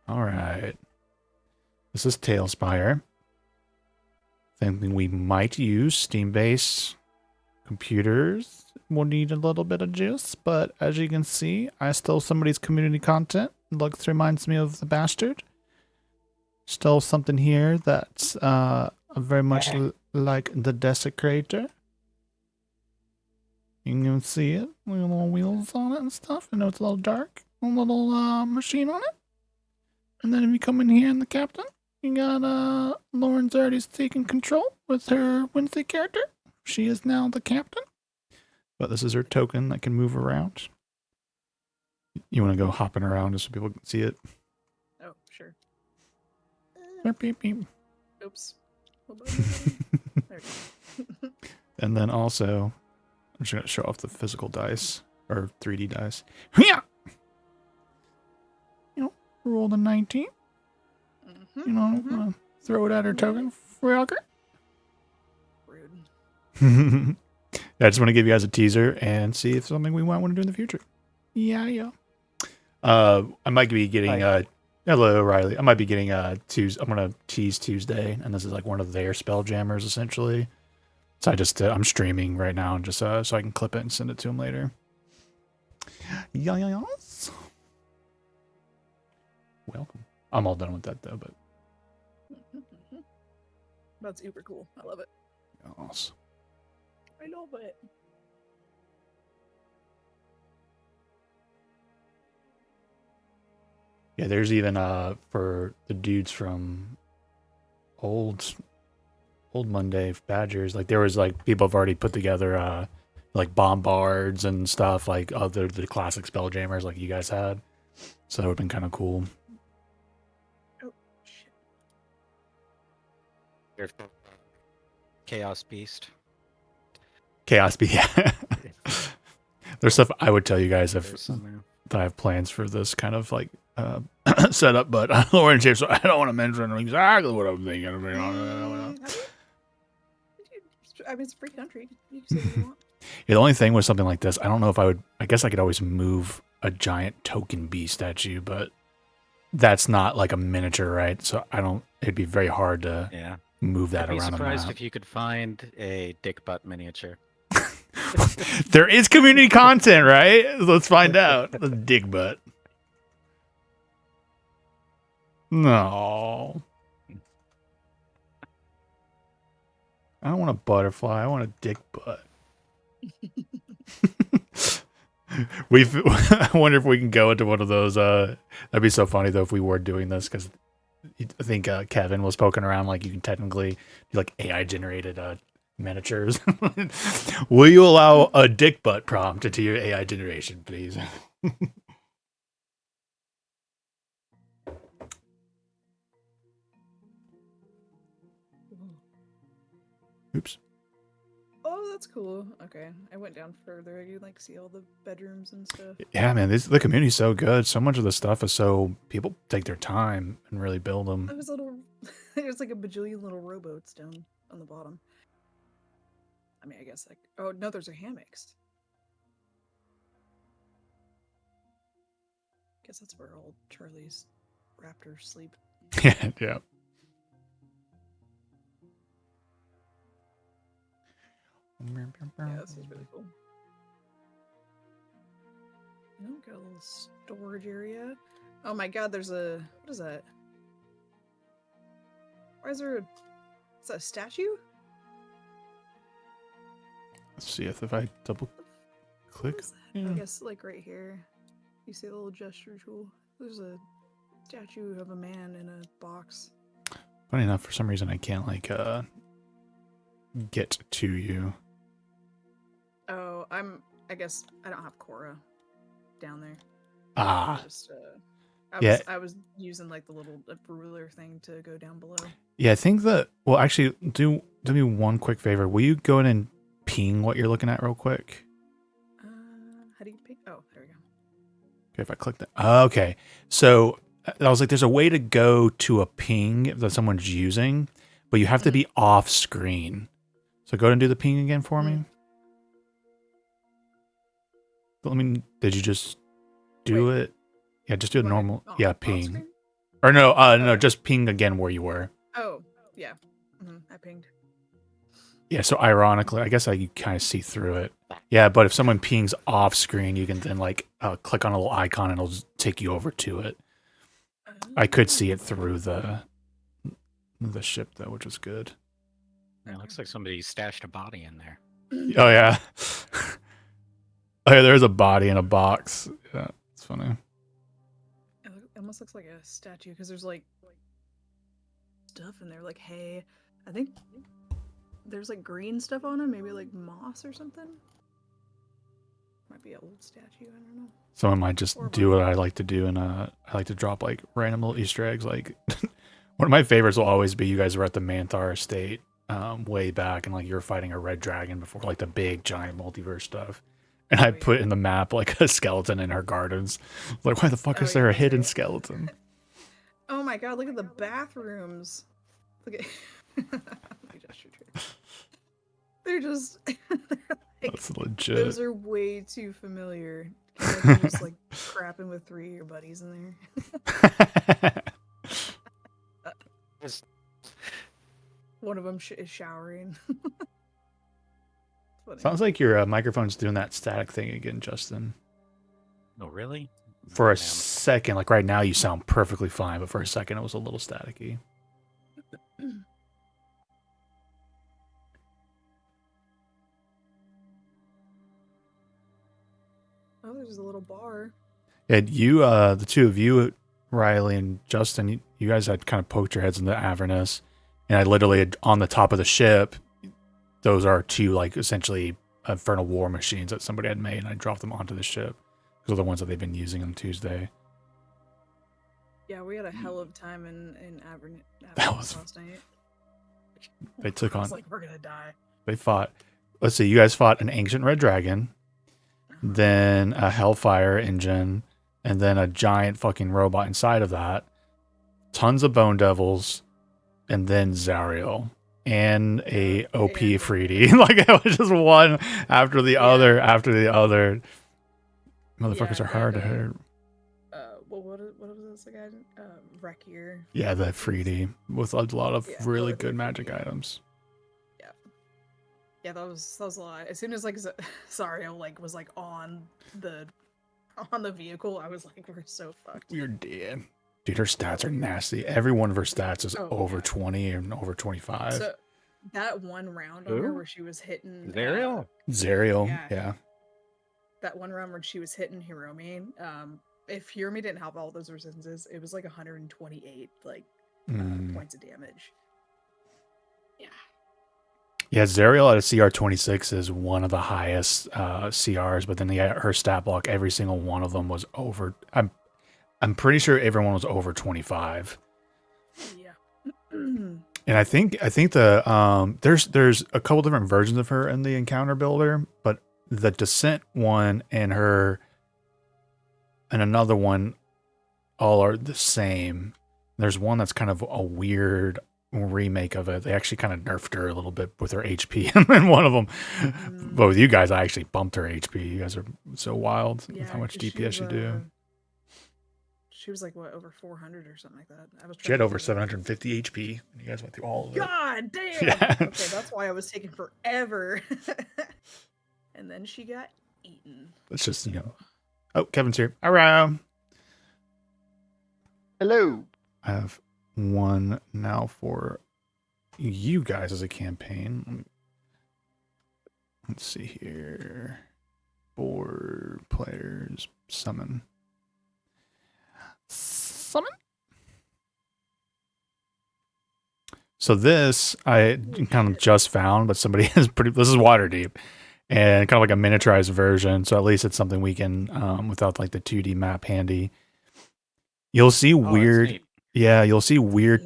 All right. This is Tailspire. Something we might use. Steam-based computers will need a little bit of juice, but as you can see, I stole somebody's community content. Looks reminds me of the bastard. Stole something here that's very much like the desecrator. You can see it, little wheels on it and stuff. I know it's a little dark, a little machine on it. And then if you come in here and the captain, you got Lauren's already taking control with her Wednesday character. She is now the captain. But this is her token that can move around. You want to go hopping around just so people can see it? Oh, sure. Beep, beep, beep. Oops. There we go. And then also, I'm just going to show off the physical dice, or 3D dice. Yeah! You know, roll the 19. You know, throw it at her token, Frogger. Rude. I just want to give you guys a teaser and see if something we might want to do in the future. Yeah. I might be getting hello Riley. I might be getting Tuesday. I'm gonna tease Tuesday, and this is like one of their spell jammers essentially. So I'm streaming right now, and just so I can clip it and send it to him later. Yes. Welcome. I'm all done with that though, but That's super cool. I love it. Yes. I love it. Yeah, there's even for the dudes from old Monday Badgers, like there was like people have already put together like bombards and stuff, like other the classic spelljammers like you guys had. So that would have been kind of cool. Oh shit. Chaos Beast. Chaos Beast. Yeah. There's stuff I would tell you guys if that I have plans for this kind of like setup, but Lauren here, so I don't want to mention exactly what I'm thinking. I mean, it's a free country. You can say what you want. Yeah, the only thing with something like this, I don't know if I guess I could always move a giant token beast statue, but that's not like a miniature, right? So it'd be very hard to move that around. I'd be surprised if you could find a dick butt miniature. There is community content, right? Let's find out. The dick butt. No. I don't want a butterfly. I want a dick butt. I wonder if we can go into one of those. That'd be so funny though if we were doing this, because I think Kevin was poking around like you can technically do like AI generated miniatures. Will you allow a dick butt prompt into your AI generation, please? Oops. Oh, that's cool. Okay, I went down further. You like see all the bedrooms and stuff. Yeah, man, the community's so good. So much of the stuff is so people take their time and really build them. There's like a bajillion little rowboats down on the bottom. I mean, I guess like no, there's a hammocks. Guess that's where old Charlie's raptors sleep. Yeah. Yeah, this is really cool. You know, got a little storage area. Oh my god, there's what is that? Why is there is that a statue? Let's see if I double click. Yeah. I guess like right here. You see the little gesture tool? There's a statue of a man in a box. Funny enough, for some reason I can't like get to you. Oh, I guess I don't have Cora down there. Ah. I was using like the little ruler thing to go down below. Yeah, I think that. Well, actually, do me one quick favor. Will you go in and ping what you're looking at real quick? How do you ping? Oh, there we go. Okay, if I click that. Okay, so I was like, there's a way to go to a ping that someone's using, but you have to be off screen. So go ahead and do the ping again for me. Did you just do it? Yeah, just do a normal. Yeah, ping. Or no, no, just ping again where you were. Oh, yeah. I pinged. Yeah, so ironically, I guess you kind of see through it. Yeah, but if someone pings off screen, you can then like click on a little icon and it'll just take you over to it. I could see it through the ship though, which was good. Yeah, it looks like somebody stashed a body in there. Oh yeah. Oh yeah, there's a body in a box. Yeah, it's funny. It almost looks like a statue because there's like stuff in there, like hay. I think there's like green stuff on it, maybe like moss or something. Might be an old statue. I don't know. Someone might just do what I like to do, and I like to drop like random little Easter eggs. Like one of my favorites will always be you guys were at the Manthar estate way back, and like you were fighting a red dragon before like the big giant multiverse stuff. And I put in the map like a skeleton in our gardens. Like, why the fuck is there a hidden skeleton? Oh my god! Look at the bathrooms. Look at. They're just. That's legit. Those are way too familiar. You're just like crapping with 3 of your buddies in there. One of them is showering. Sounds like your microphone's doing that static thing again, Justin. Oh, really? For a second, like right now, you sound perfectly fine, but for a second, it was a little staticky. Oh, there's a little bar. And you, the two of you, Riley and Justin, you guys had kind of poked your heads into Avernus, and I literally on the top of the ship. Those are two like essentially infernal war machines that somebody had made, and I dropped them onto the ship. Those are the ones that they've been using on Tuesday. Yeah, we had a hell of a time in Avernus last night. They took on. Like we're gonna die. They fought. Let's see. You guys fought an ancient red dragon, then a hellfire engine, and then a giant fucking robot inside of that. Tons of bone devils, and then Zariel. And a OP Freedy. Like it was just one after the other after the other. Motherfuckers are hard to hurt. What was this again? Wreckier. Yeah, the Freedy with a lot of really good magic items. Yeah. Yeah, that was a lot. As soon as like Zariel like was like on the vehicle, I was like, we're so fucked. We're dead. Dude, her stats are nasty. Every one of her stats is over 20 and over 25. So that one round on her where she was hitting Zariel? Zariel, yeah. That one round where she was hitting Hiromi, if Hiromi didn't have all those resistances, it was like 128 like points of damage. Yeah. Yeah, Zariel at a CR 26 is one of the highest CRs, but then her stat block, every single one of them was over. I'm pretty sure everyone was over 25. Yeah. And I think the there's a couple different versions of her in the encounter builder, but the Descent one and her and another one all are the same. There's one that's kind of a weird remake of it. They actually kind of nerfed her a little bit with her HP in one of them. But with you guys, I actually bumped her HP. You guys are so wild with how much DPS you do. She was like what, over 400 or something like that. She had over 750 HP. You guys went through all of it. God damn. Yeah. Okay, that's why I was taking forever. And then she got eaten. It's just, Oh, Kevin's here. Hello. Hello. I have one now for you guys as a campaign. Let's see here. Board players summon. So this I kind of just found, but somebody has this is Waterdeep and kind of like a miniaturized version. So at least it's something we can, without like the 2D map handy. You'll see weird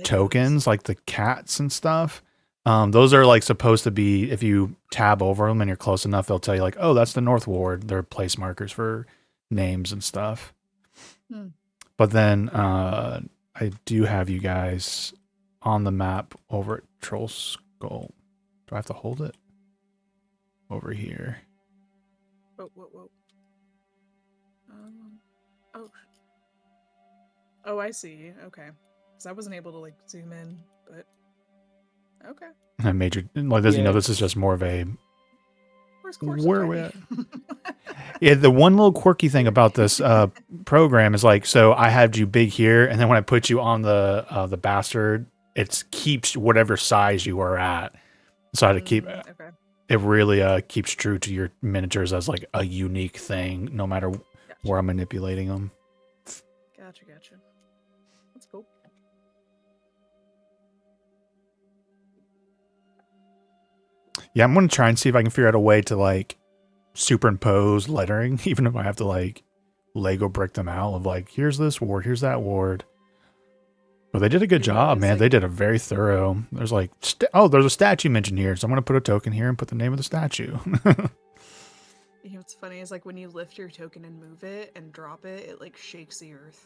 tokens like the cats and stuff. Those are like supposed to be, if you tab over them and you're close enough, they'll tell you like, oh, that's the North Ward. They're place markers for names and stuff. But then I do have you guys on the map over at Troll Skull. Do I have to hold it? Over here. Whoa. Oh, I see. Okay. Because I wasn't able to like zoom in, but okay. I made you like this. You know, Yeah. this is just more of a Where's course where are we already? at? Yeah, the one little quirky thing about this program is like, so I had you big here, and then when I put you on the bastard, it keeps whatever size you are at. So I had to keep Okay. it really keeps true to your miniatures as like a unique thing, no matter Gotcha. where I'm manipulating them. Gotcha. That's cool. Yeah, I'm gonna try and see if I can figure out a way to like superimpose lettering, even if I have to like Lego brick them out of like, here's this ward, here's that ward. But they did a good job, man. Like, They did a very thorough. There's like, there's a statue mentioned here, so I'm gonna put a token here and put the name of the statue. you know what's funny is like when you lift your token and move it and drop it, it like shakes the earth.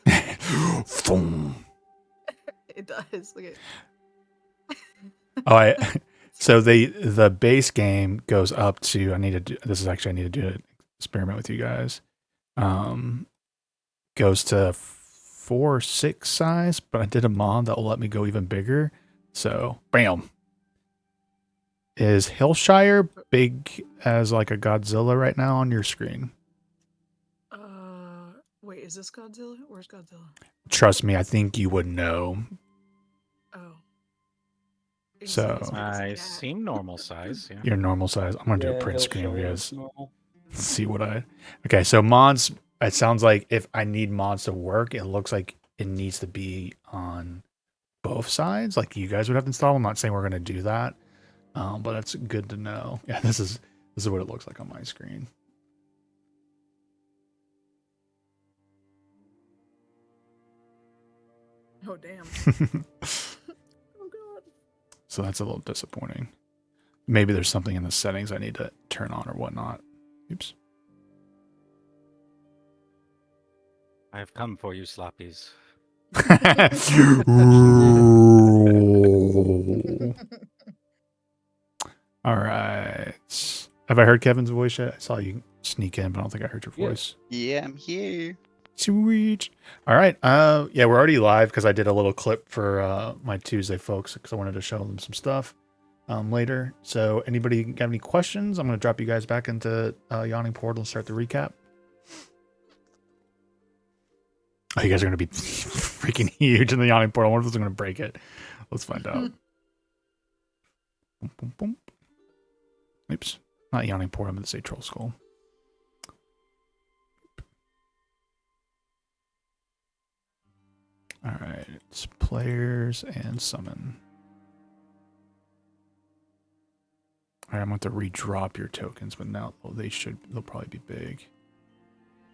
Boom. It does. Look at. Oh, so the base game goes up to. I need to do an experiment with you guys. Goes to 4/6 size, but I did a mod that will let me go even bigger. So, bam. Is Hillshire big as like a Godzilla right now on your screen? Wait, is this Godzilla? Where's Godzilla? Trust me, I think you would know. Oh. So- I seem normal size. Yeah. Your normal size. I'm gonna do a Yeah, print he'll screen show of you us guys. normal. See what I. Okay, so mods. It sounds like if I need mods to work, it looks like it needs to be on both sides. Like you guys would have to install. I'm not saying we're gonna do that, but it's good to know. Yeah, this is what it looks like on my screen. Oh damn. Oh god. So that's a little disappointing. Maybe there's something in the settings I need to turn on or whatnot. Oops. I've come for you, sloppies. All right. Have I heard Kevin's voice yet? I saw you sneak in, but I don't think I heard your Yeah. voice. Yeah, I'm here. Sweet. All right. Yeah, we're already live because I did a little clip for my Tuesday folks because I wanted to show them some stuff later. So anybody got any questions? I'm going to drop you guys back into Yawning Portal and start the recap. Oh, you guys are going to be freaking huge in the Yawning Portal. I wonder if it's going to break it. Let's find out. Boom, boom, boom. Oops. Not Yawning Portal. I'm going to say Troll Skull. All right. It's players and summon. All right. I'm going to redrop your tokens, but now they'll probably be big.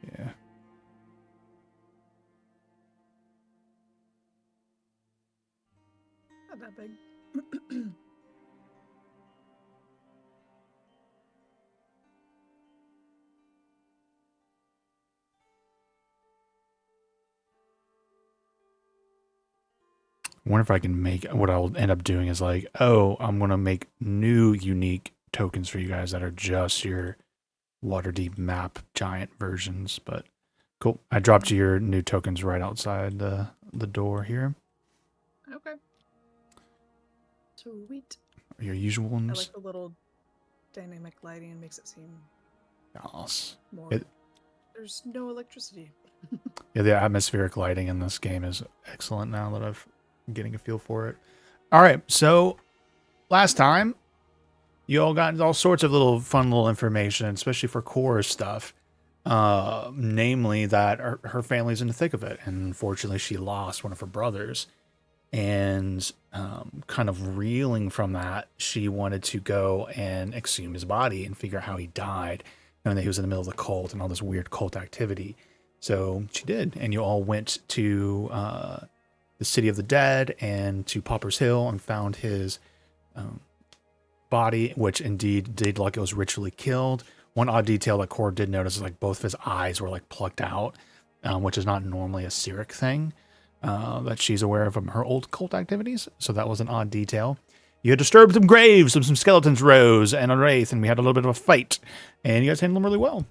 Yeah. Not that big. I wonder if I can make what I'll end up doing is like, oh, I'm going to make new unique tokens for you guys that are just your Waterdeep map giant versions. But cool. I dropped you your new tokens right outside the door here. Okay. Sweet. Your usual I ones. like the little dynamic lighting. It makes it seem Yes. more. It- There's no electricity. Yeah, the atmospheric lighting in this game is excellent now that I'm getting a feel for it. All right, so last time you all got all sorts of fun little information, especially for Cora's stuff. Namely that her family's in the thick of it, and unfortunately she lost one of her brothers. And kind of reeling from that, she wanted to go and exhume his body and figure out how he died, knowing that he was in the middle of the cult and all this weird cult activity. So she did, and you all went to the City of the Dead and to Pauper's Hill and found his body, which indeed did look like it was ritually killed. One odd detail that Cora did notice is like both of his eyes were like plucked out, which is not normally a Cyric thing that she's aware of from her old cult activities. So that was an odd detail. You had disturbed some graves, some skeletons rose, and a wraith, and we had a little bit of a fight, and you guys handled them really well.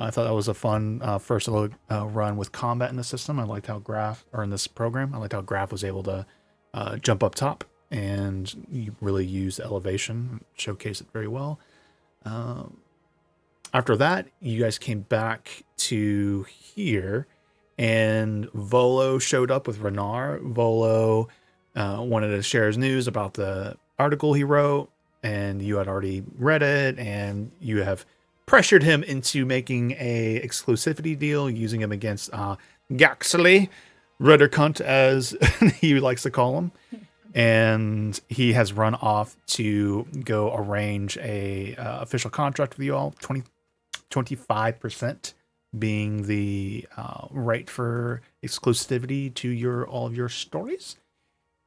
I thought that was a fun first look, run with combat in the system. I liked how Graph, or in this program, I liked how Graph was able to jump up top and you really use elevation, showcase it very well. After that, you guys came back to here, and Volo showed up with Renar. Volo wanted to share his news about the article he wrote, and you had already read it, and you have pressured him into making a exclusivity deal, using him against Gaxley, Ruddercunt, as he likes to call him. And he has run off to go arrange a official contract with you all. 25% being the rate for exclusivity to all of your stories.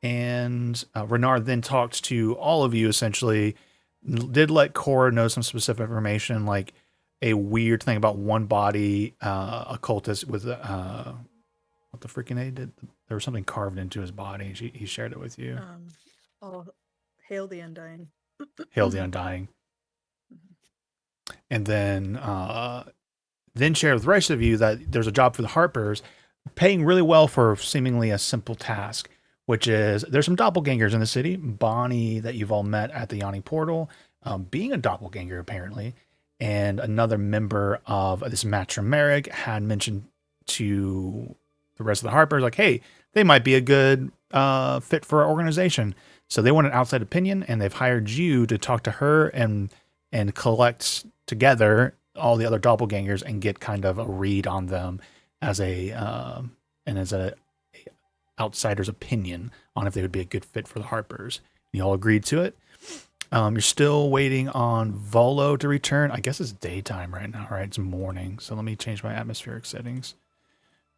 And Renard then talked to all of you, essentially, did let Cora know some specific information, like a weird thing about one body occultist with what the freaking A did. There was something carved into his body. He shared it with you. I'll hail the Undying. Hail the Undying. And then share with the rest of you that there's a job for the Harpers, paying really well for seemingly a simple task, which is there's some doppelgangers in the city. Bonnie, that you've all met at the Yawning Portal, being a doppelganger apparently, and another member of this Matrimerrick had mentioned to the rest of the Harpers, like, hey, they might be a good fit for our organization. So they want an outside opinion, and they've hired you to talk to her and collect together all the other doppelgangers and get kind of a read on them as a outsider's opinion on if they would be a good fit for the Harpers. You all agreed to it. You're still waiting on Volo to return. I guess it's daytime right now, right? It's morning. So let me change my atmospheric settings.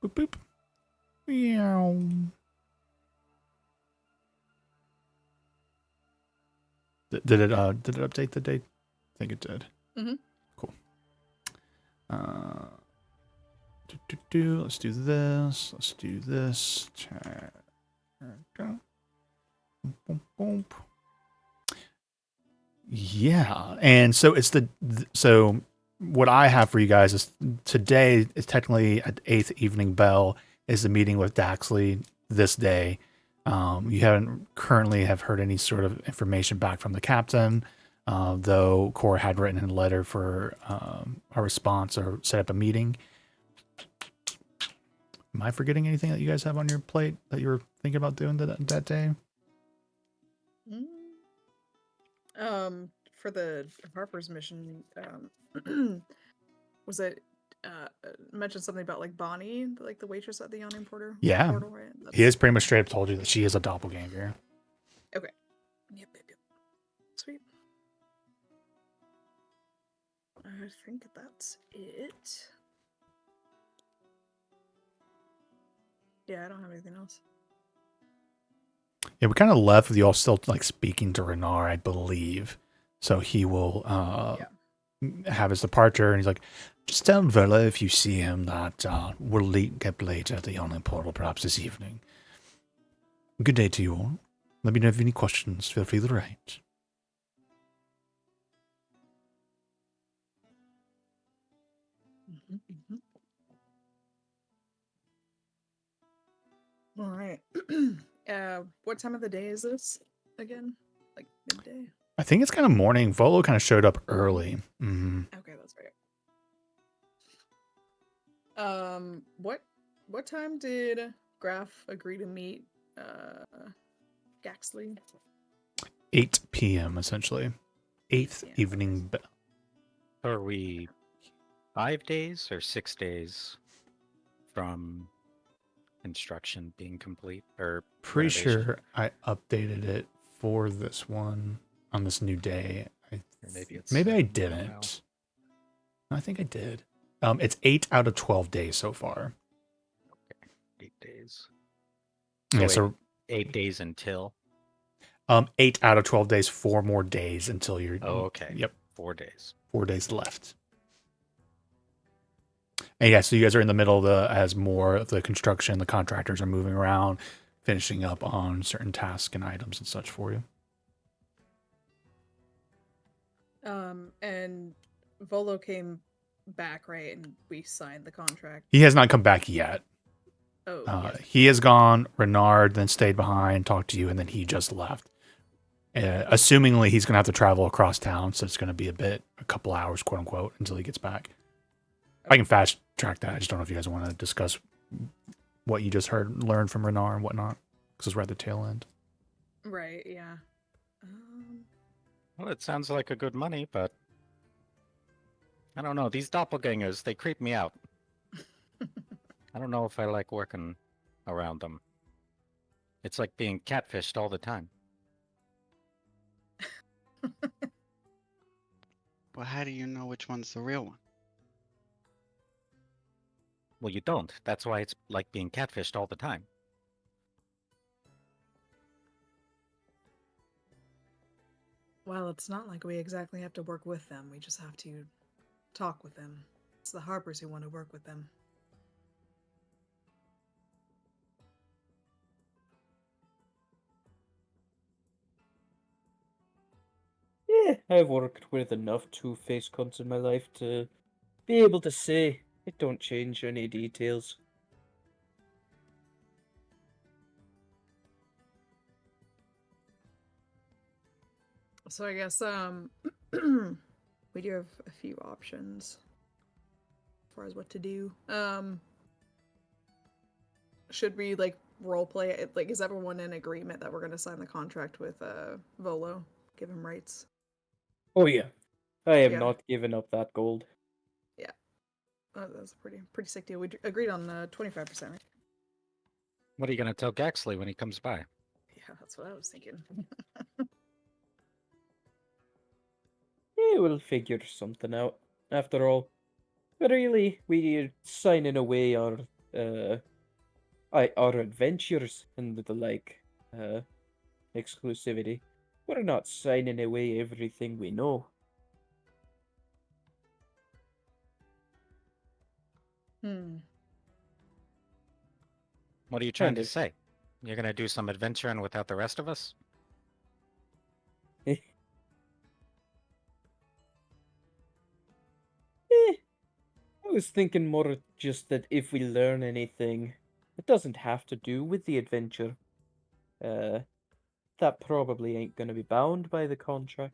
Boop boop. Meow. Did it update the date? I think it did. Mm-hmm. Cool. Let's do this. Let's do this. There we go. Boom, boom, boom. Yeah, and so it's so what I have for you guys is today is technically at 8th Evening Bell is the meeting with Daxley this day. You haven't currently have heard any sort of information back from the captain, though Cora had written in a letter for a response or set up a meeting. Am I forgetting anything that you guys have on your plate that you were thinking about doing that day? For the Harper's mission, was it mentioned something about like Bonnie, like the waitress at the Yawning Portal? Yeah, Portal, right? he has pretty much straight up told you that she is a doppelganger. Okay. Yep. Sweet. I think that's it. Yeah, I don't have anything else. Yeah, we kind of left with you all still like speaking to Renar, I believe. So he will have his departure, and he's like, just tell Vela if you see him that we'll get late at the Yawning Portal perhaps this evening. Good day to you all. Let me know if you have any questions. Feel free to write. All right. What time of the day is this again? Like midday? I think it's kind of morning. Volo kind of showed up early. Mm-hmm. Okay, that's right. What time did Graf agree to meet Gaxley? 8 p.m. essentially. 8th evening bell. Are we 5 days or 6 days from construction being complete? Or pretty renovation? sure I updated it for this one on this new day. Maybe I didn't. I think I did. It's 8 out of 12 days so far. Okay, 8 days. Yeah, so 8 days until. 8 out of 12 days, 4 more days until you're. Oh, okay. Yep. 4 days. 4 days left. And yeah, so you guys are in the middle of as more of the construction, the contractors are moving around, finishing up on certain tasks and items and such for you. And Volo came back, right? And we signed the contract. He has not come back yet. Oh, yes. He has gone. Renard then stayed behind, talked to you, and then he just left. Assumingly, he's going to have to travel across town, so it's going to be a couple hours, quote unquote, until he gets back. I can fast track that. I just don't know if you guys want to discuss what you just learned from Renard and whatnot, because we're at the tail end. Right, yeah. Well, it sounds like a good money, but I don't know. These doppelgangers, they creep me out. I don't know if I like working around them. It's like being catfished all the time. Well, how do you know which one's the real one? Well, you don't. That's why it's like being catfished all the time. Well, it's not like we exactly have to work with them. We just have to talk with them. It's the Harpers who want to work with them. Yeah, I've worked with enough two-faced cunts in my life to be able to say it don't change any details. So I guess we do have a few options as far as what to do. Should we like role play it? Like, is everyone in agreement that we're going to sign the contract with Volo? Give him rights. Oh yeah, I have Yeah. not given up that gold. Yeah, that's a pretty sick deal. We agreed on 25%, right? What are you going to tell Gaxley when he comes by? Yeah, that's what I was thinking. Yeah, we'll figure something out. After all, really, we're signing away uh, our adventures and the like, exclusivity. We're not signing away everything we know. What are you trying Kind to of. say? You're going to do some adventuring without the rest of us? I was thinking more just that if we learn anything, it doesn't have to do with the adventure. Uh, that probably ain't gonna be bound by the contract.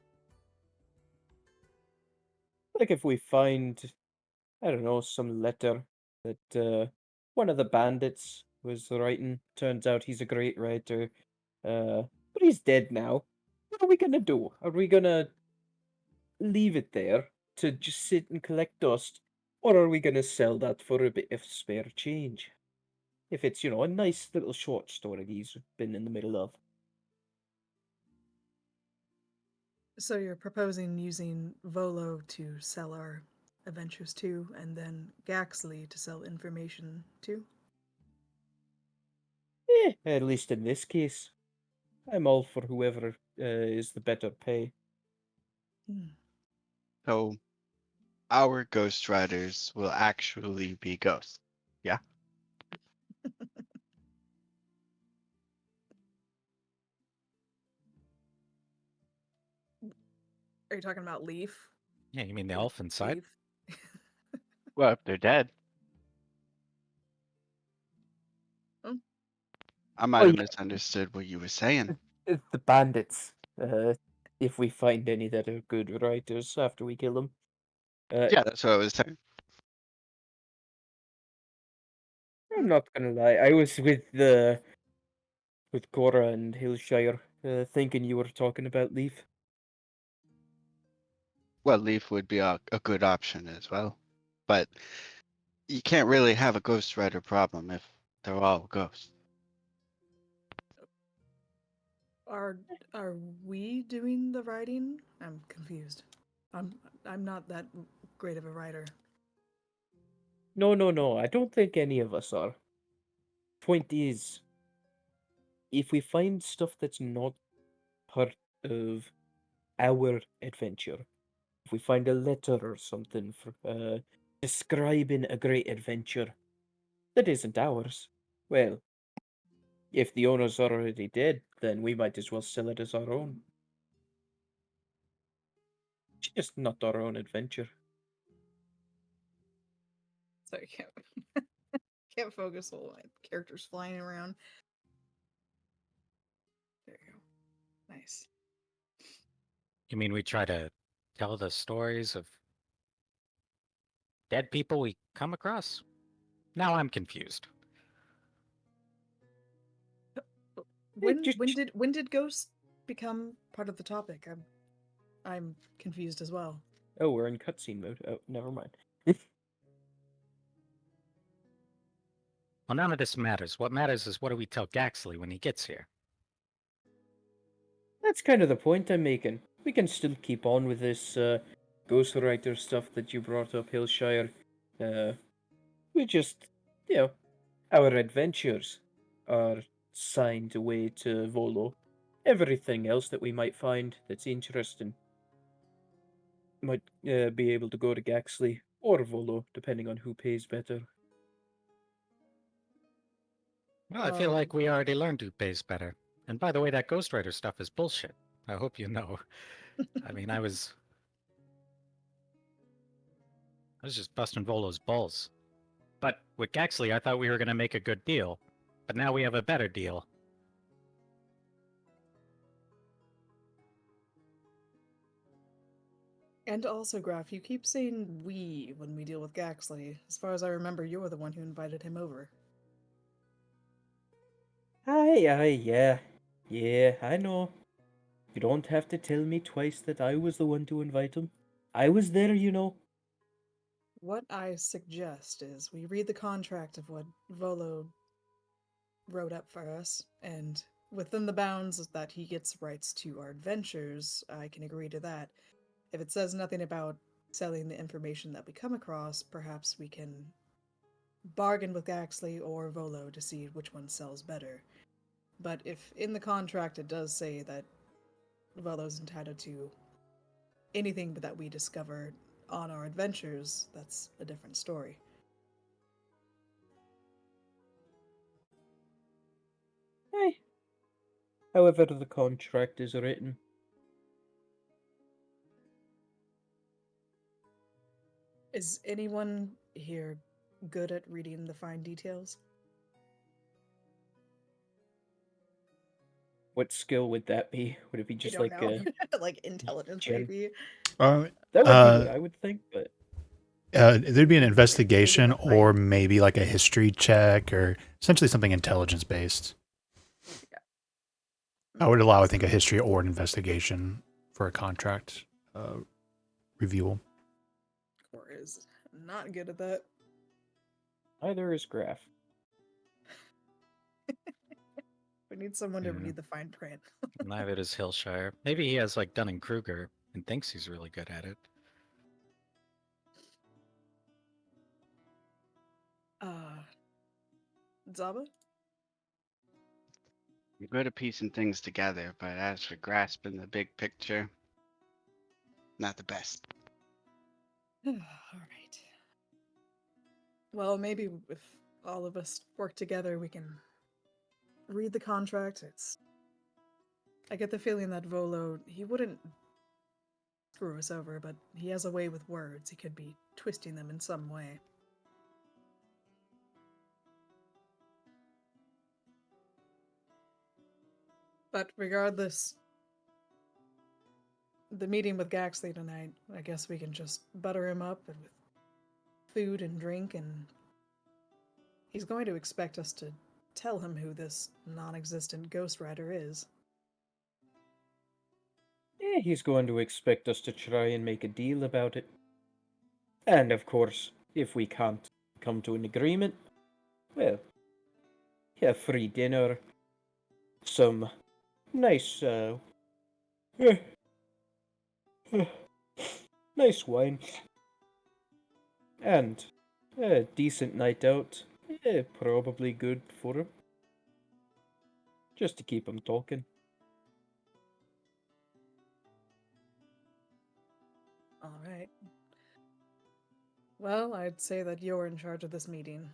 Like if we find, I don't know, some letter that one of the bandits was writing. Turns out he's a great writer, but he's dead now. What are we gonna do? Are we gonna leave it there to just sit and collect dust, or are we gonna sell that for a bit of spare change? If it's, a nice little short story he's been in the middle of. So you're proposing using Volo to sell our adventures too, and then Gaxley to sell information too? At least in this case. I'm all for whoever is the better pay. So, our Ghost Riders will actually be ghosts. Yeah? Are you talking about Leaf? Yeah, you mean the elf inside? Leaf? Well, if they're dead. Oh. I might Oh, have yeah. misunderstood what you were saying. The bandits. If we find any that are good writers after we kill them. Yeah, that's what I was saying. I'm not gonna lie. I was with Cora and Hillshire, thinking you were talking about Leaf. Well, Leaf would be a good option as well. But you can't really have a Ghost Rider problem if they're all ghosts. Are are we doing the writing? I'm confused. I'm not that great of a writer. No. I don't think any of us are. Point is, if we find stuff that's not part of our adventure, if we find a letter or something for describing a great adventure that isn't ours, well, if the owner's already dead, then we might as well sell it as our own. Just not our own adventure. Sorry, can't focus while my character's flying around. There you go. Nice. You mean we try to tell the stories of dead people we come across? Now I'm confused. When did ghosts become part of the topic? I'm confused as well. Oh, we're in cutscene mode. Oh, never mind. Well, none of this matters. What matters is what do we tell Gaxley when he gets here? That's kind of the point I'm making. We can still keep on with this ghostwriter stuff that you brought up, Hillshire. We just, you know, our adventures are signed away to Volo. Everything else that we might find that's interesting might be able to go to Gaxley or Volo, depending on who pays better. Well, I feel like we already learned who pays better. And by the way, that ghostwriter stuff is bullshit. I hope you know. I mean, I was just busting Volo's balls. But with Gaxley, I thought we were going to make a good deal. But now we have a better deal. And also, Graf, you keep saying we when we deal with Gaxley. As far as I remember, you're the one who invited him over. Aye, yeah. Yeah, I know. You don't have to tell me twice that I was the one to invite him. I was there, you know. What I suggest is we read the contract of what Volo wrote up for us, and within the bounds that he gets rights to our adventures, I can agree to that. If it says nothing about selling the information that we come across, perhaps we can bargain with Gaxley or Volo to see which one sells better. But if in the contract it does say that Volo's entitled to anything that we discover on our adventures, that's a different story. Aye. However the contract is written. Is anyone here good at reading the fine details? What skill would that be? Would it be I just don't like know. Like intelligence, gen- maybe. Uh, that would be what I would think, but there'd be an Maybe investigation the or fine. maybe like a history check or essentially something intelligence based. I would allow, I think, a history or an investigation for a contract review. Cor is not good at that. either is Graph. We need someone to Yeah. read the fine print. Neither does Hillshire. Maybe he has like Dunning-Kruger and thinks he's really good at it. Zaba? I'm good at piecing things together, but as for grasping the big picture, not the best. All right. Well, maybe if all of us work together, we can read the contract. I get the feeling that Volo, he wouldn't screw us over, but he has a way with words. He could be twisting them in some way. But regardless, the meeting with Gaxley tonight, I guess we can just butter him up and with food and drink, and he's going to expect us to tell him who this non-existent Ghost Rider is. He's going to expect us to try and make a deal about it. And of course, if we can't come to an agreement, well, yeah, free dinner, some nice, nice wine, and a decent night out. Probably good for him. Just to keep him talking. All right. Well, I'd say that you're in charge of this meeting.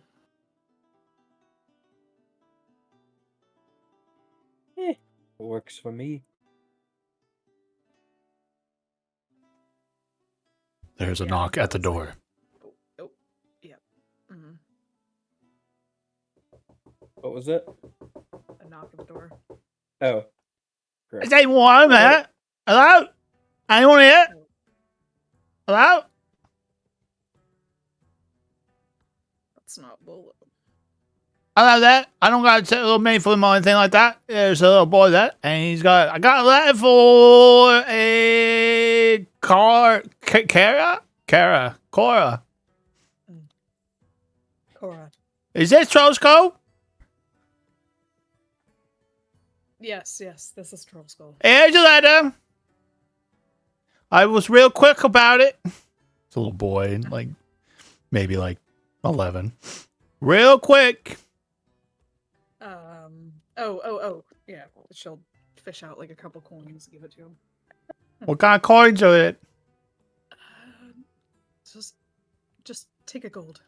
Works for me. There's a Yeah, knock I at the would say- door. Oh, yeah. What was it? A knock at the door. Oh. Great. Is anyone there? Hello? Anyone here? Hello? That's not Bolo. Hello there. I don't got a little mini for him or anything like that. There's a little boy there, and I got a letter for a Cora. Cora. Is this Trosco? Yes, this is Troll Skull. Here's your letter. I was real quick about it. It's a little boy, maybe 11. Real quick. Oh. Yeah, she'll fish out like a couple coins, give it to him. What kind of coins are it? Just take a gold.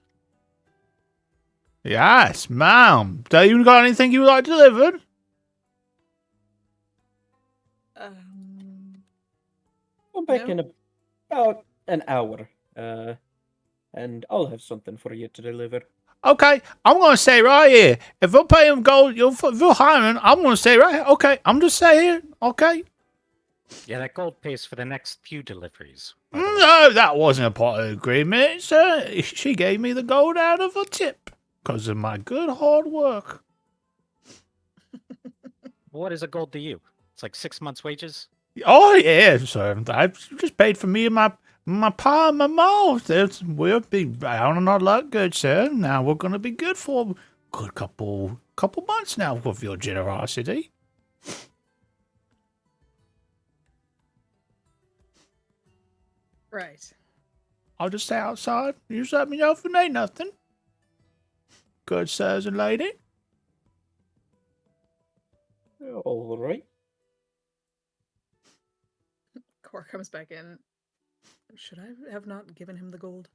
Yes, ma'am. Do you got anything you would like delivered? I'm back No. in about an hour. And I'll have something for you to deliver. Okay, I'm gonna stay right here. If you'll pay him gold, if you're hiring, I'm gonna stay right here. Okay, I'm just stay here. Okay. Yeah, that gold pays for the next few deliveries. by the way. No, that wasn't a part of the agreement, sir. She gave me the gold out of a tip because of my good hard work. What is a gold to you? It's like 6 months' wages? Oh yeah, sir. I just paid for me and my pa and my mom. We'll be out on our luck, good sir. Now we're gonna be good for a good couple months now with your generosity. Right. I'll just stay outside. You just let me know if you need nothing. Good sirs and lady. All right. Cora comes back in. Should I have not given him the gold?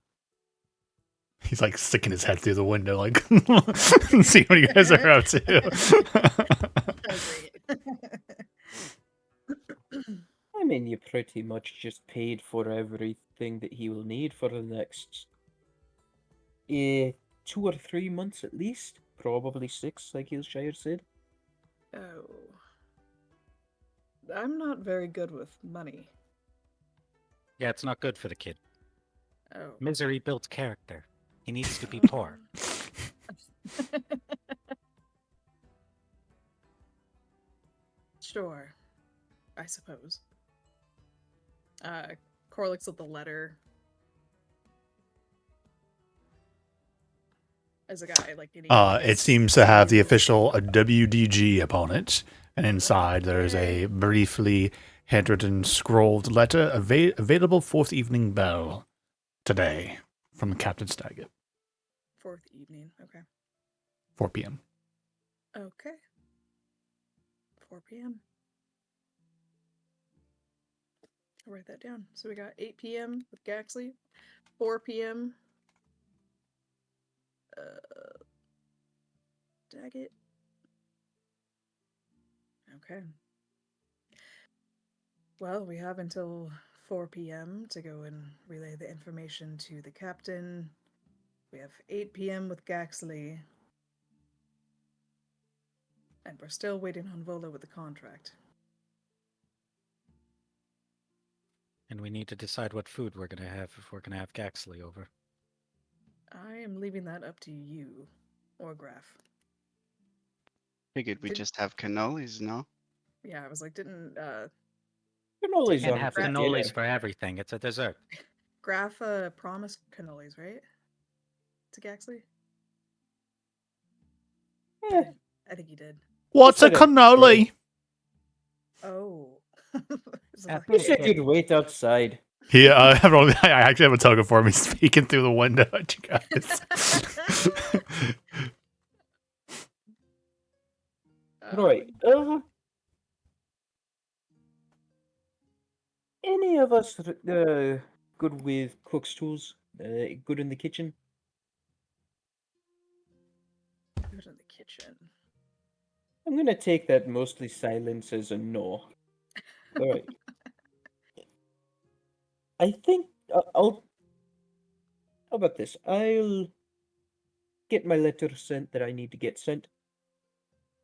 He's sticking his head through the window, see what you guys are up to. I mean, you pretty much just paid for everything that he will need for the next 2 or 3 months at least. Probably 6, like Hillshire said. Oh. I'm not very good with money. Yeah, it's not good for the kid. Oh. Misery builds character. He needs to be poor. Sure. I suppose. Cora looks at the letter. As a guy, It seems to have the official WDG upon it, and inside there is a briefly handwritten scrolled letter available 4th evening bell today from Captain Staggett. 4th evening. Okay. 4 p.m. Okay. 4 p.m. I'll write that down. So we got 8 p.m. with Gaxley, 4 p.m. Daggett. Okay. Well, we have until 4 p.m. to go and relay the information to the captain. We have 8 p.m. with Gaxley. And we're still waiting on Volo with the contract. And we need to decide what food we're going to have if we're going to have Gaxley over. I am leaving that up to you, or Graf. Figured we just have cannolis, no? Yeah, I was like, didn't Cannolis Can't aren't have for cannolis dinner. for everything. It's a dessert. Graf promised cannolis, right? To Gaxley? Eh, I think he did. What's a said it. cannoli? Oh. You said you'd wait outside. Yeah, I actually have a token for me speaking through the window at you guys. Right. Any of us good with cook's tools? Good in the kitchen? Good in the kitchen. I'm gonna take that mostly silence as a no. Alright. I think I'll. How about this? I'll get my letter sent that I need to get sent.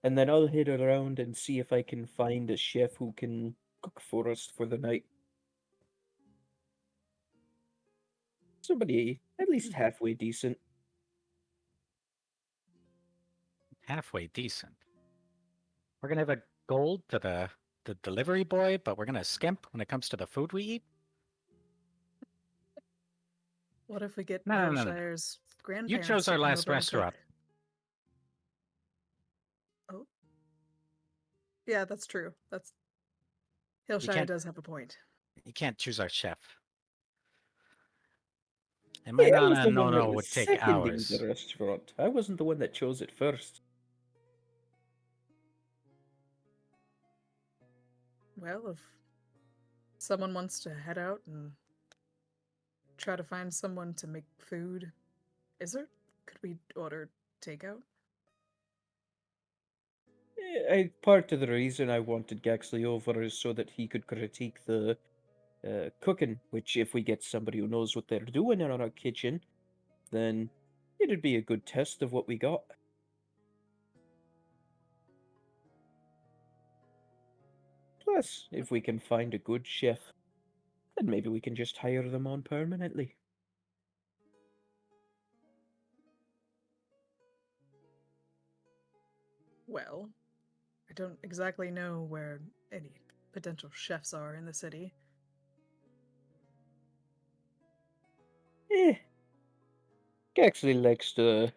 and then I'll head around and see if I can find a chef who can cook for us for the night. Somebody at least halfway decent. Halfway decent. We're gonna have a gold to the delivery boy, but we're gonna skimp when it comes to the food we eat. What if we get No. Haleshire's You grandparents chose to our come last over and cook? restaurant. Oh, yeah, that's true. That's Haleshire can't- does have a point. You can't choose our chef. And my Hey, I was nana the one that no was would take seconding the hours. restaurant. I wasn't the one that chose it first. Well, if someone wants to head out and try to find someone to make food, could we order takeout? Part of the reason I wanted Gaxley over is so that he could critique the cooking, which if we get somebody who knows what they're doing in our kitchen, then it'd be a good test of what we got. Plus, if we can find a good chef, then maybe we can just hire them on permanently. Well, I don't exactly know where any potential chefs are in the city. Eh, Gaxley likes to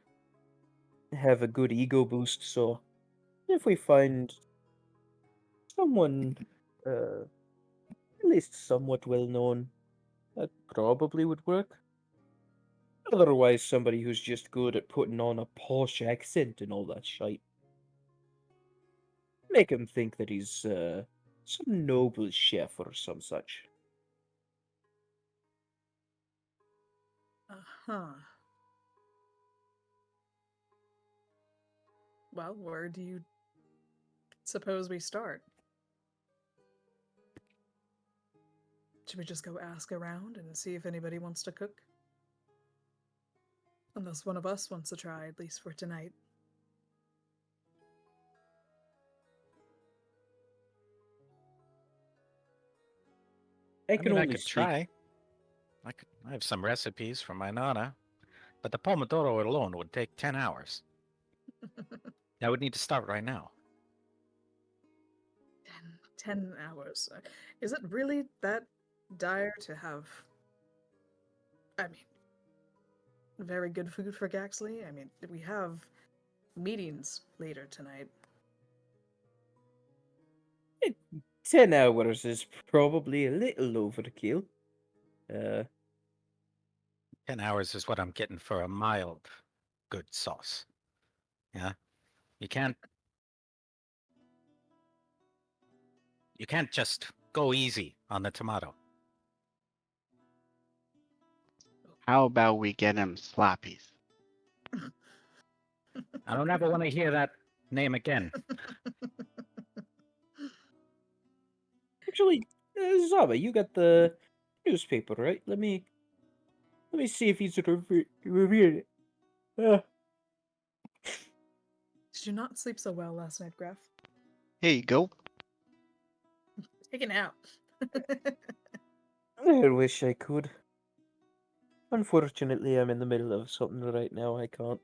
have a good ego boost, so if we find someone at least somewhat well known, that probably would work. Otherwise, somebody who's just good at putting on a posh accent and all that shite. Make him think that he's some noble chef or some such. Uh-huh. Well, where do you suppose we start? Should we just go ask around and see if anybody wants to cook? Unless one of us wants to try, at least for tonight. I I can mean, I only could speak. try. I have some recipes from my nana, but the pomodoro alone would take 10 hours. I would need to start right now. 10 hours. Is it really that dire to have, I mean, very good food for Gaxley? I mean, we have meetings later tonight. 10 hours is probably a little overkill. 10 hours is what I'm getting for a mild, good sauce. Yeah? You can't just go easy on the tomato. How about we get him slappies? I don't ever want to hear that name again. Actually, Zaba, you got the newspaper, right? Let me see if he's reviewed it. Did you not sleep so well last night, Graf? Here you go. Take a nap. I wish I could. Unfortunately, I'm in the middle of something right now. I can't.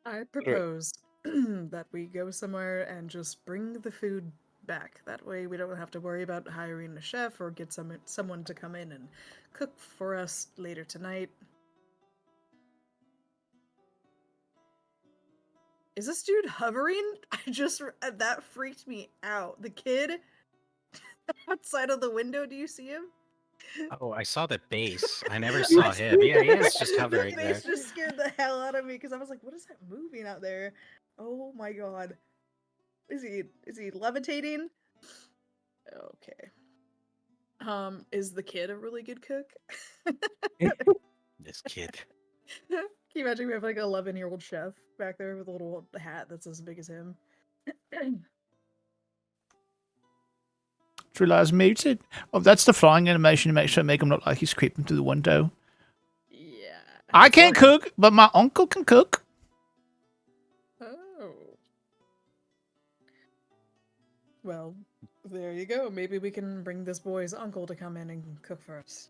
I propose that we go somewhere and just bring the food back. That way we don't have to worry about hiring a chef or get someone to come in and cook for us later tonight. Is this dude hovering? That freaked me out. The kid outside of the window, do you see him? Oh, I saw the base. I never saw him. Yeah, he is just hovering The there. base just scared the hell out of me because I was like, what is that moving out there? Oh my god. Is he levitating? Okay. Is the kid a really good cook? This kid. Can you imagine we have like an 11-year-old chef back there with a little hat that's as big as him? Trilla's muted. Oh, that's the flying animation to make him look like he's creeping through the window. Yeah. I can't cook, but my uncle can cook. Oh. Well, there you go. Maybe we can bring this boy's uncle to come in and cook for us.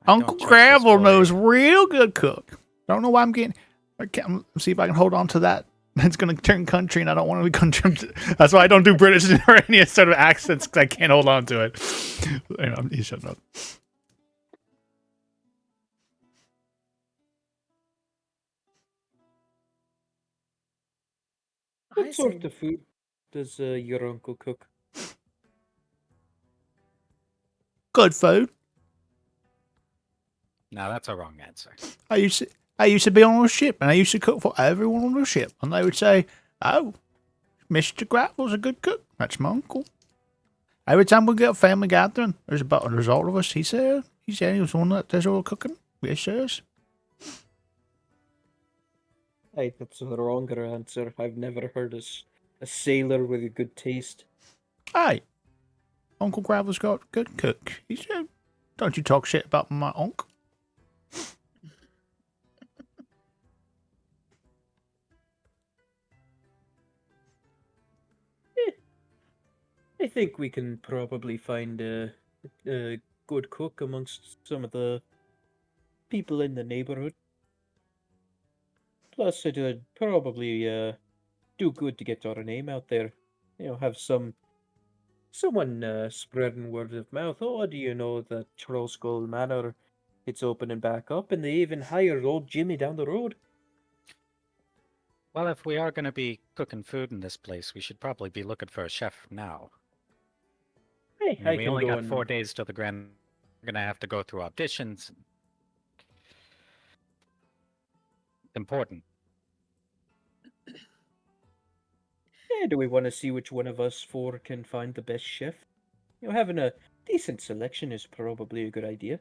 I Uncle don't trust this Gravel boy. knows real good cook. Don't know why I'm getting. I can't see if I can hold on to that. It's gonna turn country, and I don't want to be country. That's why I don't do British or any sort of accents because I can't hold on to it. Anyway, he's shutting up. I What say sort of food does your uncle cook? Good food. No, that's a wrong answer. I used to be on a ship, and I used to cook for everyone on the ship, and they would say, "Oh, Mr. Gravel's a good cook." That's my uncle. Every time we get a family gathering, there's all of us. He said he was one that does all the cooking. Yes, sir. Aye, that's a wronger answer. I've never heard a sailor with a good taste. Hey, Uncle Gravel's got a good cook. He said, "Don't you talk shit about my uncle." I think we can probably find a good cook amongst some of the people in the neighborhood. Plus, it would probably do good to get our name out there. You know, have someone spreading word of mouth. Oh, do you know that Trollskull Manor? It's opening back up, and they even hired old Jimmy down the road. Well, if we are going to be cooking food in this place, we should probably be looking for a chef now. Hey, I mean, I we can only go got 4 and days till the grand. We're going to have to go through auditions. Important. yeah. Do we want to see which one of us four can find the best chef? You know, having a decent selection is probably a good idea.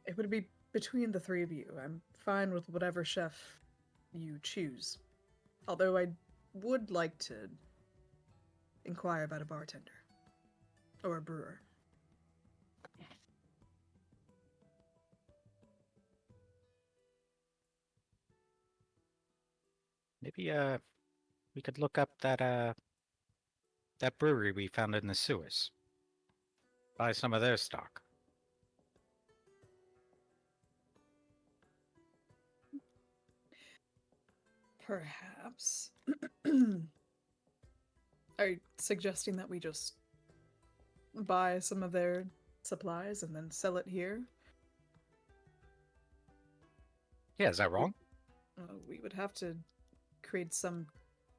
it would be between the three of you. I'm fine with whatever chef you choose. Although I would like to inquire about a bartender or a brewer. Maybe we could look up that brewery we found in the sewers. Buy some of their stock. Perhaps. Are you suggesting that we just buy some of their supplies and then sell it here? Yeah, is that wrong? We would have to create some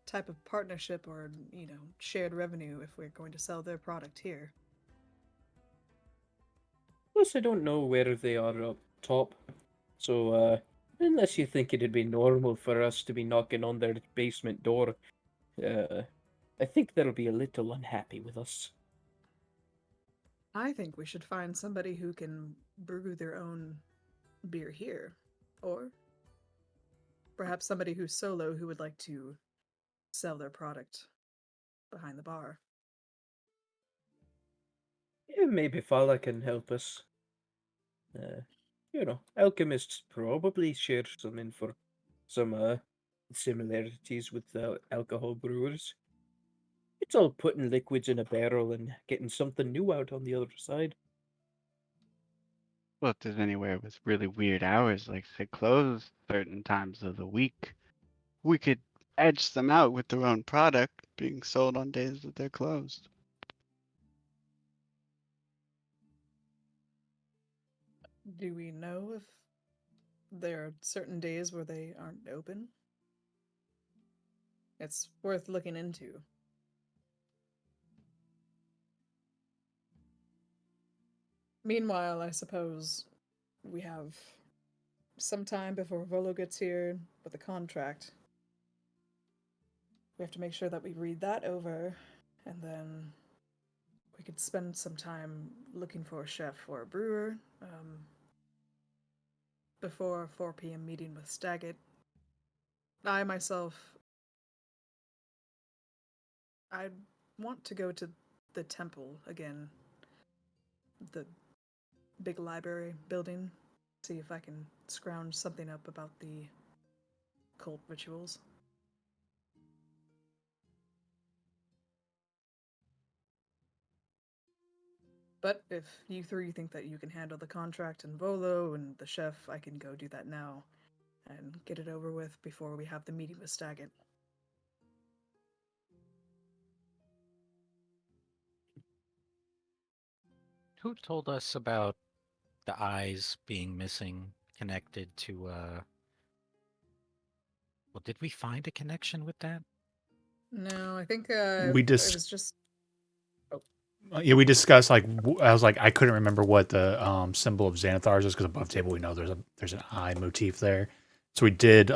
type of partnership or, shared revenue if we're going to sell their product here. Plus, I don't know where they are up top. So, unless you think it'd be normal for us to be knocking on their basement door, uh, I think they'll be a little unhappy with us. I think we should find somebody who can brew their own beer here. Or perhaps somebody who's solo who would like to sell their product behind the bar. Yeah, maybe Fala can help us. Uh, alchemists probably share some similarities with alcohol brewers. It's all putting liquids in a barrel and getting something new out on the other side. Well, if there's anywhere with really weird hours, like they close certain times of the week, we could edge them out with their own product being sold on days that they're closed. Do we know if there are certain days where they aren't open? It's worth looking into. Meanwhile, I suppose we have some time before Volo gets here with the contract. We have to make sure that we read that over, and then we could spend some time looking for a chef or a brewer before a 4 p.m. meeting with Staggett. I myself, I want to go to the temple again, the big library building, see if I can scrounge something up about the cult rituals. But if you three think that you can handle the contract and Volo and the chef, I can go do that now and get it over with before we have the meeting with Staggett. Who told us about the eyes being missing, connected to? Well, did we find a connection with that? No, I think We it just was just yeah, we discussed like I was like I couldn't remember what the symbol of Xanathar's is because above table we know there's an eye motif there. So we did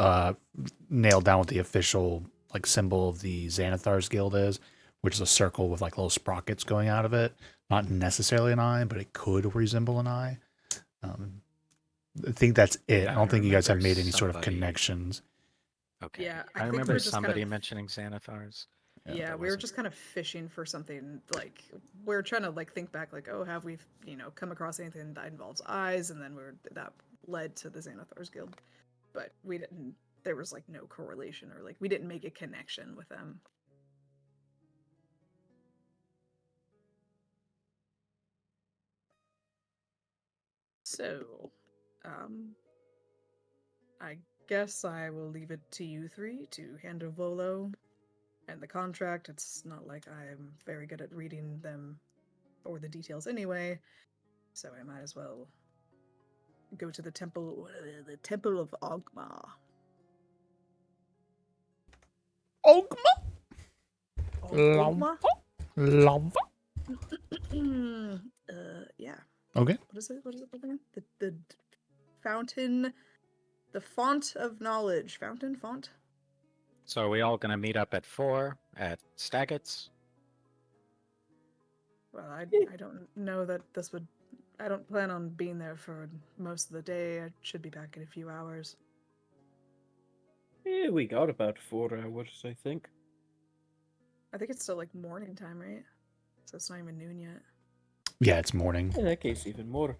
nail down what the official like symbol of the Xanathar's Guild is, which is a circle with like little sprockets going out of it. Not necessarily an eye, but it could resemble an eye. I think that's it. I Yeah, don't I think you guys have remember made any sort of somebody- connections. Okay. Yeah, I I think remember we're just kind somebody of- mentioning Xanathar's. yeah, that we were wasn't- just kind of fishing for something like we're trying to like think back like, oh, have we come across anything that involves eyes, and then that led to the Xanathar's Guild, but we didn't. There was like no correlation or like we didn't make a connection with them. So, I guess I will leave it to you three to handle Volo and the contract. It's not like I'm very good at reading them or the details anyway, so I might as well go to the temple of Ogma. Ogma, Ogma? lava. Yeah. Okay. What is it? What is it called again? The fountain, the font of knowledge. Fountain font. So are we all gonna meet up at 4 at Staggett's? Well, I don't know that this would. I don't plan on being there for most of the day. I should be back in a few hours. Yeah, we got about 4 hours, I think. I think it's still like morning time, right? So it's not even noon yet. Yeah, it's morning. In that case, even more.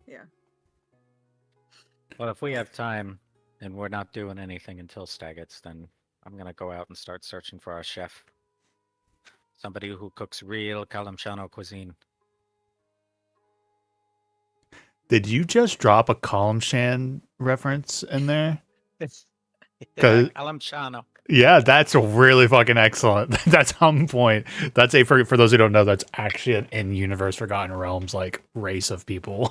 Yeah. Well, if we have time and we're not doing anything until Staggett's, then I'm gonna go out and start searching for our chef. Somebody who cooks real Kalamchano cuisine. Did you just drop a Column Shan reference in there? Yeah, 'Cause- Kalamchano. Yeah, that's really fucking excellent. That's on point. That's for those who don't know, that's actually an in-universe Forgotten Realms like race of people.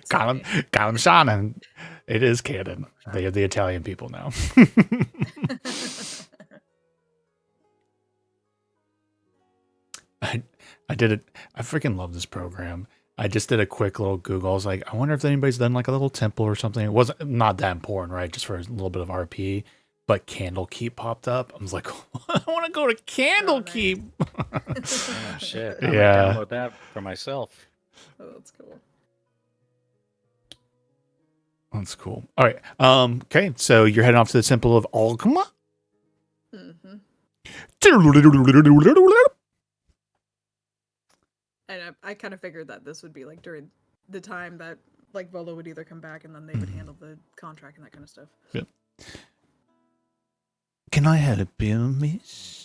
Column Shannon. It is canon. They are the Italian people now. I did it. I freaking love this program. I just did a quick little Google. I was like, I wonder if anybody's done like a little temple or something. It wasn't not that important, right? Just for a little bit of RP. But Candlekeep popped up. I was like, I want to go to Candlekeep. Oh shit. I'm Yeah. gonna download that for myself. Oh, that's cool. That's cool. All right. Okay. So you're heading off to the Temple of Alkma. Mm-hmm. And I kind of figured that this would be like during the time that like Volo would either come back and then they would handle the contract and that kind of stuff. Can I help you, miss?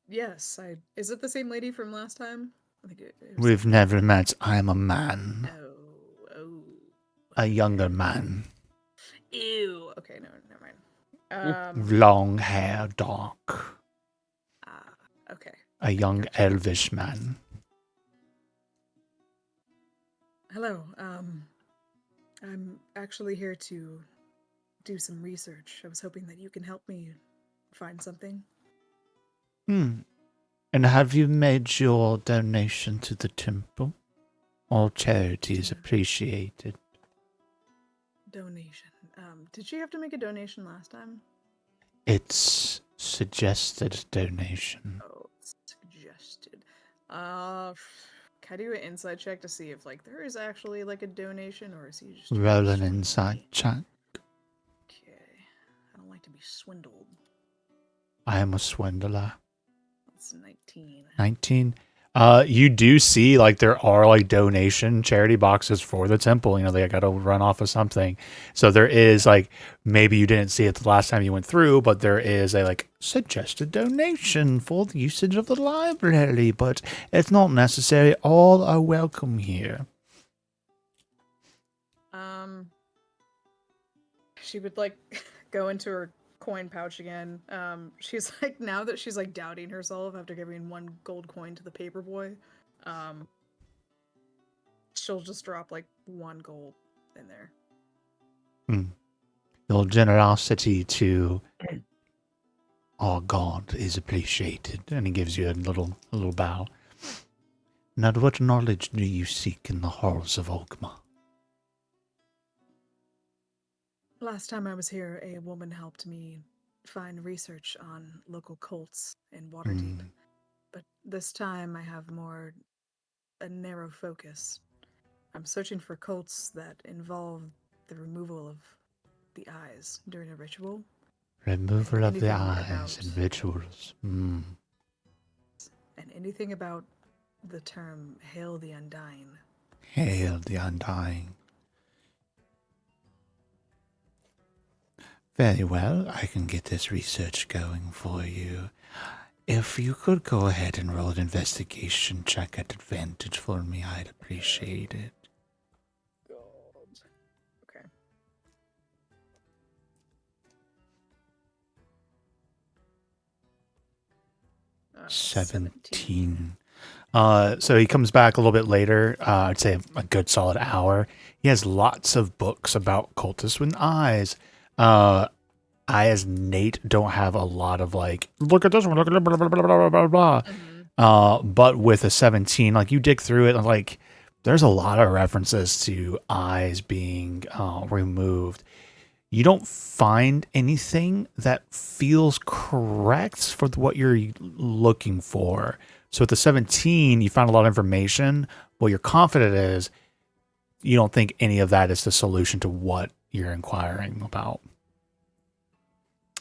Yes. Is it the same lady from last time? I think it was. We've never met. I am a man. Oh. A younger man. Ew. Okay, no, never mind. Long hair, dark. Okay. A young elvish man. Hello. I'm actually here to do some research. I was hoping that you can help me find something. And have you made your donation to the temple? All charity is appreciated. Donation. Did you have to make a donation last time? It's suggested donation. Oh, suggested. Can I do an inside check to see if like there is actually like a donation, or is he just Roll an inside check. Okay. I don't like to be swindled. I am a swindler. That's 19. 19. You do see like there are like donation charity boxes for the temple. You know, they got to run off of something. So there is like maybe you didn't see it the last time you went through, but there is a like suggested donation for the usage of the library, but it's not necessary. All are welcome here. She would like go into her coin pouch again. She's like, now that she's like doubting herself after giving 1 gold coin to the paper boy, she'll just drop like 1 gold in there. Your generosity to our god is appreciated, and he gives you a little bow. Now, what knowledge do you seek in the halls of Ogma? Last time I was here, a woman helped me find research on local cults in Waterdeep. But this time I have more a narrow focus. I'm searching for cults that involve the removal of the eyes during a ritual. Removal of the anything eyes about- and rituals. And anything about the term Hail the Undying. Hail the Undying. Very well, I can get this research going for you. If you could go ahead and roll an investigation check at advantage for me, I'd appreciate it. God. Okay. Uh, 17. So he comes back a little bit later, I'd say a good solid hour. He has lots of books about cultists with eyes. I, as Nate, don't have a lot of like, look at this one, look at blah, blah, blah, blah, blah, blah. But with a 17, like you dig through it, and like there's a lot of references to eyes being removed. You don't find anything that feels correct for what you're looking for. So with the 17, you found a lot of information. What you're confident is you don't think any of that is the solution to what you're inquiring about.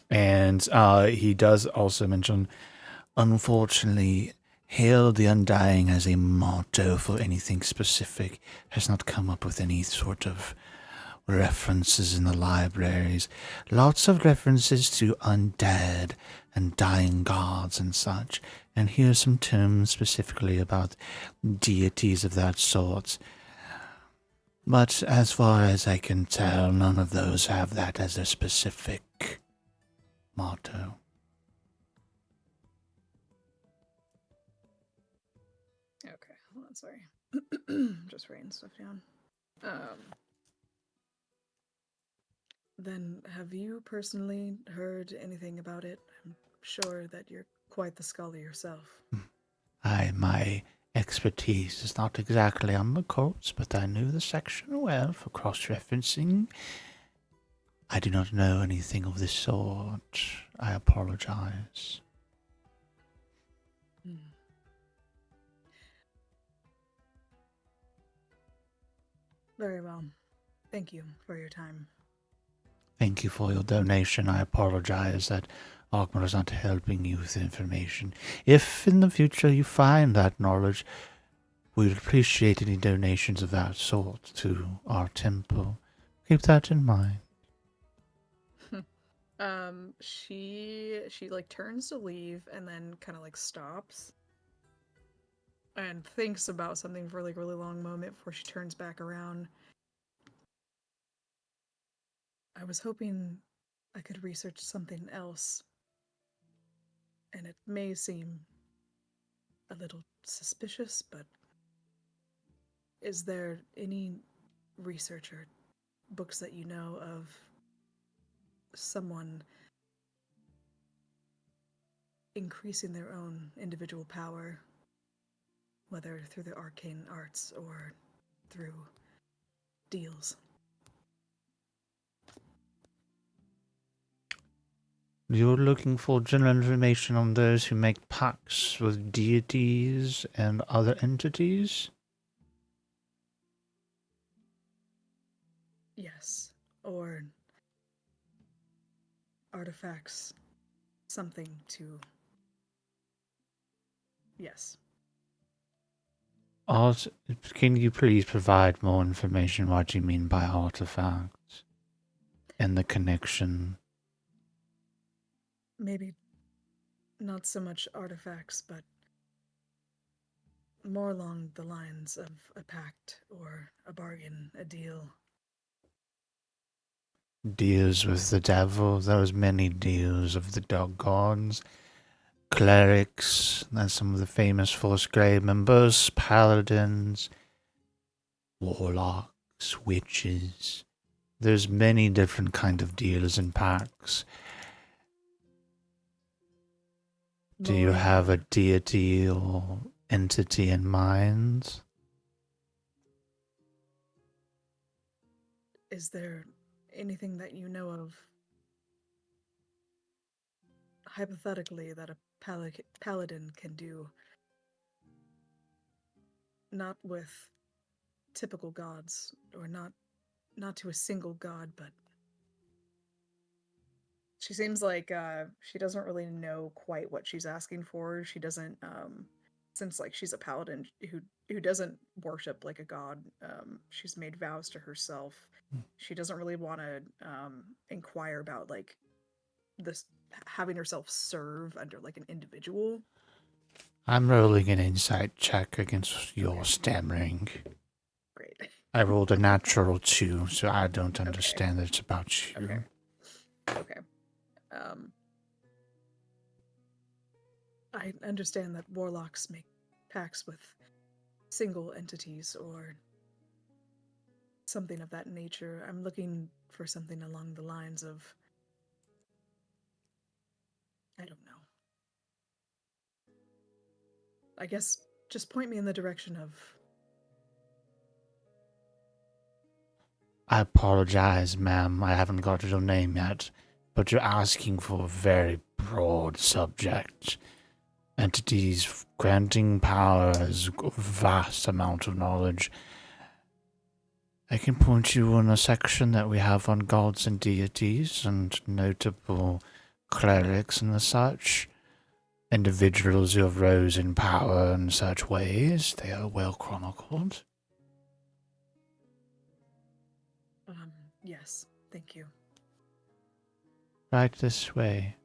And he does also mention, unfortunately, Hail the Undying as a motto for anything specific has not come up with any sort of references in the libraries. Lots of references to undead and dying gods and such. And here's some terms specifically about deities of that sort. But as far as I can tell, none of those have that as a specific motto. Okay, hold on, sorry. Just writing stuff down. Then have you personally heard anything about it? I'm sure that you're quite the scholar yourself. My expertise is not exactly on the cults, but I knew the section well for cross-referencing. I do not know anything of this sort. I apologize. Very well. Thank you for your time. Thank you for your donation. I apologize that Ogmar is not helping you with information. If in the future you find that knowledge, we would appreciate any donations of that sort to our temple. Keep that in mind. She like turns to leave and then kind of like stops and thinks about something for like a really long moment before she turns back around. I was hoping I could research something else, and it may seem a little suspicious, but is there any research or books that you know of someone increasing their own individual power, whether through the arcane arts or through deals? You're looking for general information on those who make pacts with deities and other entities? Yes, or artifacts, something to... Yes. Art, can you please provide more information what you mean by artifacts and the connection? Maybe not so much artifacts, but more along the lines of a pact or a bargain, a deal. Deals with the devil, those many deals of the dog gods, clerics, that's some of the famous Force Grey members, paladins, warlocks, witches. There's many different kind of deals and pacts. Do you have a deity or entity in mind? Is there anything that you know of, hypothetically, that a paladin can do? Not with typical gods, or not to a single god, but she seems like she doesn't really know quite what she's asking for. She doesn't since like she's a paladin who doesn't worship like a god. She's made vows to herself. She doesn't really want to inquire about like this having herself serve under like an individual. I'm rolling an insight check against your Okay. stammering. Great. I rolled a natural 2, so I don't understand that it's about you. Okay. Okay. I understand that warlocks make pacts with single entities or something of that nature. I'm looking for something along the lines of, I don't know. I guess just point me in the direction of. I apologize, ma'am. I haven't got your name yet, but you're asking for a very broad subject. Entities granting powers, a vast amount of knowledge. I can point you in a section that we have on gods and deities and notable clerics and the such. Individuals who have rose in power in such ways. They are well chronicled. Yes, thank you. Right this way.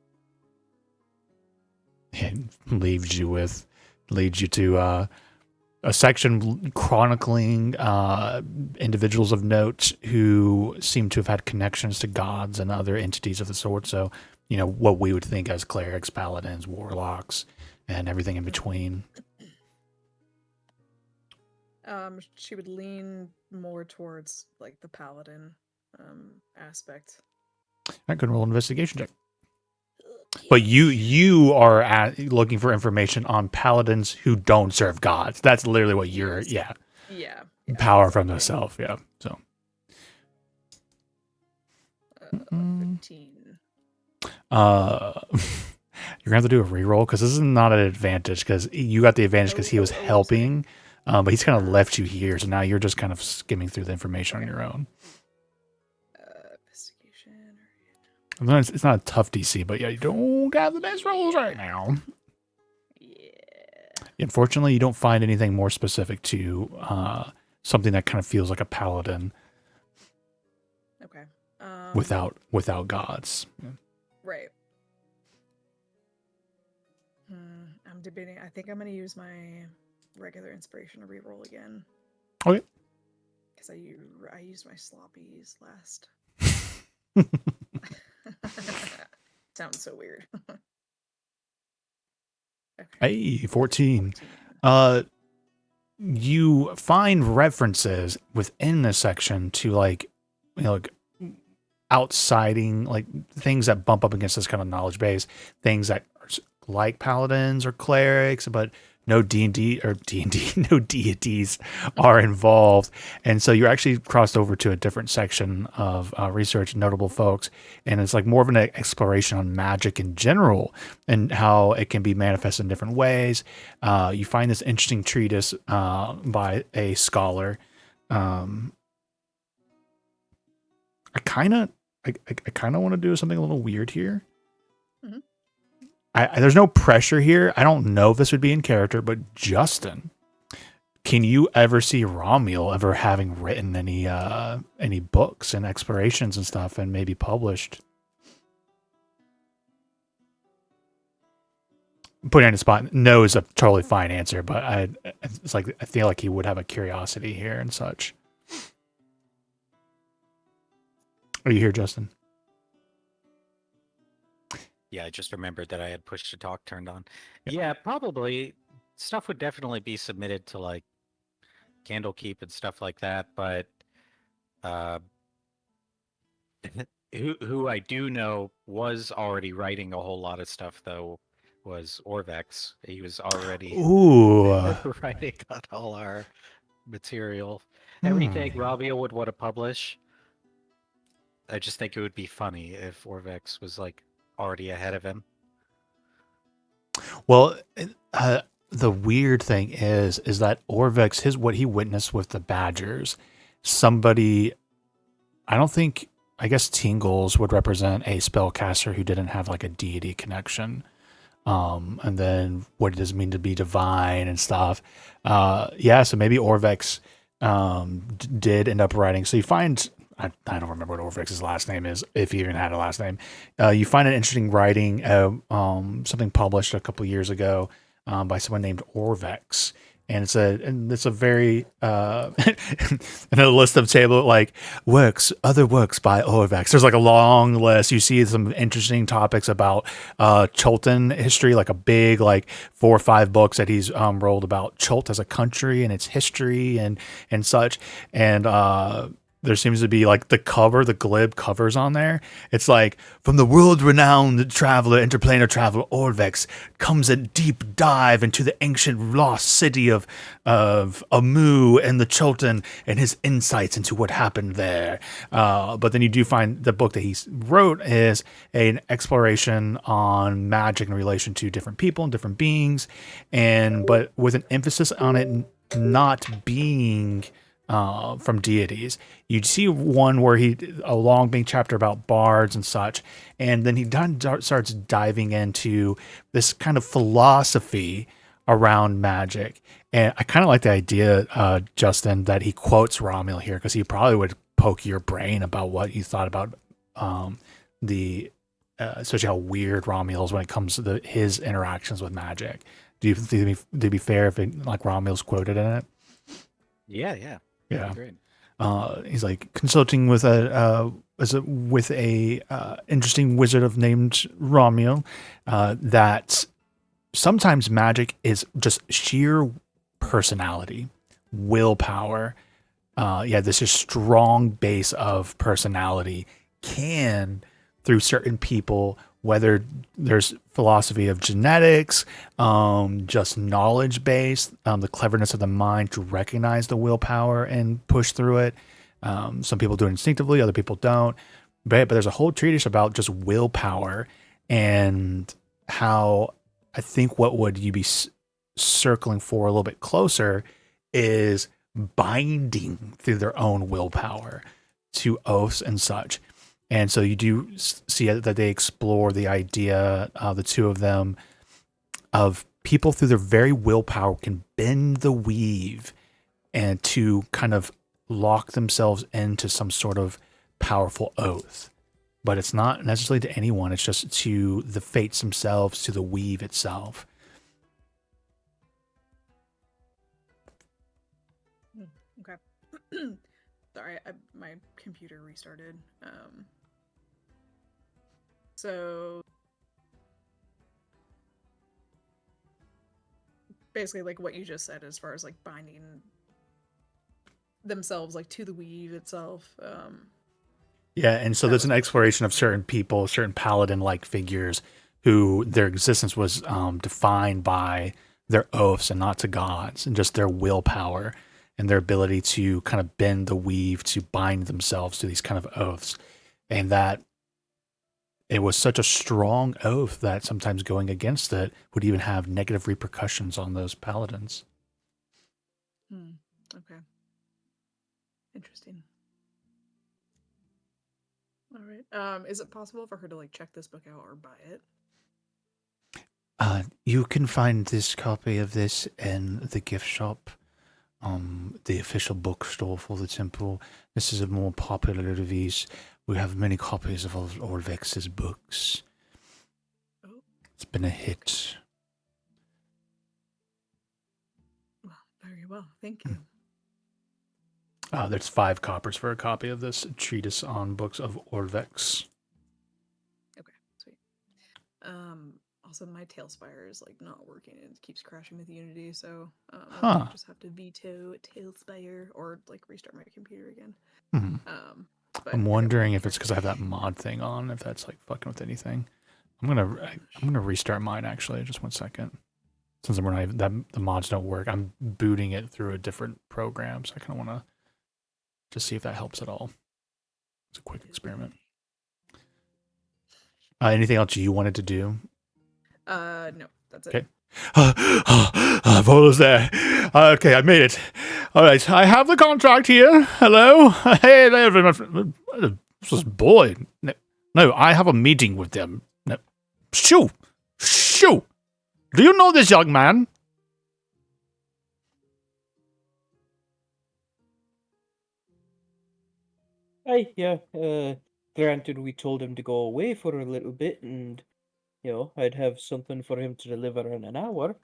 It leads you to a section chronicling individuals of note who seem to have had connections to gods and other entities of the sort. So, you know, what we would think as clerics, paladins, warlocks, and everything in between. She would lean more towards like the paladin aspect. I could roll an investigation check. But you are looking for information on paladins who don't serve gods. That's literally what you're, Yeah. power from the self, yeah. So 15. you're gonna have to do a reroll because this is not an advantage because you got the advantage because he was helping, but he's kind of left you here, so now you're just kind of skimming through the information on your own. Investigation. It's not a tough DC, but yeah, you don't have the best rolls right now. Yeah. Unfortunately, you don't find anything more specific to something that kind of feels like a paladin. Okay. Without gods. Yeah. Right. I'm debating. I think I'm going to use my regular inspiration to reroll again. Okay. Because I used my sloppies last. Sounds so weird. Okay. Hey, 14. You find references within this section to like outsiding, like things that bump up against this kind of knowledge base, things that are like paladins or clerics, but no D&D or D&D, no deities are involved. And so you're actually crossed over to a different section of research, notable folks. And it's like more of an exploration on magic in general and how it can be manifested in different ways. You find this interesting treatise by a scholar. I kind of want to do something a little weird here. Mm-hmm. There's no pressure here. I don't know if this would be in character, but Justin, can you ever see Romuald ever having written any books and explorations and stuff and maybe published? Putting on the spot, no is a totally fine answer, but it's like I feel like he would have a curiosity here and such. Are you here, Justin? Yeah, I just remembered that I had push to talk turned on. Yeah, probably stuff would definitely be submitted to like Candlekeep and stuff like that, but uh who I do know was already writing a whole lot of stuff though was Orvex. He was already Ooh. writing on all our material. Hmm. Everything Rabia would want to publish. I just think it would be funny if Orvex was like already ahead of him. Well, the weird thing is that Orvex, what he witnessed with the Badgers, somebody, I don't think, I guess Tingles would represent a spellcaster who didn't have like a deity connection. And then what does it mean to be divine and stuff. Yeah, so maybe Orvex did end up writing. So you find, I don't remember what Orvex's last name is, if he even had a last name. You find an interesting writing, something published a couple years ago by someone named Orvex. And it's a very in a list of table like other works by Orvex. There's like a long list. You see some interesting topics about Chultan history, like a big like 4 or 5 books that he's rolled about Chult as a country and its history and such. And there seems to be like the glib covers on there. It's like, from the world-renowned traveler, interplanar traveler Orvex comes a deep dive into the ancient lost city of Amu and the Chultan and his insights into what happened there. But then you do find the book that he wrote is an exploration on magic in relation to different people and different beings, but with an emphasis on it not being from deities. You'd see one where a long big chapter about bards and such, and then he starts diving into this kind of philosophy around magic. And I kind of like the idea, Justin, that he quotes Romuald here, because he probably would poke your brain about what you thought about especially how weird Romuald is when it comes to his interactions with magic. Do you think it'd be fair if like Romuald's quoted in it? Yeah, yeah. Yeah. Great. He's like consulting with a interesting wizard of named Romuald, that sometimes magic is just sheer personality, willpower. This is strong base of personality can, through certain people, whether there's philosophy of genetics, just knowledge based, the cleverness of the mind to recognize the willpower and push through it. Some people do it instinctively, other people don't. But there's a whole treatise about just willpower and how I think what would you be circling for a little bit closer is binding through their own willpower to oaths and such. And so you do see that they explore the idea, the two of them, of people through their very willpower can bend the weave and to kind of lock themselves into some sort of powerful oath. But it's not necessarily to anyone. It's just to the fates themselves, to the weave itself. Okay. Sorry, my computer restarted. So basically, like what you just said, as far as like binding themselves like to the weave itself. Yeah, and so there's an exploration of certain people, certain paladin-like figures who their existence was defined by their oaths and not to gods, and just their willpower and their ability to kind of bend the weave to bind themselves to these kind of oaths. And that it was such a strong oath that sometimes going against it would even have negative repercussions on those paladins. Okay. Interesting. All right. Is it possible for her to like check this book out or buy it? You can find this copy of this in the gift shop. the official bookstore for the temple. This is a more popular release. We have many copies of Orvex's books. Oh, It's been a hit. well, very well. Thank you. There's 5 coppers for a copy of this treatise on books of Orvex. Okay, sweet. Also my Tailspire is like not working. It keeps crashing with Unity, so I Huh. might just have to veto Tailspire or like restart my computer again. Hmm. But I'm I got wondering my if it's because I have that mod thing on, if that's like fucking with anything. I'm gonna restart mine actually. Just 1 second. Since we're not even, the mods don't work, I'm booting it through a different program, so I kind of want to just see if that helps at all. It's a quick experiment. Anything else you wanted to do? No, that's it. Okay. Volo's there. Okay, I made it. All right, I have the contract here. Hello. Hey there, this is boy. No, I have a meeting with them. No. Shoo! Shoo! Do you know this young man? Yeah. Granted, we told him to go away for a little bit, and I'd have something for him to deliver in an hour.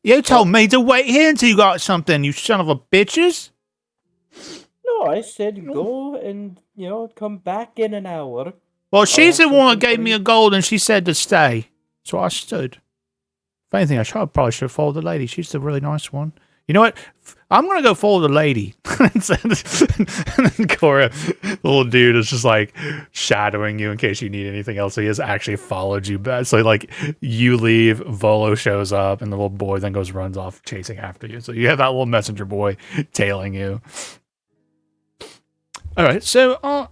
You told But me to wait here until you got something, you son of a bitches. no, I said go and come back in an hour. Well, I'll she's have the one that something gave for me you. a gold and she said to stay. So I stood. If anything, probably should have followed the lady. She's the really nice one. You know what? I'm going to go follow the lady. And then Cora, the little dude, is just like shadowing you in case you need anything else. So he has actually followed you back. So like you leave, Volo shows up, and the little boy then runs off chasing after you. So you have that little messenger boy tailing you. All right, so I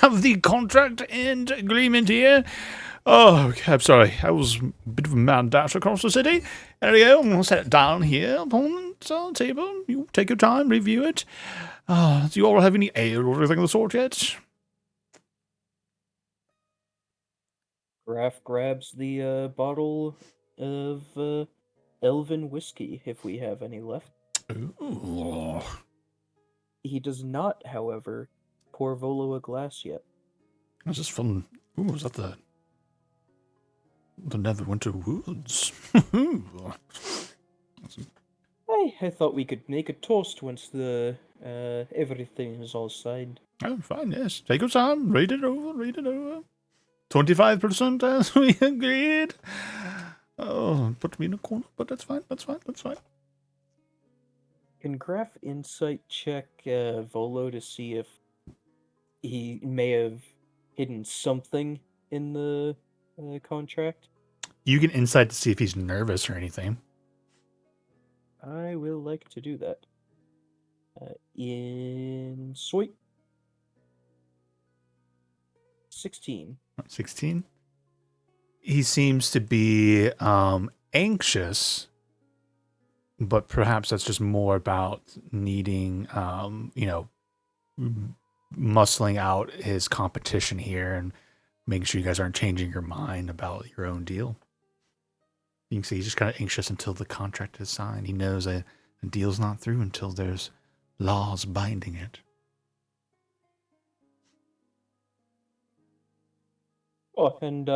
have the contract and agreement here. Oh, okay, I'm sorry. I was a bit of a mad dash across the city. There we go. I'm going to set it down here upon the table. You take your time, review it. Do you all have any ale or anything of the sort yet? Graf grabs the bottle of elven whiskey if we have any left. Ooh. He does not, however, pour Volo a glass yet. Is this from... Ooh, is that the Neverwinter Woods? I thought we could make a toast once the everything is all signed. Oh, fine, yes. Take your time. Read it over. 25% as we agreed. Oh, put me in a corner, but that's fine. Can Graf insight check Volo to see if he may have hidden something in the contract? You can insight to see if he's nervous or anything. I will like to do that. Insight 16. 16. He seems to be anxious, but perhaps that's just more about needing, muscling out his competition here and making sure you guys aren't changing your mind about your own deal. You can see he's just kind of anxious until the contract is signed. He knows a deal's not through until there's laws binding it. Oh, and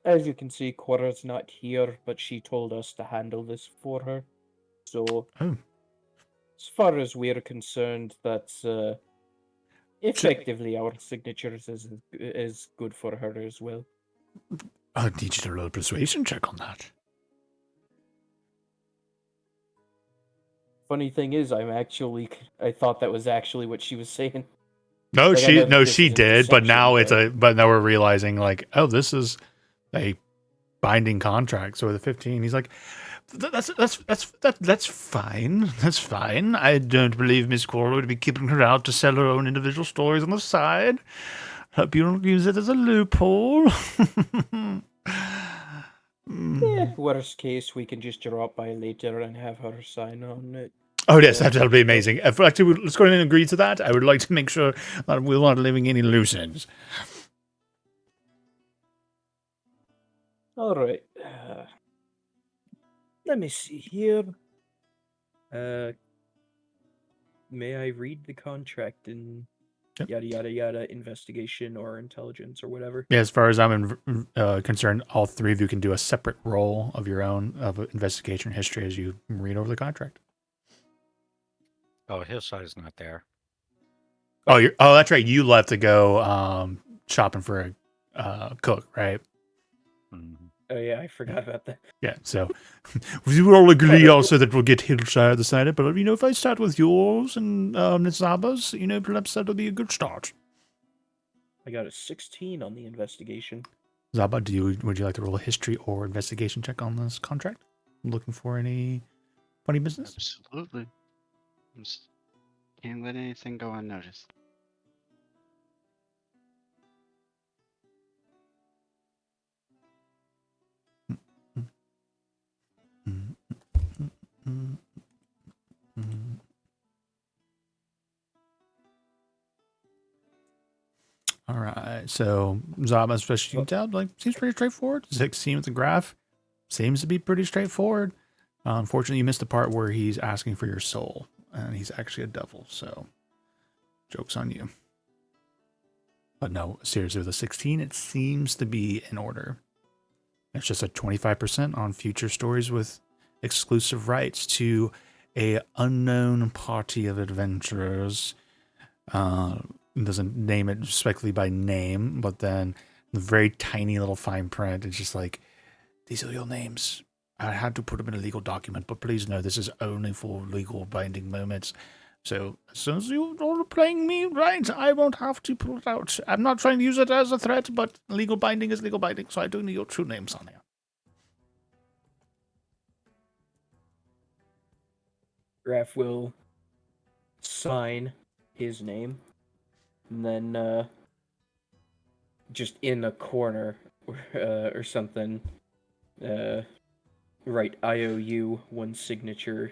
as you can see, Cora's not here, but she told us to handle this for her. So, Oh. as far as we're concerned, that's effectively our signatures is good for her as well. I need you to roll a persuasion check on that. Funny thing is, I thought that was actually what she was saying. No, Like, I know that this she isn't did, but now deception, but now we're realizing like, oh, this is a binding contract. So with a 15, he's like, that's fine. That's fine. I don't believe Miss Cora would be keeping her out to sell her own individual stories on the side. Hope you don't use it as a loophole. worst case, we can just drop by later and have her sign on it. Oh yes, that'll be amazing. Actually, let's go ahead and agree to that. I would like to make sure that we're not leaving any loose ends. All right. Let me see here. May I read the contract in Yep. yada yada yada investigation or intelligence or whatever? Yeah, as far as I'm concerned, all three of you can do a separate roll of your own of investigation history as you read over the contract. Oh, Hillside's not there. Oh, that's right. You left to go shopping for a cook, right? Mhm. Oh yeah, I forgot about that. Yeah. So we will all agree also that we'll get Hillshire decided. But if I start with yours and Nizaba's, perhaps that'll be a good start. I got a 16 on the investigation. Zaba, would you like to roll a history or investigation check on this contract? Looking for any funny business? Absolutely. Can't let anything go unnoticed. All right. So Zaba, as best you can tell, seems pretty straightforward. 16 with the graph seems to be pretty straightforward. Unfortunately, you missed the part where he's asking for your soul, and he's actually a devil. So, joke's on you. But no, seriously, with a 16, it seems to be in order. It's just a 25% on future stories with exclusive rights to a unknown party of adventurers. Doesn't name it respectively by name, but then the very tiny little fine print, it's just like, these are your names. I had to put them in a legal document, but please know this is only for legal binding moments. So as soon as you are playing me right, I won't have to pull it out. I'm not trying to use it as a threat, but legal binding is legal binding, so I do need your true names on here. Graf will sign his name, and then just in a corner or something, write IOU one signature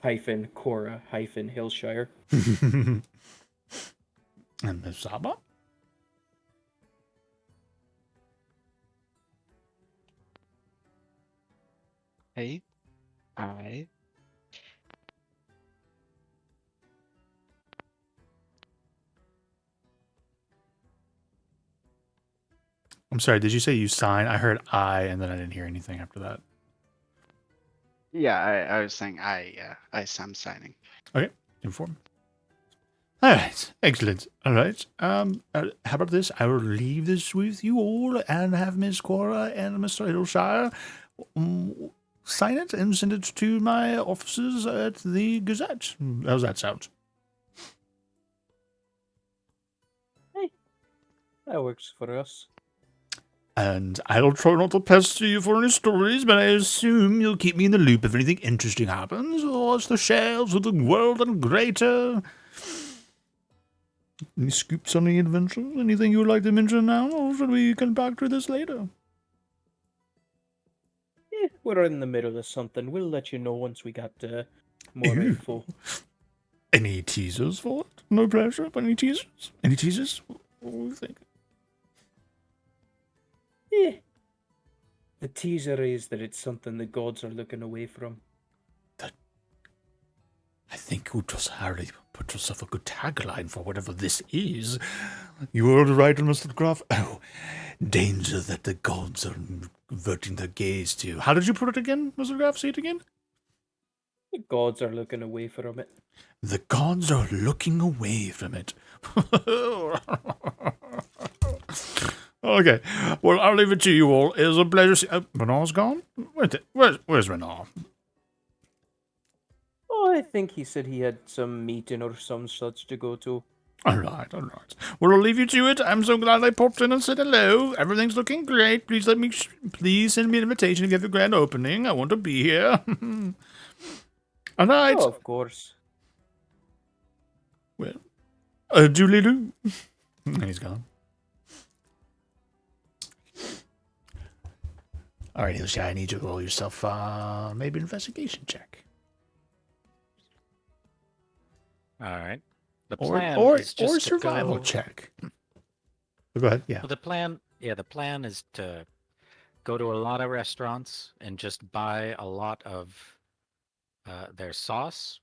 hyphen Cora hyphen Hillshire. And Miss Saba? Hey, I. I'm sorry, did you say you sign? I heard I, and then I didn't hear anything after that. Yeah, I was saying I'm signing. Okay, inform. All right, excellent. All right. How about this? I will leave this with you all and have Miss Cora and Mr. Hillshire sign it and send it to my offices at the Gazette. How's that sound? Hey, that works for us. And I'll try not to pester you for any stories, but I assume you'll keep me in the loop if anything interesting happens, or as the shelves of the world and greater. Any scoops on the adventure? Anything you would like to mention now, or should we come back to this later? We're in the middle of something. We'll let you know once we got more Ew. info. Any teasers for it? No pressure, but any teasers? Any teasers? What do you think? The teaser is that it's something the gods are looking away from. I think you just hardly put yourself a good tagline for whatever this is. You are right, Mr. Graf. Oh, danger that the gods are averting their gaze to. How did you put it again, Mr. Graf? Say it again. The gods are looking away from it. The gods are looking away from it. Okay, well, I'll leave it to you all. It was a pleasure. Renard's gone? Where's Renard? Oh, I think he said he had some meeting or some such to go to. All right. Well, I'll leave you to it. I'm so glad I popped in and said hello. Everything's looking great. Please send me an invitation if you have a grand opening. I want to be here. All right. Oh, of course. Well, doodly-doo. He's gone. All right, Hillshire, I need you to roll yourself maybe an investigation check. All right. The Or plan or is just to survival go... check. Go ahead. Yeah. Well, the plan is to go to a lot of restaurants and just buy a lot of Their sauce,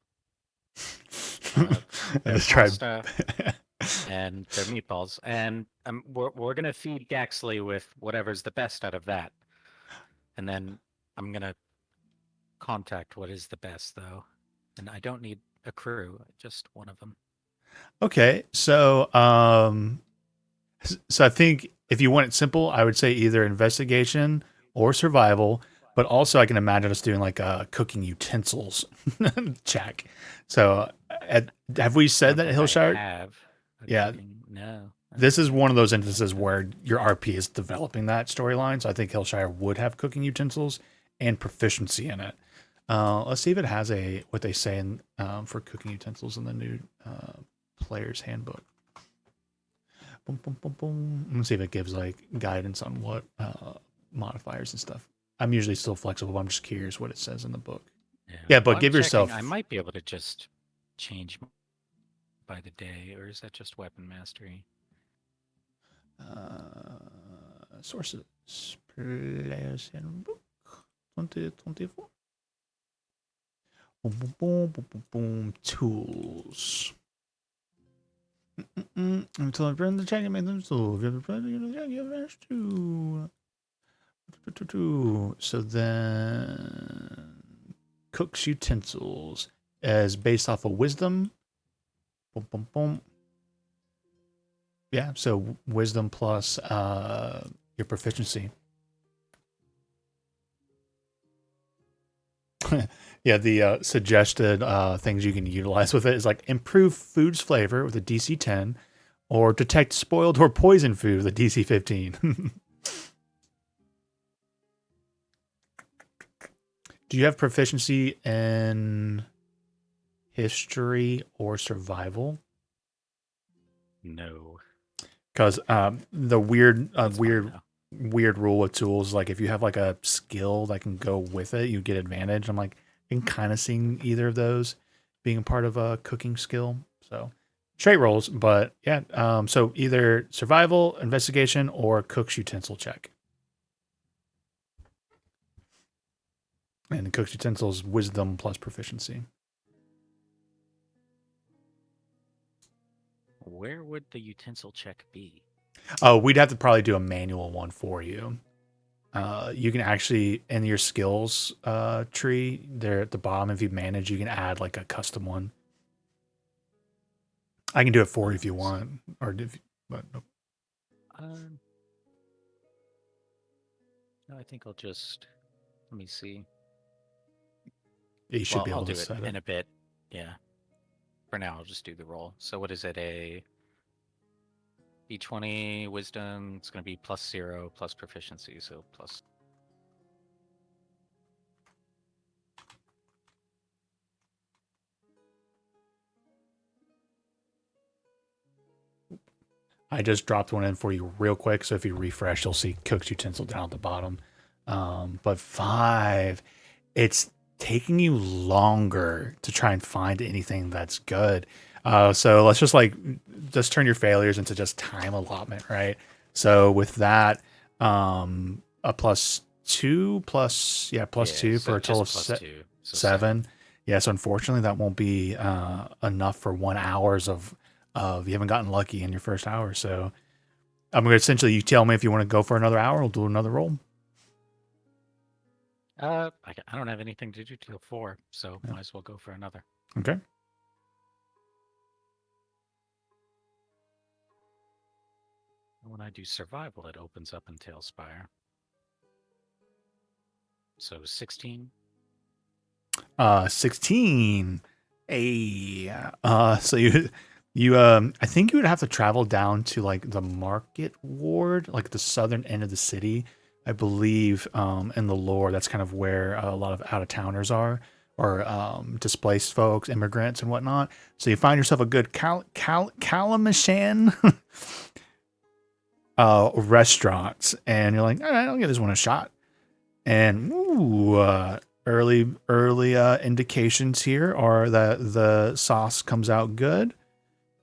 their Let's try. pasta, and their meatballs. And we're gonna feed Gaxley with whatever's the best out of that. And then I'm gonna contact what is the best though. And I don't need a crew, just one of them. Okay, so so I think if you want it simple, I would say either investigation or survival. But also, I can imagine us doing like a cooking utensils check. So, have we I said don't that think I Hillshire? have a Yeah, cooking- No. I this don't is think one of those instances where your RP is developing that storyline. So I think Hillshire would have cooking utensils and proficiency in it. Let's see if it has what they say in for cooking utensils in the new player's handbook. Boom, boom, boom, boom. Let's see if it gives like guidance on what modifiers and stuff. I'm usually still flexible, but I'm just curious what it says in the book. Yeah, but Well, I'm give yourself. checking. I might be able to just change by the day, or is that just weapon mastery? Sources. Player's handbook 2024. Boom, boom, boom, boom, boom, boom. Tools. Until I bring the check, you make them tools. You have to. So then, cooks utensils as based off of wisdom. Boom, boom, boom. Yeah, so wisdom plus your proficiency. Yeah, the suggested things you can utilize with it is like improve food's flavor with a DC 10, or detect spoiled or poisoned food with a DC 15. Do you have proficiency in history or survival? No. Because the weird That's fine, though. weird rule with tools, like if you have like a skill that can go with it, you get advantage. I'm like, I'm kind of seeing either of those being a part of a cooking skill. So trait rolls, but yeah. So either survival, investigation, or cook's utensil check. And the cook's utensils wisdom plus proficiency. Where would the utensil check be? Oh, we'd have to probably do a manual one for you. You can actually in your skills tree there at the bottom. If you manage, you can add like a custom one. I can do it for you if you want, or if, but no. No, I think I'll just let me see. You should be I'll able to do it set in it. a bit. Yeah. For now, I'll just do the roll. So what is it? A D20 wisdom. It's going to be +0 plus proficiency, so plus. I just dropped one in for you real quick, so if you refresh, you'll see cooked utensil down at the bottom. But 5, it's taking you longer to try and find anything that's good. So let's just turn your failures into just time allotment, right? So with that, a +2 plus +2 for a total of just +2. So 7. Yeah, so unfortunately that won't be enough for 1 hours of you haven't gotten lucky in your first hour. So I'm gonna essentially, you tell me if you want to go for another hour, we'll do another roll. I don't have anything to do till 4, so Yeah. might as well go for another. Okay. When I do survival, it opens up in Tailspire. So 16. 16. So I think you would have to travel down to like the market ward, like the southern end of the city. I believe in the lore, that's kind of where a lot of out of towners are, or displaced folks, immigrants, and whatnot. So you find yourself a good Calamishan restaurant, and you're like, all right, I'll give this one a shot. And early indications here are that the sauce comes out good.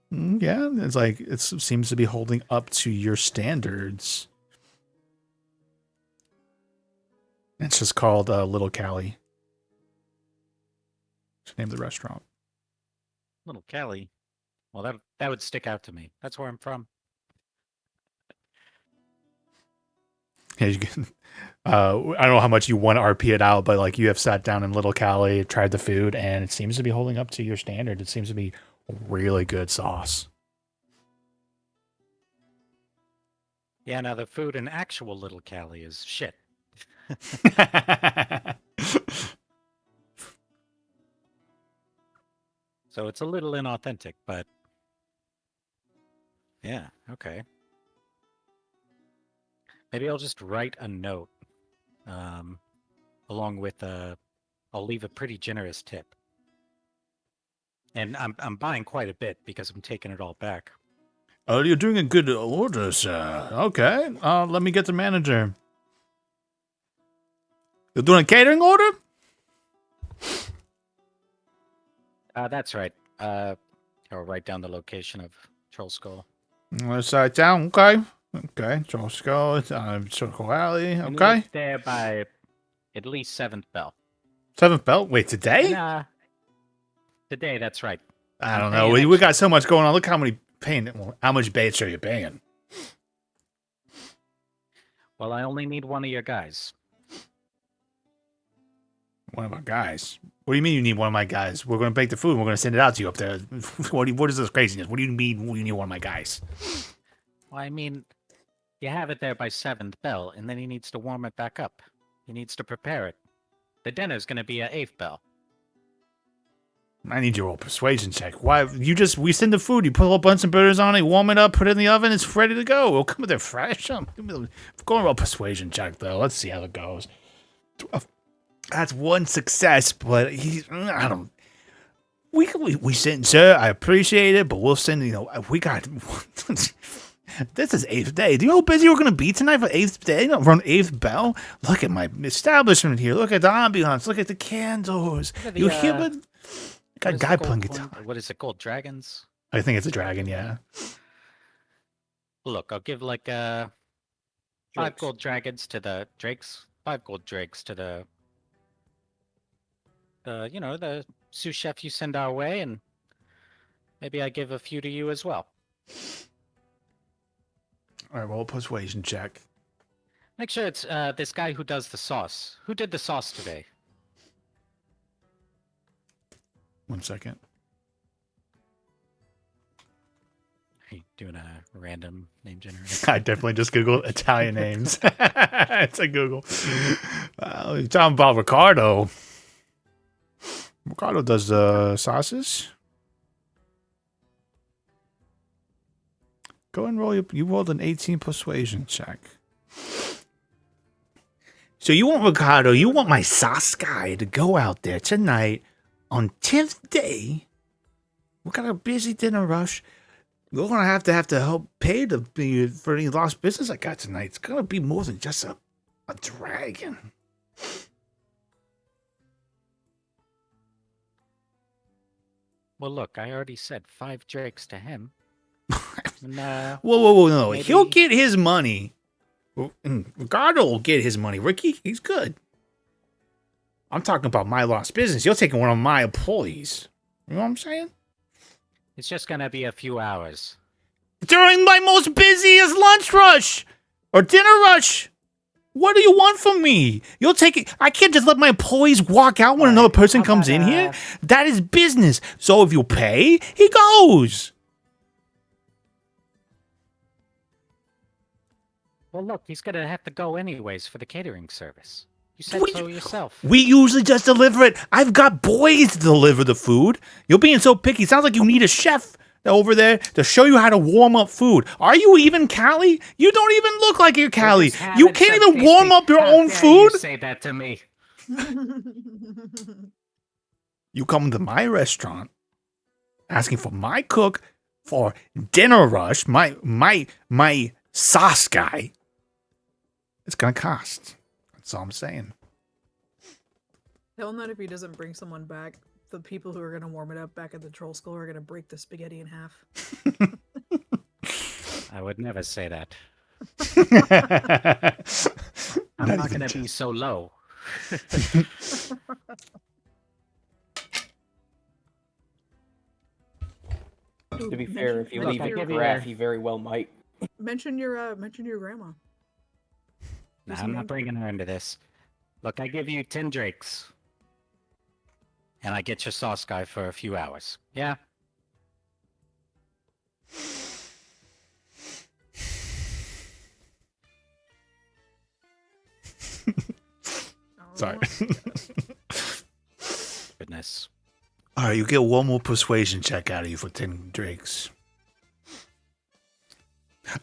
Yeah, it's like it seems to be holding up to your standards. It's just called Little Cali. Name the restaurant. Little Cali. Well, that would stick out to me. That's where I'm from. Yeah, you can, I don't know how much you want to RP it out, but like you have sat down in Little Cali, tried the food, and it seems to be holding up to your standard. It seems to be really good sauce. Yeah, now the food in actual Little Cali is shit. So it's a little inauthentic, but yeah, okay. Maybe I'll just write a note, along with I'll leave a pretty generous tip. And I'm buying quite a bit because I'm taking it all back. Oh, you're doing a good order, sir. Okay, let me get the manager. You're doing a catering order? That's right. I'll write down the location of Troll Skull. Let's write down. Okay. Okay. Troll Skull. Circle Alley. I need Okay. it there by at least 7th bell. 7th belt. Wait, today? And, today, that's right. I I'm don't know. paying We got extra. so much going on. Look how many paying. How much baits are you paying? Well, I only need one of your guys. One of our guys. What do you mean you need one of my guys? We're going to bake the food and we're going to send it out to you up there. What is this craziness? What do you mean you need one of my guys? Well, I mean, you have it there by 7th bell, and then he needs to warm it back up. He needs to prepare it. The dinner's going to be at 8th bell. I need your old persuasion check. Why? We send the food, you put a little bunch of burgers on it, warm it up, put it in the oven, it's ready to go. We'll come there fresh. Going about persuasion check, though. Let's see how it goes. That's one success, but I don't. We send, sir. I appreciate it, but we'll send. We got. This is 8th day. Do you know how busy we're gonna be tonight for 8th day? Around 8th bell. Look at my establishment here. Look at the ambiance. Look at the candles. Look at the, You hear what? Got a what is guy it called? playing guitar. What is it called? Dragons? I think it's a dragon. Yeah. Look, I'll give like 5 Drakes. gold dragons to the drakes. 5 gold drakes to the the sous chef you send our way, and maybe I give a few to you as well. All right. Well, persuasion check. Make sure it's this guy who does the sauce. Who did the sauce today? 1 second. Are you doing a random name generator? I definitely just Googled Italian names. It's a Google. You're talking about Ricardo. Ricardo does sauces. Go and roll. You rolled an 18 persuasion check. So you want Ricardo? You want my sauce guy to go out there tonight on 10th day? We got a busy dinner rush. You're gonna have to help pay for any lost business I got tonight. It's gonna be more than just a dragon. Well, look, I already said 5 drakes to him. And, Whoa, no. maybe- He'll get his money. Ricardo will get his money. Ricky, he's good. I'm talking about my lost business. You're taking one of my employees. You know what I'm saying? It's just gonna be a few hours. During my most busiest lunch rush or dinner rush. What do you want from me? You'll take it. I can't just let my employees walk out when another person how comes in about, here. That is business. So if you pay, he goes. Well, look, he's gonna have to go anyways for the catering service. You said What- so yourself. We usually just deliver it. I've got boys to deliver the food. You're being so picky. Sounds like you need a chef over there to show you how to warm up food. Are you even Callie? You don't even look like you're Callie. Just have You it can't so even warm tasty. up your How own dare food. You say that to me. You come to my restaurant asking for my cook for dinner rush, my sauce guy. It's gonna cost. That's all I'm saying. Tell him that if he doesn't bring someone back, the people who are going to warm it up back at the troll skull are going to break the spaghetti in half. I would never say that. I'm Not not even gonna just- be so low. To be Ooh, fair, if you Look, leave I it give graph, you- he very well might. mention your grandma. Nah, Who's I'm not named- bringing her into this. Look, I give you 10 drakes. And I get your sauce guy for a few hours. Yeah? Sorry. Goodness. All right, you get one more persuasion check out of you for 10 drakes.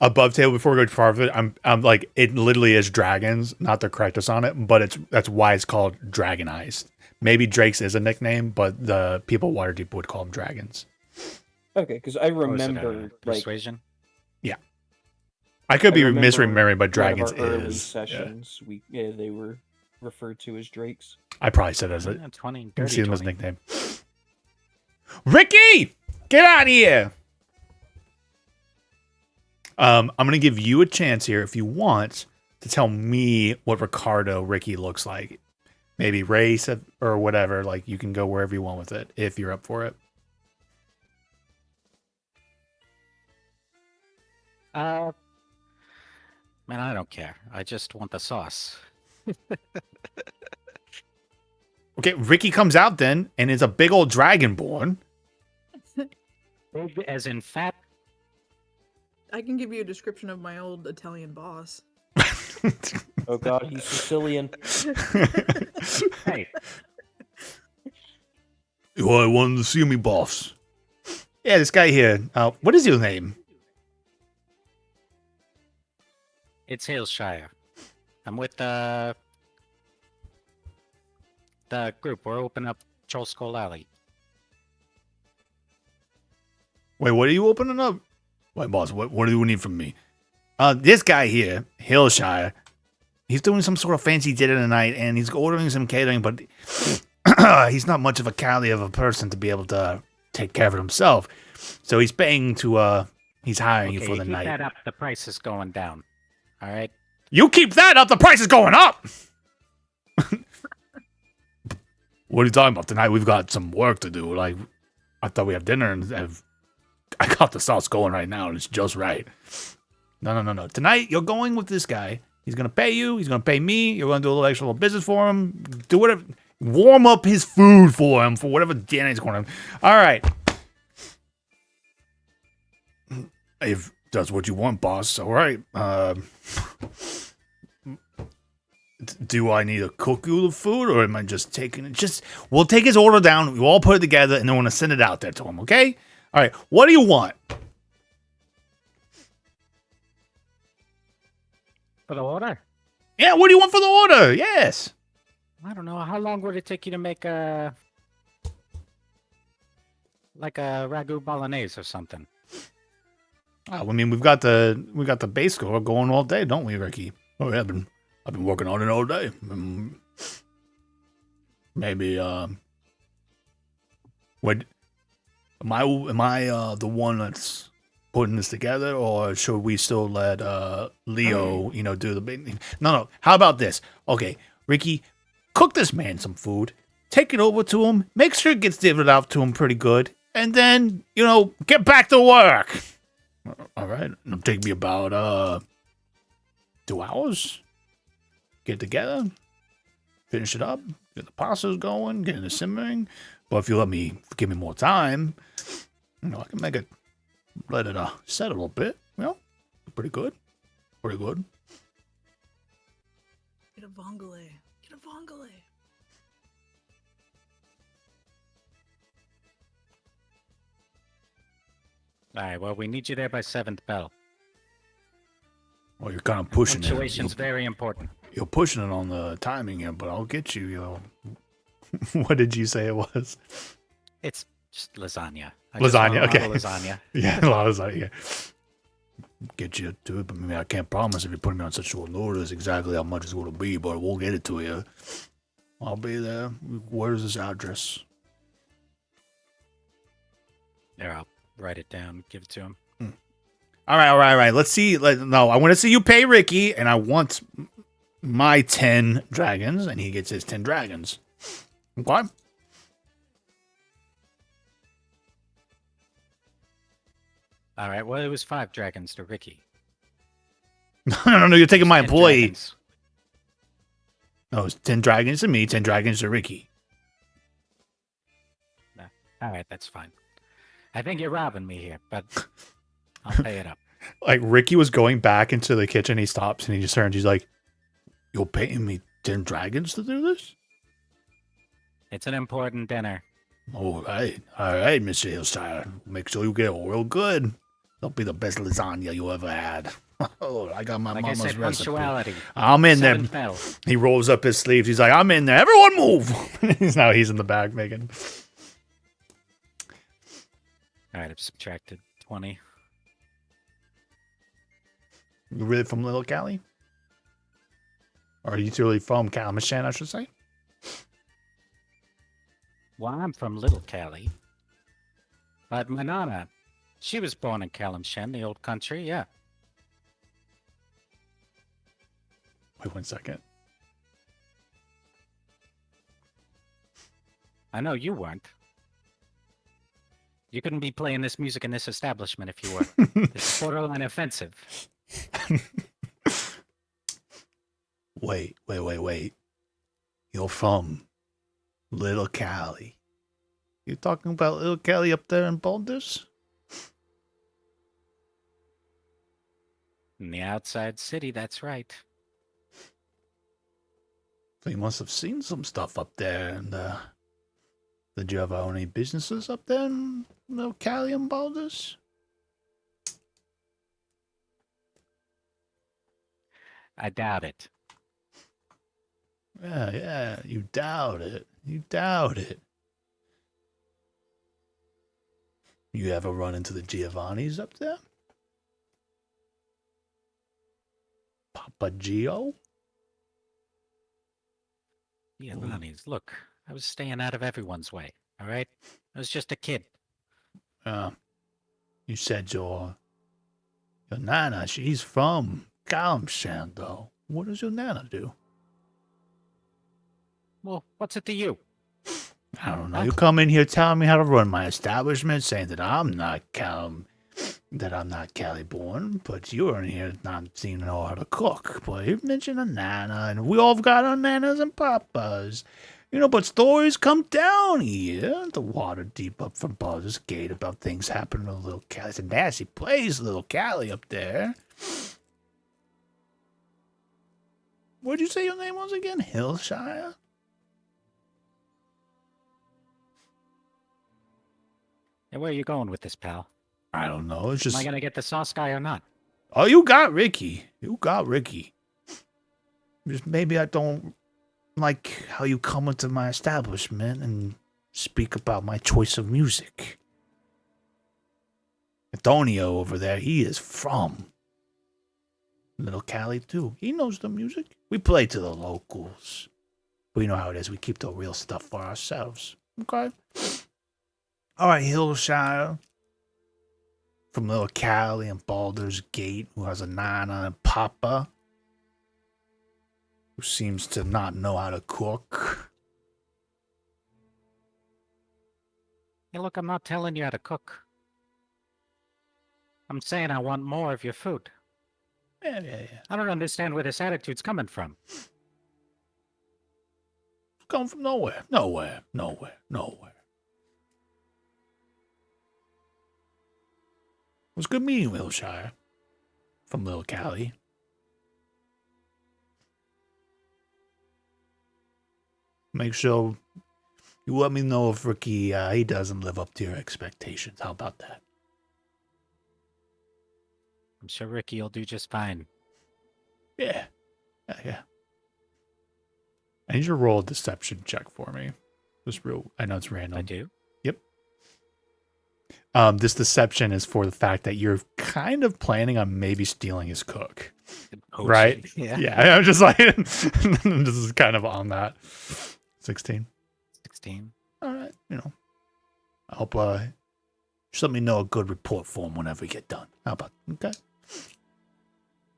Above table, before we go too far with it, I'm like, it literally is dragons, not to correct us on it, but that's why it's called Dragonized. Maybe Drake's is a nickname, but the people at Waterdeep would call them dragons. Okay, because I Oh, is it a remember, like, persuasion? I could be remember misremembering, but one of dragons our early is. Yeah. sessions. They were referred to as drakes. I probably said it as a. 20, You dirty see them as 20. a nickname. Ricky, get out of here! I'm gonna give you a chance here if you want to tell me what Ricardo Ricky looks like. Maybe race or whatever. Like you can go wherever you want with it if you're up for it. Man, I don't care. I just want the sauce. Okay, Ricky comes out then and is a big old dragonborn. Big as in fat. I can give you a description of my old Italian boss. Oh god, he's Sicilian. Hey, Oh, I wanted to see me, boss. Yeah, this guy here. What is your name? it's Haleshire. I'm with the group. We're opening up Troll Skull Alley. Wait, what are you opening up? Wait, boss, what do you need from me? This guy here, Hillshire, he's doing some sort of fancy dinner tonight, and he's ordering some catering, but he's not much of a cali of a person to be able to take care of it himself. So he's paying to, he's hiring you Okay, for the keep night. that up. The price is going down. All right. You keep that up, the price is going up! What are you talking about? Tonight we've got some work to do. Like, I thought we have dinner, and I got the sauce going right now, and it's just right. No. Tonight, you're going with this guy. He's going to pay you. He's going to pay me. You're going to do a little extra little business for him. Do whatever. Warm up his food for him for whatever dinner he's going to. All right. If that's what you want, boss. All right. Do I need to cook you the food, or am I just taking it? We'll take his order down. We'll all put it together, and then we're going to send it out there to him, okay? All right. What do you want? For the order? Yeah, what do you want for the order? Yes. I don't know. How long would it take you to make a ragu bolognese or something? I mean, we've got the base score going all day, don't we, Ricky? Oh yeah, I've been working on it all day. Maybe what am I the one that's putting this together, or should we still let Leo, do the big thing? No. How about this? Okay, Ricky, cook this man some food, take it over to him, make sure it gets delivered out to him pretty good, and then get back to work. All right, it'll take me about 2 hours. Get together, finish it up, get the pastas going, get it simmering. But if you give me more time, I can let it set a little bit. Pretty good. Pretty good. Get a vongole. Get a vongole. All right. Well, we need you there by 7th bell. Well, you're kind of pushing it. Punctuation's very important. You're pushing it on the timing here, but I'll get you. What did you say it was? It's just lasagna. Lasagna, okay. Lasagna. Yeah, a lot of lasagna. Get you to it, but I can't promise if you put me on such short notice exactly how much it's going to be, but we'll get it to you. I'll be there. Where's this address? There, I'll write it down. Give it to him. All right. Let's see. No, I want to see you pay Ricky, and I want my 10 dragons, and he gets his 10 dragons. Okay? All right. Well, it was 5 dragons to Ricky. No, you're taking There's my 10 employee. dragons. No, it's 10 dragons to me, 10 dragons to Ricky. All right, that's fine. I think you're robbing me here, but I'll pay it up. Like, Ricky was going back into the kitchen. He stops and he just turns. He's like, "You're paying me 10 dragons to do this?" It's an important dinner. All right, Mr. Hillshire. Make sure you get it real good. That'll be the best lasagna you ever had. Oh, I got my Like I mama's said, recipe. punctuality. I'm in there. 7 bell. He rolls up his sleeves. He's like, "I'm in there. Everyone move." He's in the back making. All right, I've subtracted 20. You really from Little Cali? Or are you really from Calmashan, I should say? Well, I'm from Little Cali. But my nana, she was born in Kalimshan, the old country, yeah. Wait 1 second. I know you weren't. You couldn't be playing this music in this establishment if you were. It's borderline offensive. Wait. You're from Little Cali. You talking about Little Cali up there in Boulders? In the outside city, that's right. So you must have seen some stuff up there. And did you ever own any businesses up there in Little Cali and Boulders? I doubt it. Yeah, you doubt it. You ever run into the Giovannis up there? Papa Gio? Yeah, Lonnie's. Look, I was staying out of everyone's way, all right? I was just a kid. You said your nana, she's from Kalimshan, though. What does your nana do? Well, what's it to you? I don't know. Huh? You come in here telling me how to run my establishment, saying that I'm not Cali born, but you're in here not seeming to know how to cook. But you mentioned a nana, and we all got our nanas and papas. You know, but stories come down here, the water deep up from Baldur's Gate about things happening to Little Cali. It's a nasty place, Little Cali up there. What'd you say your name was again? Hillshire? And where are you going with this, pal? I don't know. It's Am just. I gonna get the sauce guy or not? Oh, you got Ricky. Just maybe I don't like how you come into my establishment and speak about my choice of music. Antonio over there, he is from Little Cali too. He knows the music. We play to the locals. But you know how it is. We keep the real stuff for ourselves. Okay? All right, Hillshire. From Little Cali and Baldur's Gate, who has a nana and papa, who seems to not know how to cook. Hey, look, I'm not telling you how to cook. I'm saying I want more of your food. Yeah. I don't understand where this attitude's coming from. Come from nowhere. Nowhere. It was good meeting you, Hillshire. From Little Cali. Make sure you let me know if Ricky, he doesn't live up to your expectations. How about that? I'm sure Ricky will do just fine. Yeah. I need you to roll a deception check for me. Just real. I know it's random. I do. This deception is for the fact that you're kind of planning on maybe stealing his cook. Right? Yeah. I'm just like, this is kind of on that. 16. 16. All right. I hope just let me know a good report form whenever you get done. How about okay?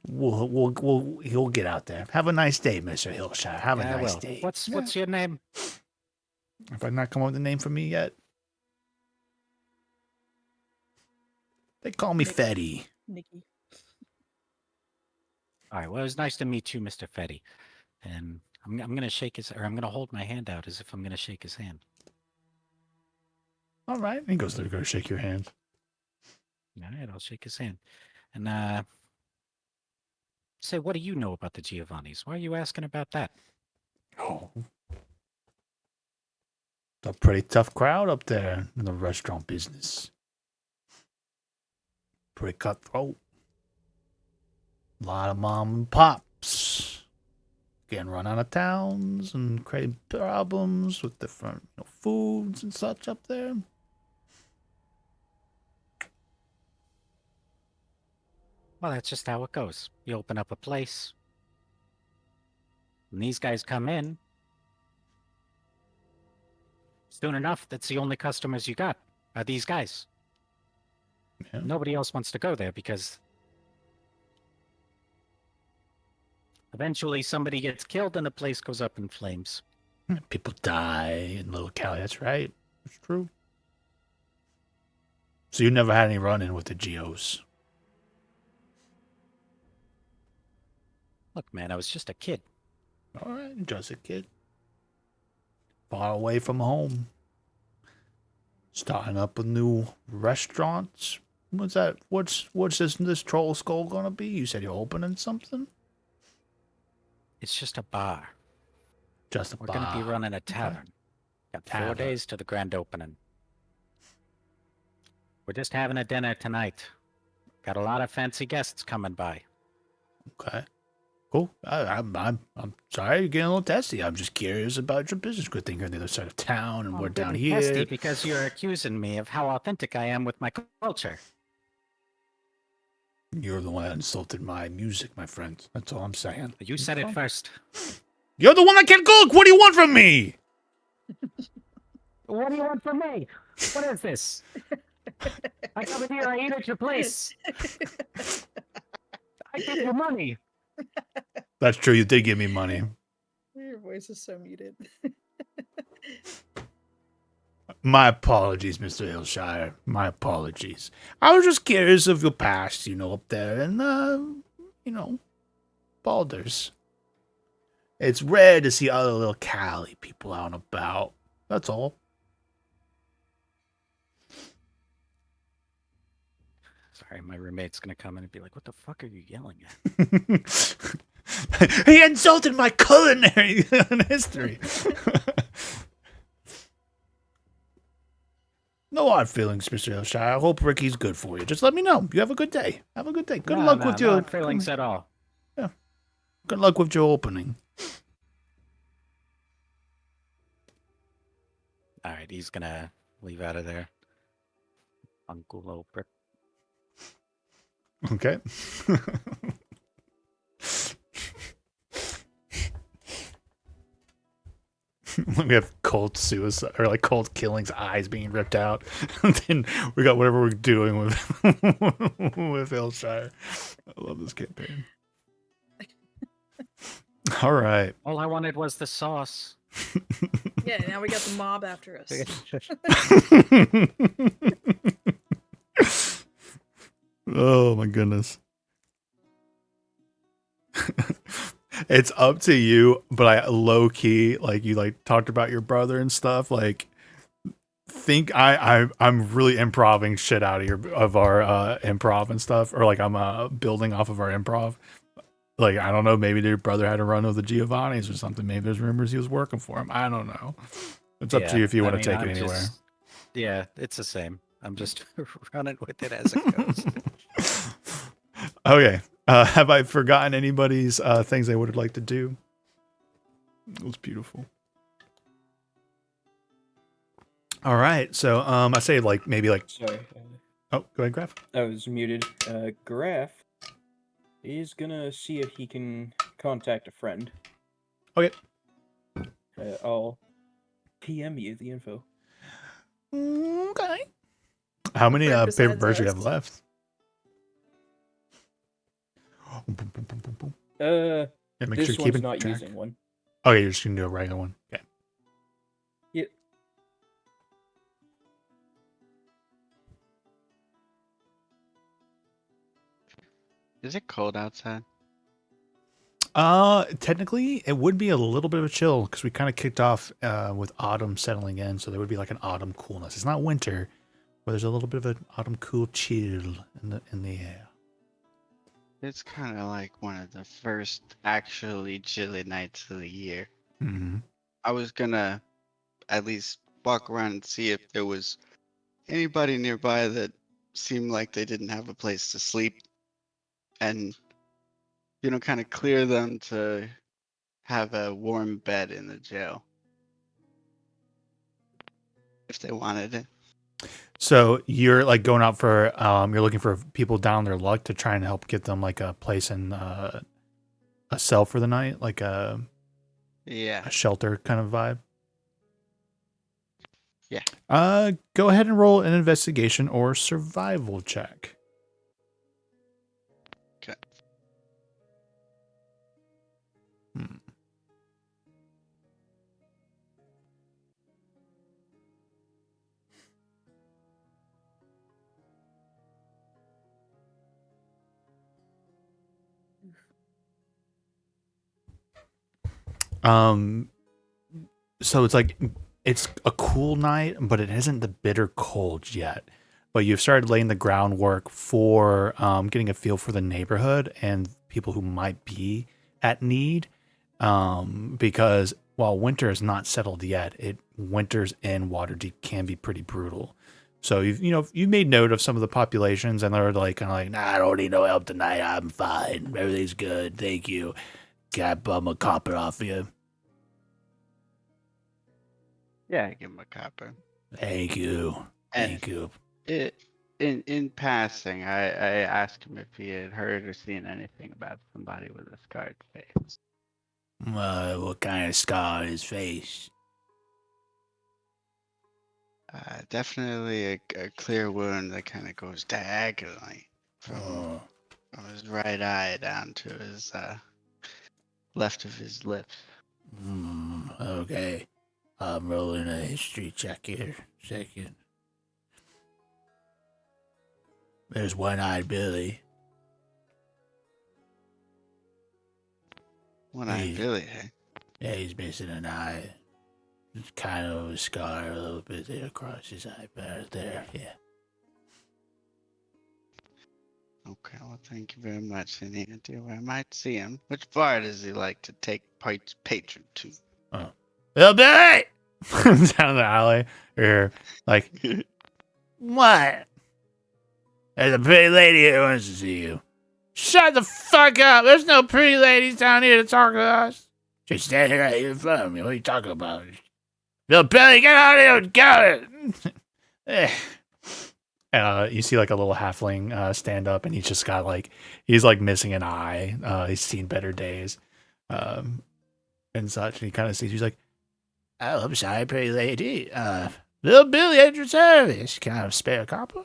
He'll get out there. Have a nice day, Mr. Hillshire. Have a nice day. What's your name? Have I not come up with a name for me yet? They call me Nick- Fetty. Nikki. All right. Well, it was nice to meet you, Mr. Fetty. And I'm gonna shake his, or I'm gonna hold my hand out as if I'm gonna shake his hand. All right. He goes there to go shake your hand. All right, I'll shake his hand. And say, what do you know about the Giovannis? Why are you asking about that? Oh. It's a pretty tough crowd up there in the restaurant business. Pretty cutthroat. A lot of mom and pops getting run out of towns and creating problems with different foods and such up there. Well, that's just how it goes. You open up a place, and these guys come in. Soon enough, that's the only customers you got are these guys. Yeah. Nobody else wants to go there because eventually somebody gets killed and the place goes up in flames. People die in Little Cali. That's right. It's true. So you never had any run-in with the Geos? Look, man, I was just a kid. All right, just a kid. Far away from home. Starting up a new restaurant. What's that? What's this troll skull gonna be? You said you're opening something? It's just a bar. Just a We're bar. going to be running a tavern. Got 4 Tavern. days to the grand opening. We're just having a dinner tonight. Got a lot of fancy guests coming by. Okay. Cool. I'm sorry you're getting a little testy. I'm just curious about your business. Good thing you're on the other side of town and I'm we're down getting here. testy because you're accusing me of how authentic I am with my culture. You're the one that insulted my music, my friend. That's all I'm saying. You said it first. You're the one that can cook. What do you want from me? What do you want from me? What is this? I come in here, I eat at your place. I give you money. That's true. You did give me money. Your voice is so muted. My apologies, Mr. Hillshire. My apologies. I was just curious of your past, up there in, Baldur's. It's rare to see other little Cali people out and about. That's all. Sorry, my roommate's gonna come in and be like, "What the fuck are you yelling at?" He insulted my culinary history. No hard feelings, Mr. Hillshire. I hope Ricky's good for you. Just let me know. You have a good day. Have a good day. Good luck with your no feelings at all. Good luck with your opening. All right, he's gonna leave out of there. Uncle Brick. Okay. We have cold suicide or like cold killings, eyes being ripped out, and then we got whatever we're doing with with Hillshire. I love this campaign. All right. All I wanted was the sauce. Yeah, now we got the mob after us. Oh my goodness. It's up to you, but I low key you talked about your brother and stuff. Think I'm really improving shit out of our improv and stuff, or I'm building off of our improv. I don't know, maybe your brother had a run with the Giovannis or something. Maybe there's rumors he was working for him. I don't know. It's up to you if you want to take it anywhere. Yeah, it's the same. I'm just running with it as it goes. Okay. Have I forgotten anybody's things they would like to do? It was beautiful. All right. So I say maybe Sorry. oh, go ahead, Graf. I was muted. Graf is gonna see if he can contact a friend. Okay. I'll PM you the info. Okay. How many friend paper besides birds do you have us. left? Yeah, make This sure you one's keep not track. using one. Okay, you're just gonna do a regular one. Okay. Yep. Is it cold outside? Technically, it would be a little bit of a chill because we kind of kicked off with autumn settling in, so there would be like an autumn coolness. It's not winter, but there's a little bit of an autumn cool chill in the air. It's kind of like one of the first actually chilly nights of the year. Mm-hmm. I was gonna at least walk around and see if there was anybody nearby that seemed like they didn't have a place to sleep, and kind of clear them to have a warm bed in the jail if they wanted it. So you're like going out for you're looking for people down their luck to try and help get them like a place in a cell for the night, like Yeah, a shelter kind of vibe. yeah. Go ahead and roll an investigation or survival check. Okay. Hmm. Um, so it's like it's a cool night, but it isn't the bitter cold yet. But you've started laying the groundwork for getting a feel for the neighborhood and people who might be at need. Because while winter is not settled yet, winters in Waterdeep can be pretty brutal. So you've made note of some of the populations, and they're like kind of like, nah, I don't need no help tonight. I'm fine. Everything's good. Thank you. Got bum a copper off you. Yeah, I give him a copper. Thank you. And Thank you. in passing, I asked him if he had heard or seen anything about somebody with a scarred face. What kind of scar on his face? Definitely a clear wound that kind of goes diagonally from Oh, his right eye down to his left of his lips. okay. I'm rolling a history check here. Second. There's One-Eyed Billy. One-eyed Hey. Billy, eh? Yeah, he's missing an eye. It's kind of a scar a little bit there across his eye, right there. Yeah. Okay, well, thank you very much. Any idea where I might see him? Which bar does he like to take patron to? Oh. Little Billy! Down the alley. Or, like, what? There's a pretty lady here who wants to see you. Shut the fuck up. There's no pretty ladies down here to talk to us. She's standing right here in front of me. What are you talking about? Little Billy, get out of here and go it. You see like a little halfling stand up, and he's like missing an eye. He's seen better days, and such. And he kind of sees. He's like, "Oh, I'm sorry, pretty lady. Little Billy at your service. Can I have a spare copper?"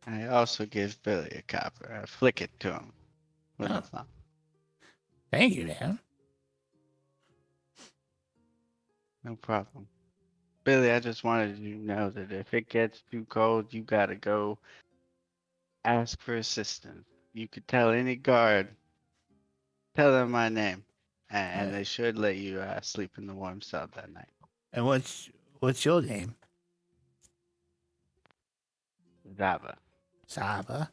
I also give Billy a copper. I flick it to him with Oh. a thumb. Thank you, man. No problem. Billy, I just wanted you to know that if it gets too cold, you gotta go ask for assistance. You could tell any guard, tell them my name, and they should let you sleep in the warm cell that night. And what's your name? Zava. Saba.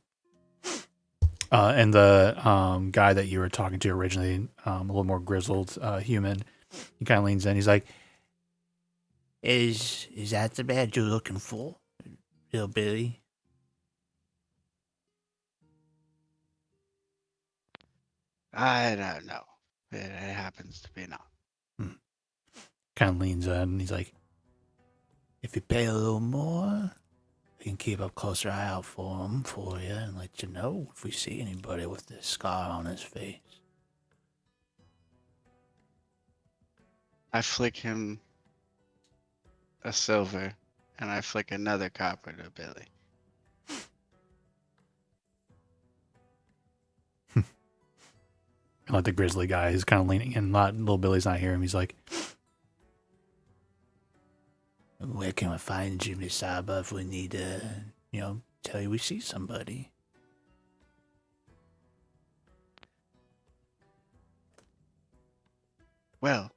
And the guy that you were talking to originally, a little more grizzled human, he kind of leans in. He's like, "Is that the man you're looking for, little Billy?" I don't know. It happens to be not. Kind of leans in, and he's like, "If you pay a little more, we can keep a closer eye out for him for you, and let you know if we see anybody with this scar on his face." I flick him a silver, and I flick another copper to Billy. And like the grizzly guy, he's kind of leaning in. Not little Billy's not hearing him. He's like, "Where can we find you, Miss Saba, if we need to, tell you we see somebody?" Well,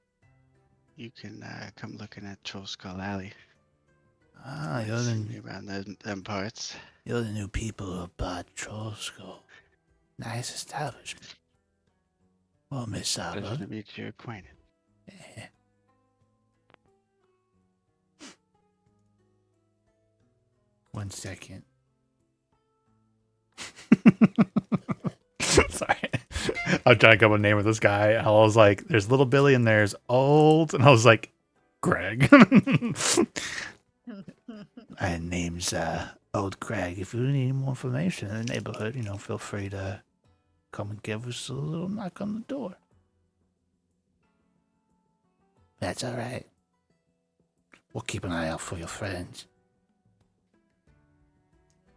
you can come looking at Troll Skull Alley. Ah, Might see me around them parts. you're the new people who bought Troll Skull. Nice establishment. Well, Miss Pleasure Saba. to meet your acquaintance. Yeah. One second. Sorry. I was trying to come up with a name of this guy. I was like, there's little Billy and there's old. And I was like, Greg. And name's Old Greg. If you need more information in the neighborhood, feel free to come and give us a little knock on the door. That's all right. We'll keep an eye out for your friends.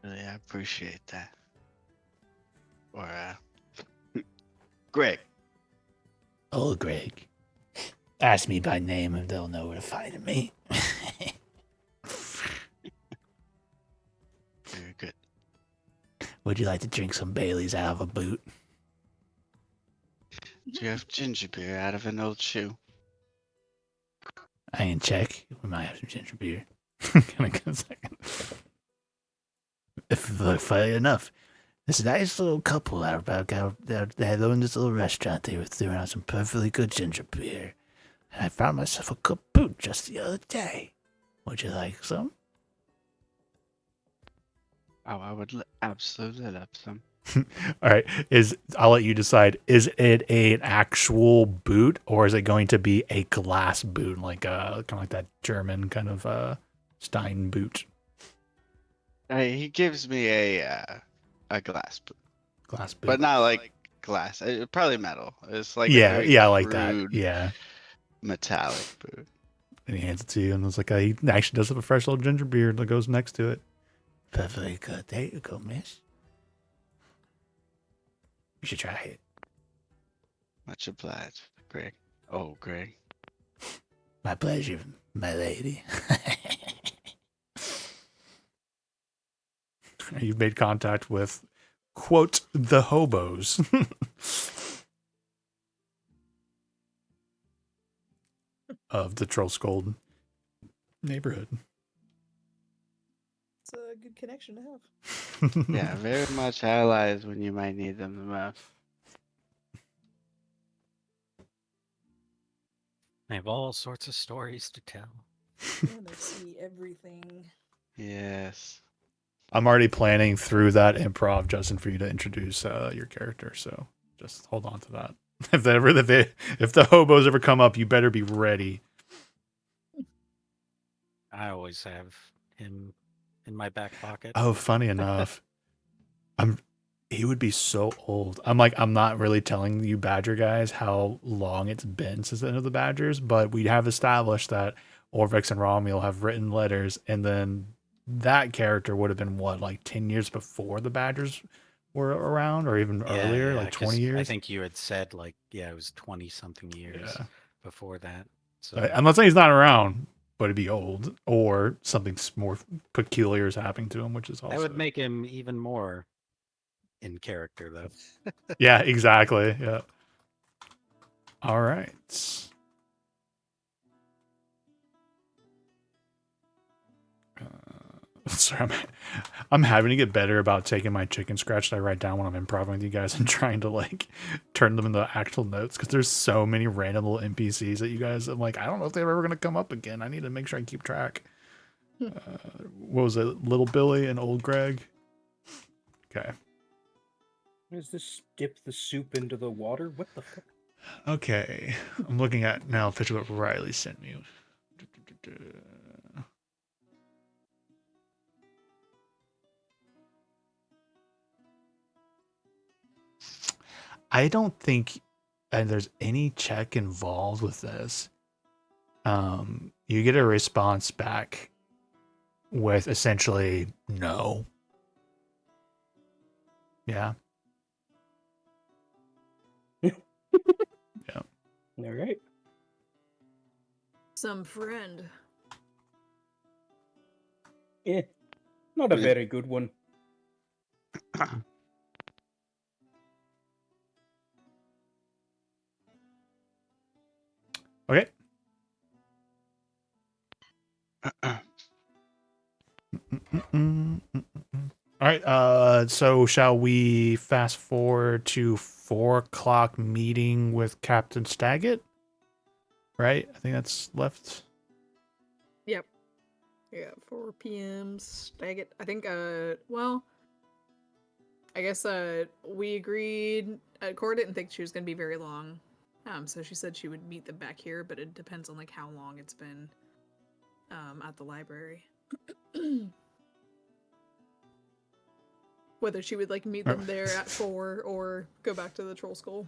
Really, I appreciate that. Or, Greg. Old Greg. Ask me by name and they'll know where to find me. Very good. Would you like to drink some Bailey's out of a boot? Do you have ginger beer out of an old shoe? I can check. We might have some ginger beer. Can I get a second? Funny enough, this nice little couple out they owned this little restaurant. They were throwing out some perfectly good ginger beer. And I found myself a good boot just the other day. Would you like some? Oh, I would absolutely love some. All right. I'll let you decide. Is it an actual boot or is it going to be a glass boot, like kind of like that German kind of Stein boot? He gives me a glass boot, Glass boot. but not like glass. Probably metal. It's like a yeah, very yeah, like that. crude Yeah. metallic boot. And he hands it to you, and it's like he actually does have a fresh little ginger beer that goes next to it. Perfectly good. There you go, miss. You should try it. Much obliged, Greg. Oh, Greg. My pleasure, my lady. You've made contact with, quote, the hobos. Of the Trollskull neighborhood. It's a good connection to have. Yeah, very much allies when you might need them the most. I have all sorts of stories to tell. Yeah, they see everything. Yes. I'm already planning through that improv, Justin, for you to introduce your character. So just hold on to that. If the hobos ever come up, you better be ready. I always have him in my back pocket. Oh, funny enough, he would be so old. I'm not really telling you Badger guys how long it's been since the end of the Badgers, but we have established that Orvex and Romuel have written letters, and then that character would have been what, like 10 years before the Badgers were around, or even earlier, like 'cause 20 years. I think you had said it was 20 something years Yeah. before that. So I'm not saying he's not around, but it'd be old, or something more peculiar is happening to him, which is also that would make him even more in character, though. Yeah, exactly. Yeah. All right. Sorry, I'm having to get better about taking my chicken scratch that I write down when I'm improvising with you guys and trying to turn them into actual notes, because there's so many random little NPCs that you guys, I'm like, I don't know if they're ever going to come up again. I need to make sure I keep track. What was it? Little Billy and Old Greg? Okay. Is this dip the soup into the water? What the fuck? Okay. I'm looking at now officially what Riley sent me. I don't think there's any check involved with this. You get a response back with essentially no. Yeah. Yeah. All right. Some friend. Yeah. Not a very good one. All right. So shall we fast forward to 4 o'clock meeting with Captain Staggett? Right. I think that's left. Yep. Yeah, 4 p.m. Stag it. I think, well, I guess, we agreed. Cora didn't think she was gonna be very long. So she said she would meet them back here, but it depends on, like, how long it's been, at the library. Whether she would, like, meet them there at 4 or go back to the troll school.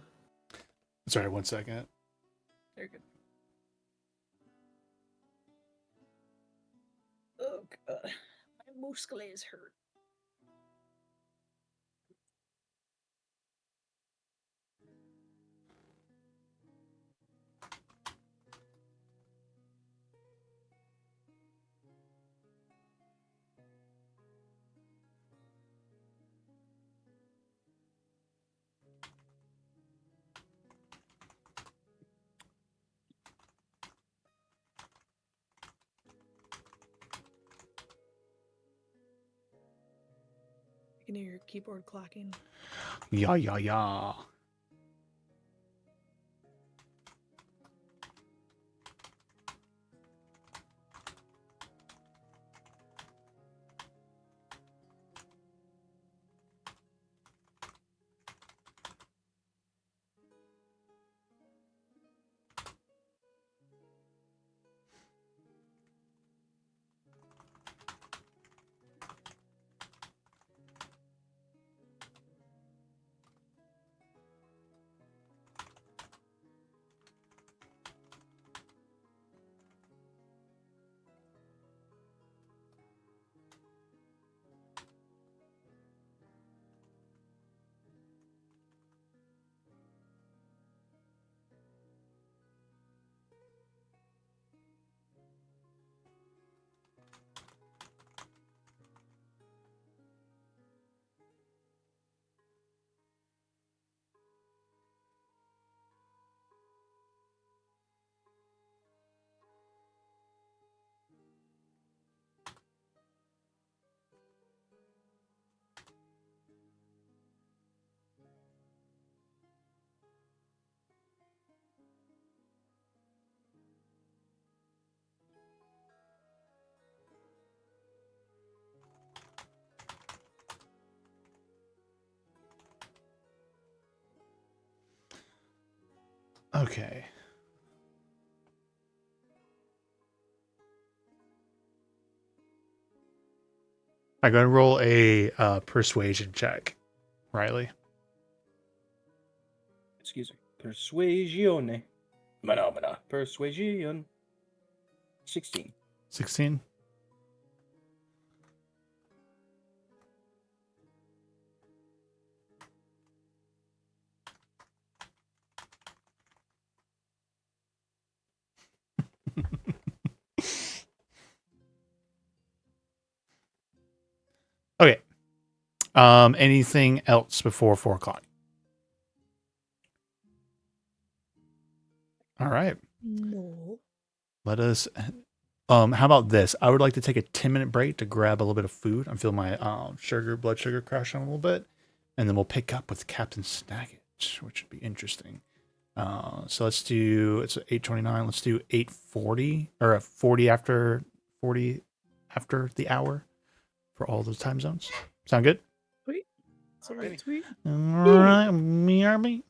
Sorry, 1 second. Very good. Oh, God. My muscles hurt. You can hear your keyboard clacking. Yeah, yeah, yeah. Okay. I'm gonna roll a persuasion check, Riley. Excuse me. Persuasione. Phenomena. Persuasion. 16. 16. Okay. Anything else before 4 o'clock? All right. No. Let us. How about this? I would like to take a 10-minute break to grab a little bit of food. I'm feeling my blood sugar crashing a little bit, and then we'll pick up with Captain Snaggett, which would be interesting. So let's do. It's 8:29. Let's do 8:40 or 40 after 40 after the hour for all those time zones. Sound good? Sweet. Sweet, sweet. All right, me.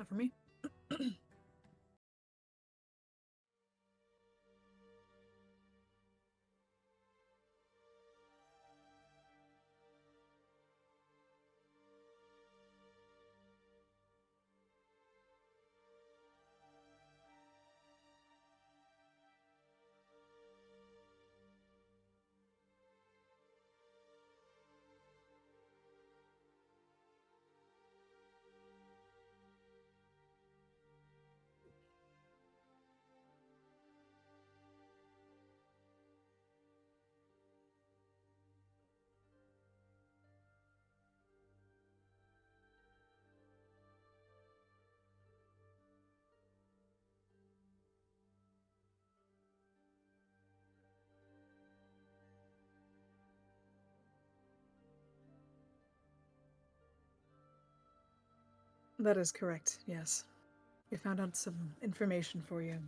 Not for me. That is correct, yes. We found out some information for you.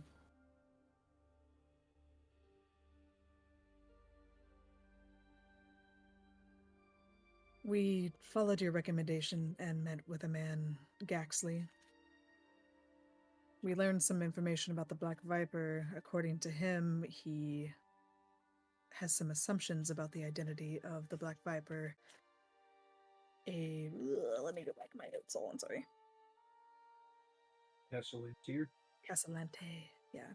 We followed your recommendation and met with a man, Gaxley. We learned some information about the Black Viper. According to him, he has some assumptions about the identity of the Black Viper. Let me go back to my notes. Hold on, sorry. Castellantier. Castellante, yeah.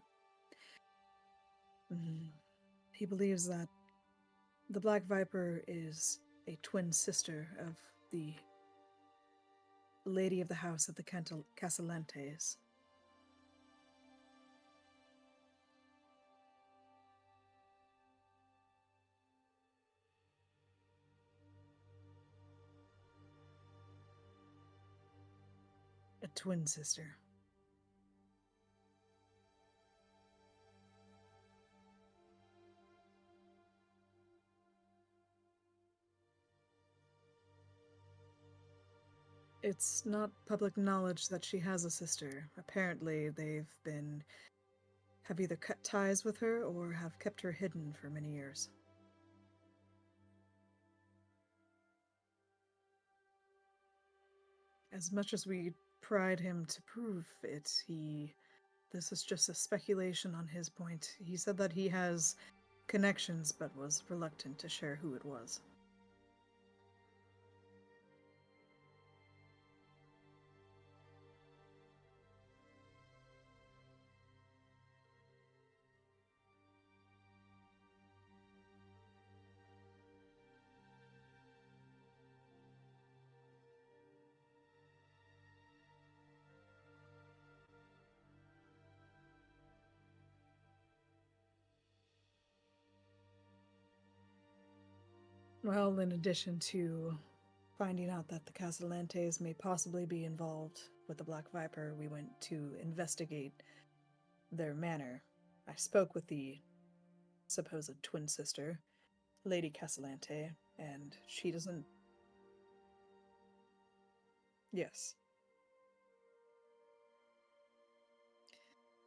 He believes that the Black Viper is a twin sister of the lady of the house of the Castellantes. A twin sister. It's not public knowledge that she has a sister. Apparently, have either cut ties with her or have kept her hidden for many years. As much as we pried him to prove it, this is just a speculation on his point. He said that he has connections, but was reluctant to share who it was. Well, in addition to finding out that the Castellantes may possibly be involved with the Black Viper, we went to investigate their manor. I spoke with the supposed twin sister, Lady Castellante, and she doesn't. Yes.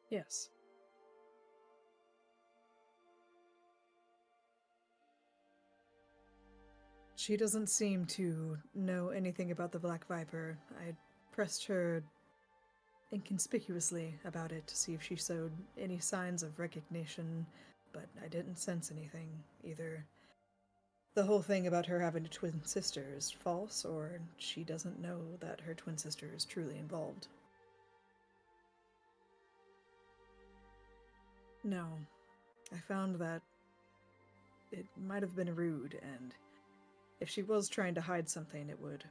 Yes. She doesn't seem to know anything about the Black Viper. I pressed her inconspicuously about it to see if she showed any signs of recognition, but I didn't sense anything. Either the whole thing about her having a twin sister is false, or she doesn't know that her twin sister is truly involved. No. I found that it might have been rude, and if she was trying to hide something, it would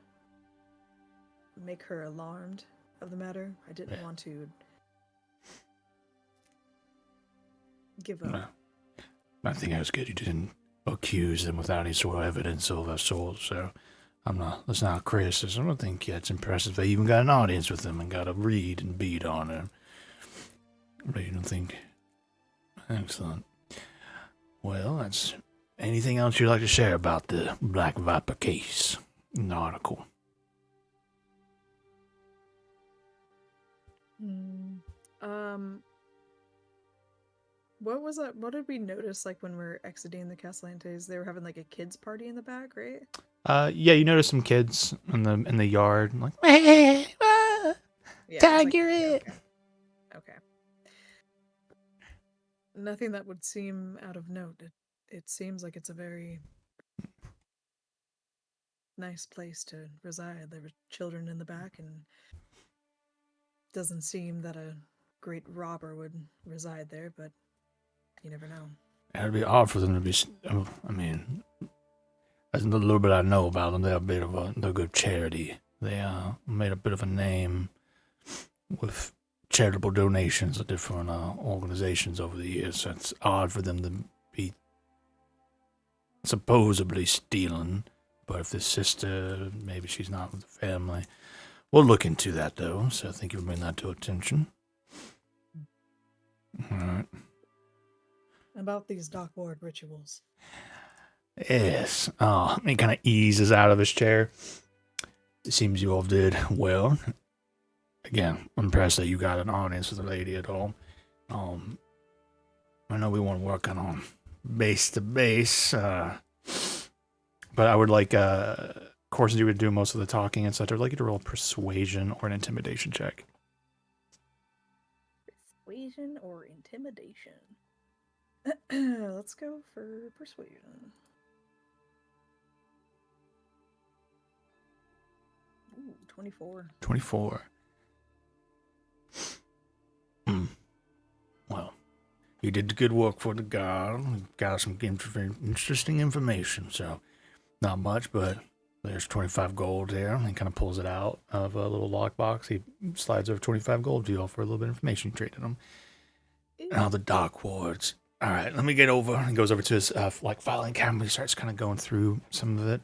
make her alarmed of the matter. I didn't want to give up. No. I think that was good. You didn't accuse them without any sort of evidence of that sort, so that's not a criticism. I think it's impressive they even got an audience with them and got a read and beat on him. But you don't think... Excellent. Well, that's... Anything else you'd like to share about the Black Viper case in the article? What was that? What did we notice, like, when we were exiting the Castellantes? They were having, like, a kids' party in the back, right? Yeah, you notice some kids in the yard, like, Yeah. Yeah, it's like, Tiger it. Okay. Nothing that would seem out of note. It seems like it's a very nice place to reside. There were children in the back, and doesn't seem that a great robber would reside there, but you never know. It'd be hard for them to be. I mean, that's a little bit I know about them. They're a bit of they're a good charity. They made a bit of a name with charitable donations to different organizations over the years. So it's odd for them to be supposedly stealing. But if this sister, maybe she's not with the family. We'll look into that, though. So I think you'll bring that to attention. All right. About these dock ward rituals. Yes. He kind of eases out of his chair. It seems you all did well. Again, I'm impressed that you got an audience with the lady at all. I know we weren't working on base to base, but I would like, Corson, you would do most of the talking and such. I'd like you to roll persuasion or an intimidation check. Persuasion or intimidation? Let's go for persuasion. Ooh, 24. 24. Well, you did good work for the guard. You got some interesting information, so not much, but there's 25 gold there. He kind of pulls it out of a little lockbox. He slides over 25 gold to you all for a little bit of information you traded him. Now the dock wards. All right, let me get over. He goes over to his filing cabinet. He starts kind of going through some of it.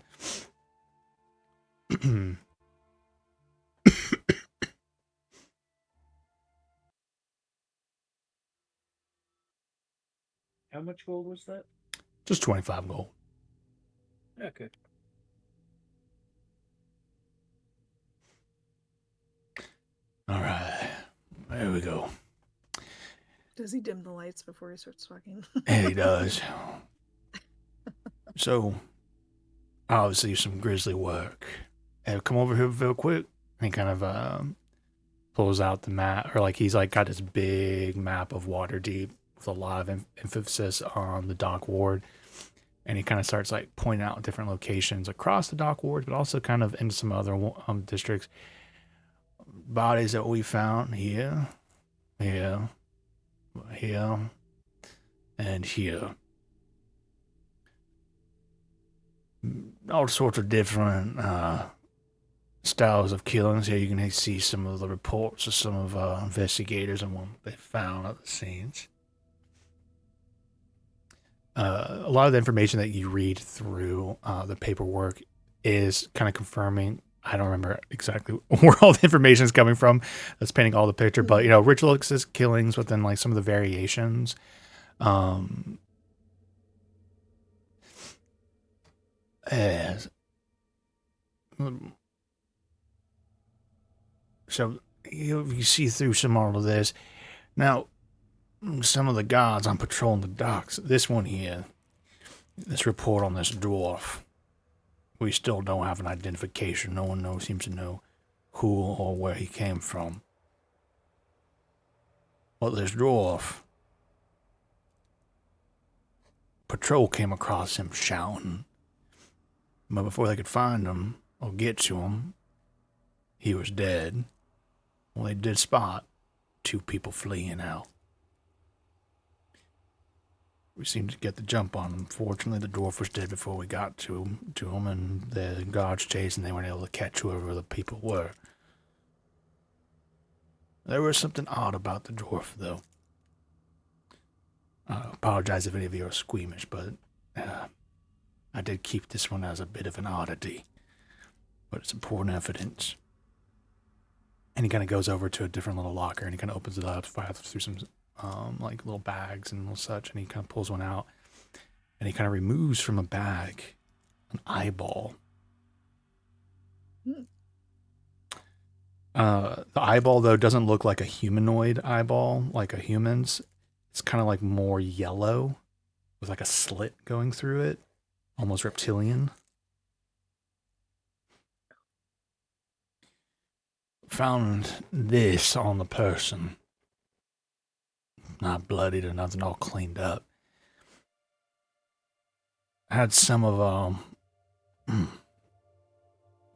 How much gold was that? Just 25 gold. Okay. All right, there we go. Does he dim the lights before he starts talking? And he does. So, obviously, some grisly work. Hey, come over here real quick. And he kind of pulls out the map, or like he's like got this big map of Waterdeep with a lot of emphasis on the dock ward. And he kind of starts like pointing out different locations across the dock ward, but also kind of into some other districts. Bodies that we found here, here, and here. All sorts of different styles of killings. Here you can see some of the reports of some of investigators and what they found at the scenes. A lot of the information that you read through the paperwork is kind of confirming. I don't remember exactly where all the information is coming from. That's painting all the picture, but ritualistic killings within like some of the variations. So you see through some all of this. Now, some of the guards on patrol in the docks. This one here, this report on this dwarf. We still don't have an identification. No one seems to know who or where he came from. But this dwarf, patrol came across him shouting. But before they could find him or get to him, he was dead. Well, they did spot 2 people fleeing out. We seemed to get the jump on him. Fortunately, the dwarf was dead before we got to him, and the guards chased, and they weren't able to catch whoever the people were. There was something odd about the dwarf, though. I apologize if any of you are squeamish, but I did keep this one as a bit of an oddity. But it's important evidence. And he kind of goes over to a different little locker, and he kind of opens it up, flies through some like little bags and such, and he kind of pulls one out, and he kind of removes from a bag an eyeball. The eyeball, though, doesn't look like a humanoid eyeball, like a human's. It's kind of like more yellow with like a slit going through it, almost reptilian. found this on the person. Not bloodied or nothing, all cleaned up. Had some of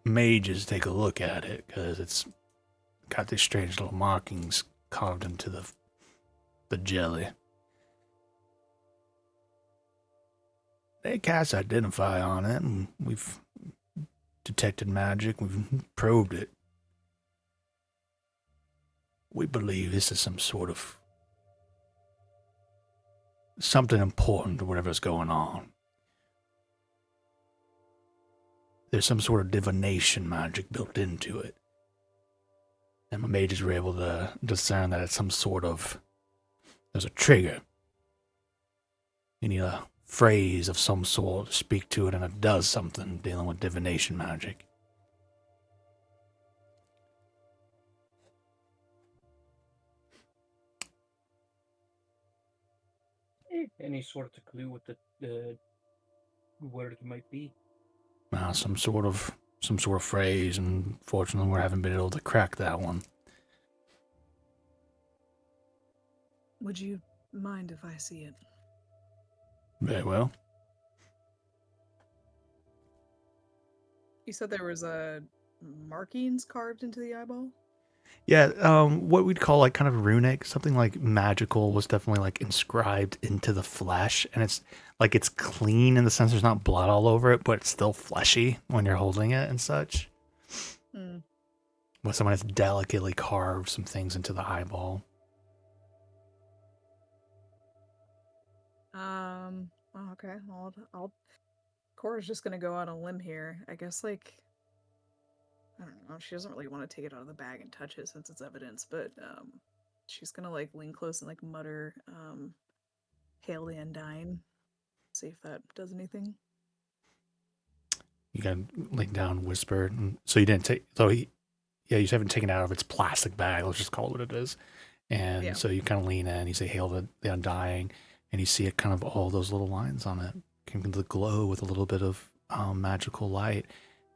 mages take a look at it because it's got these strange little markings carved into the jelly. They cast identify on it, and we've detected magic. We've probed it. We believe this is some sort of something important to whatever's going on. There's some sort of divination magic built into it. And my mages were able to discern that it's some sort of... There's a trigger. You need a phrase of some sort to speak to it, and it does something dealing with divination magic. Any sort of clue what the word might be? Some sort of phrase, and fortunately we haven't been able to crack that one. Would you mind if I see it? Very well. You said there was markings carved into the eyeball? Yeah, what we'd call like kind of runic, something like magical was definitely like inscribed into the flesh, and it's like it's clean in the sense there's not blood all over it, but it's still fleshy when you're holding it and such. Hmm. When someone has delicately carved some things into the eyeball. Oh, okay. Cora's just gonna go on a limb here. I guess, like, I don't know. She doesn't really want to take it out of the bag and touch it since it's evidence, but she's gonna like lean close and like mutter, "Hail the Undying." See if that does anything. You can lay down, and whisper, and so you didn't take. So you haven't taken it out of its plastic bag. Let's just call it what it is. And Yeah. so you kind of lean in. You say, "Hail the Undying," and you see it kind of all those little lines on it. Came to the glow with a little bit of magical light,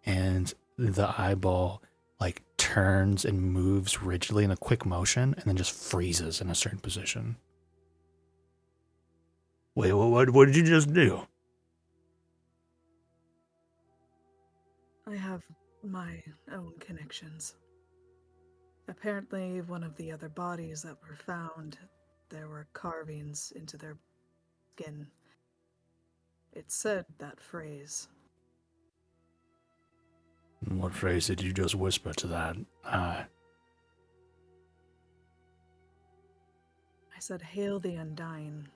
and the eyeball like turns and moves rigidly in a quick motion, and then just freezes in a certain position. Wait, what did you just do? I have my own connections. Apparently, one of the other bodies that were found, there were carvings into their skin. It said that phrase. What phrase did you just whisper to that? I said, "Hail the Undying."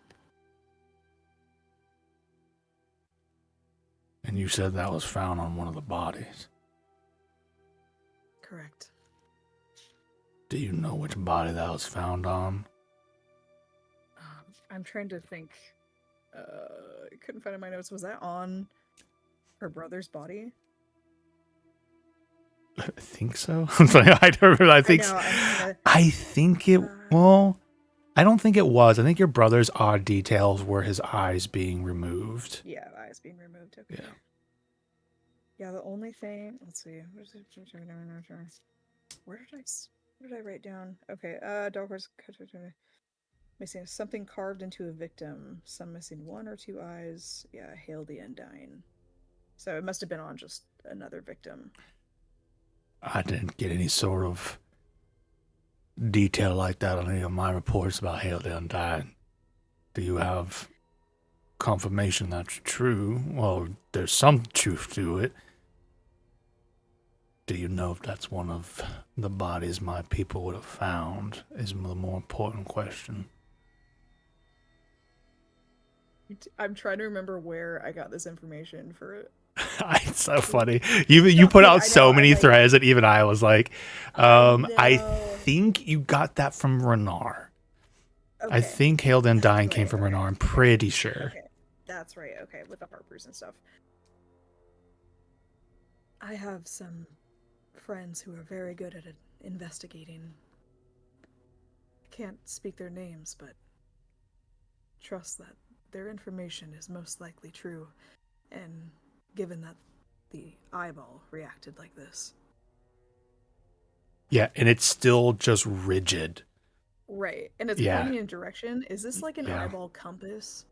And you said that was found on one of the bodies. Correct. Do you know which body that was found on? I'm trying to think. I couldn't find it in my notes. Was that on her brother's body? I think so. I don't remember. I think. I think it. Well, I don't think it was. I think your brother's odd details were his eyes being removed. Yeah, eyes being removed. Okay. Yeah. Yeah, the only thing. Let's see. Where did I write down? Okay. Dog horse. Missing something carved into a victim. Some missing one or two eyes. Yeah, hail the Undying. So it must have been on just another victim. I didn't get any sort of detail like that on any of my reports about Hail the Undying. Do you have confirmation that's true? Well, there's some truth to it. Do you know if that's one of the bodies my people would have found? Is the more important question. I'm trying to remember where I got this information for it. It's so funny. You put out so many threads that even I was like, I think you got that from Renar. Okay. I think Hail the Undying came from Renar. I'm pretty sure. Okay. That's right. Okay, with the Harpers and stuff. I have some friends who are very good at investigating. I can't speak their names, but trust that their information is most likely true, and given that the eyeball reacted like this. Yeah, and it's still just rigid. Right. And it's Yeah. pointing in a direction. Is this like an Yeah. eyeball compass?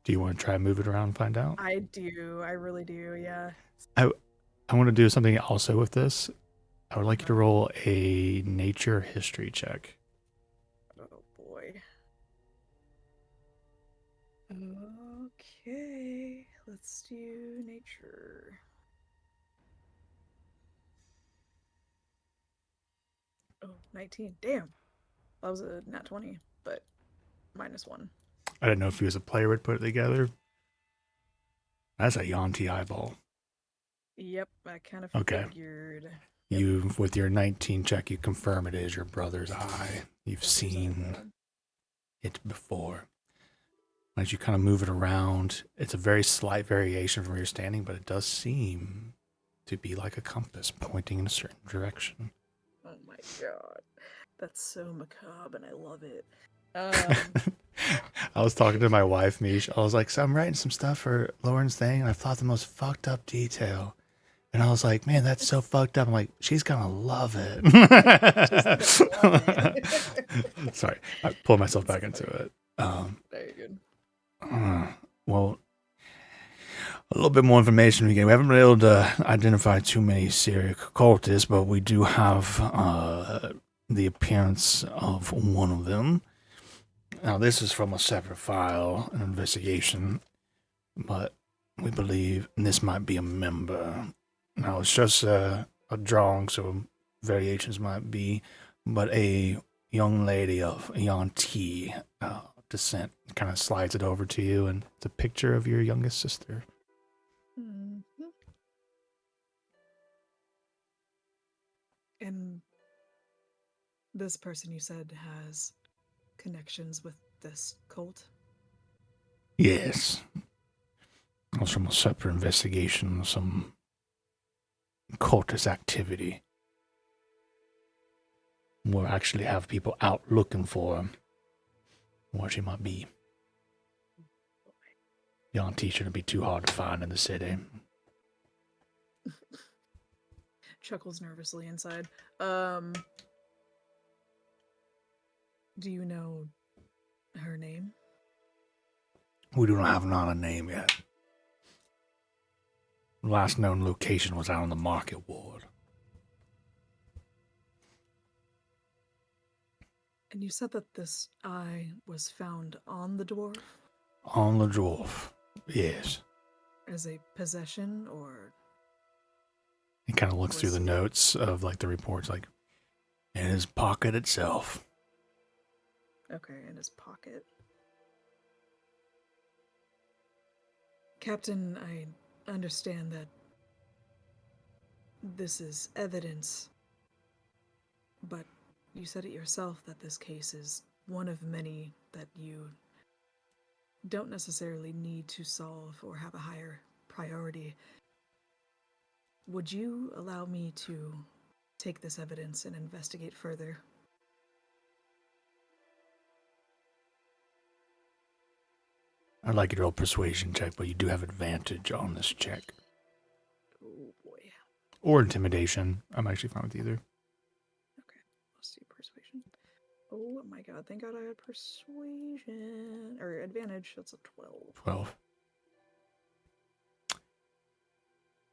Do you want to try and move it around and find out? I do. I really do. Yeah. I want to do something also with this. I would like you to roll a nature history check. Oh boy. Okay. Let's do nature. Oh, 19. Damn. That was a nat 20, but -1. I didn't know if you as a player would put it together. That's a Yanti eyeball. Yep, I kind of Okay. figured. You, with your 19 check, you confirm it is your brother's eye. You've seen it before. As you kind of move it around, it's a very slight variation from where you're standing, but it does seem to be like a compass pointing in a certain direction. Oh my god. That's so macabre and I love it. I was talking to my wife, Mish. I was like, so I'm writing some stuff for Lauren's thing, and I thought the most fucked up detail. And I was like, man, that's so fucked up. I'm like, she's gonna love it. Sorry, I pulled myself back into it. Very good. Well, a little bit more information we get. We haven't been able to identify too many serial cultists, but we do have the appearance of one of them. Now, this is from a separate file, an investigation, but we believe this might be a member. Now, it's just a drawing, so variations might be, but a young lady of Yanti descent kind of slides it over to you, and it's a picture of your youngest sister. Mhm. And this person you said has connections with this cult? Yes. It was from a separate investigation, some cultist activity. We'll actually have people out looking for him, where she might be. Yanti shouldn't be too hard to find in the city. Chuckles nervously inside. Do you know her name? We don't have not a name yet. Last known location was out on the market ward. And you said that this eye was found on the dwarf On the dwarf, yes. as a possession, or He kind of looks through the Was- notes of like the reports, like in his pocket itself. okay, in his pocket? Captain, I understand that this is evidence, but you said it yourself that this case is one of many that you don't necessarily need to solve or have a higher priority. Would you allow me to take this evidence and investigate further? I'd like you to roll a persuasion check, but you do have advantage on this check. Oh boy. Or intimidation. I'm actually fine with either. Okay, let's see persuasion. Oh my god, thank god I had persuasion. Or advantage, that's a 12. 12.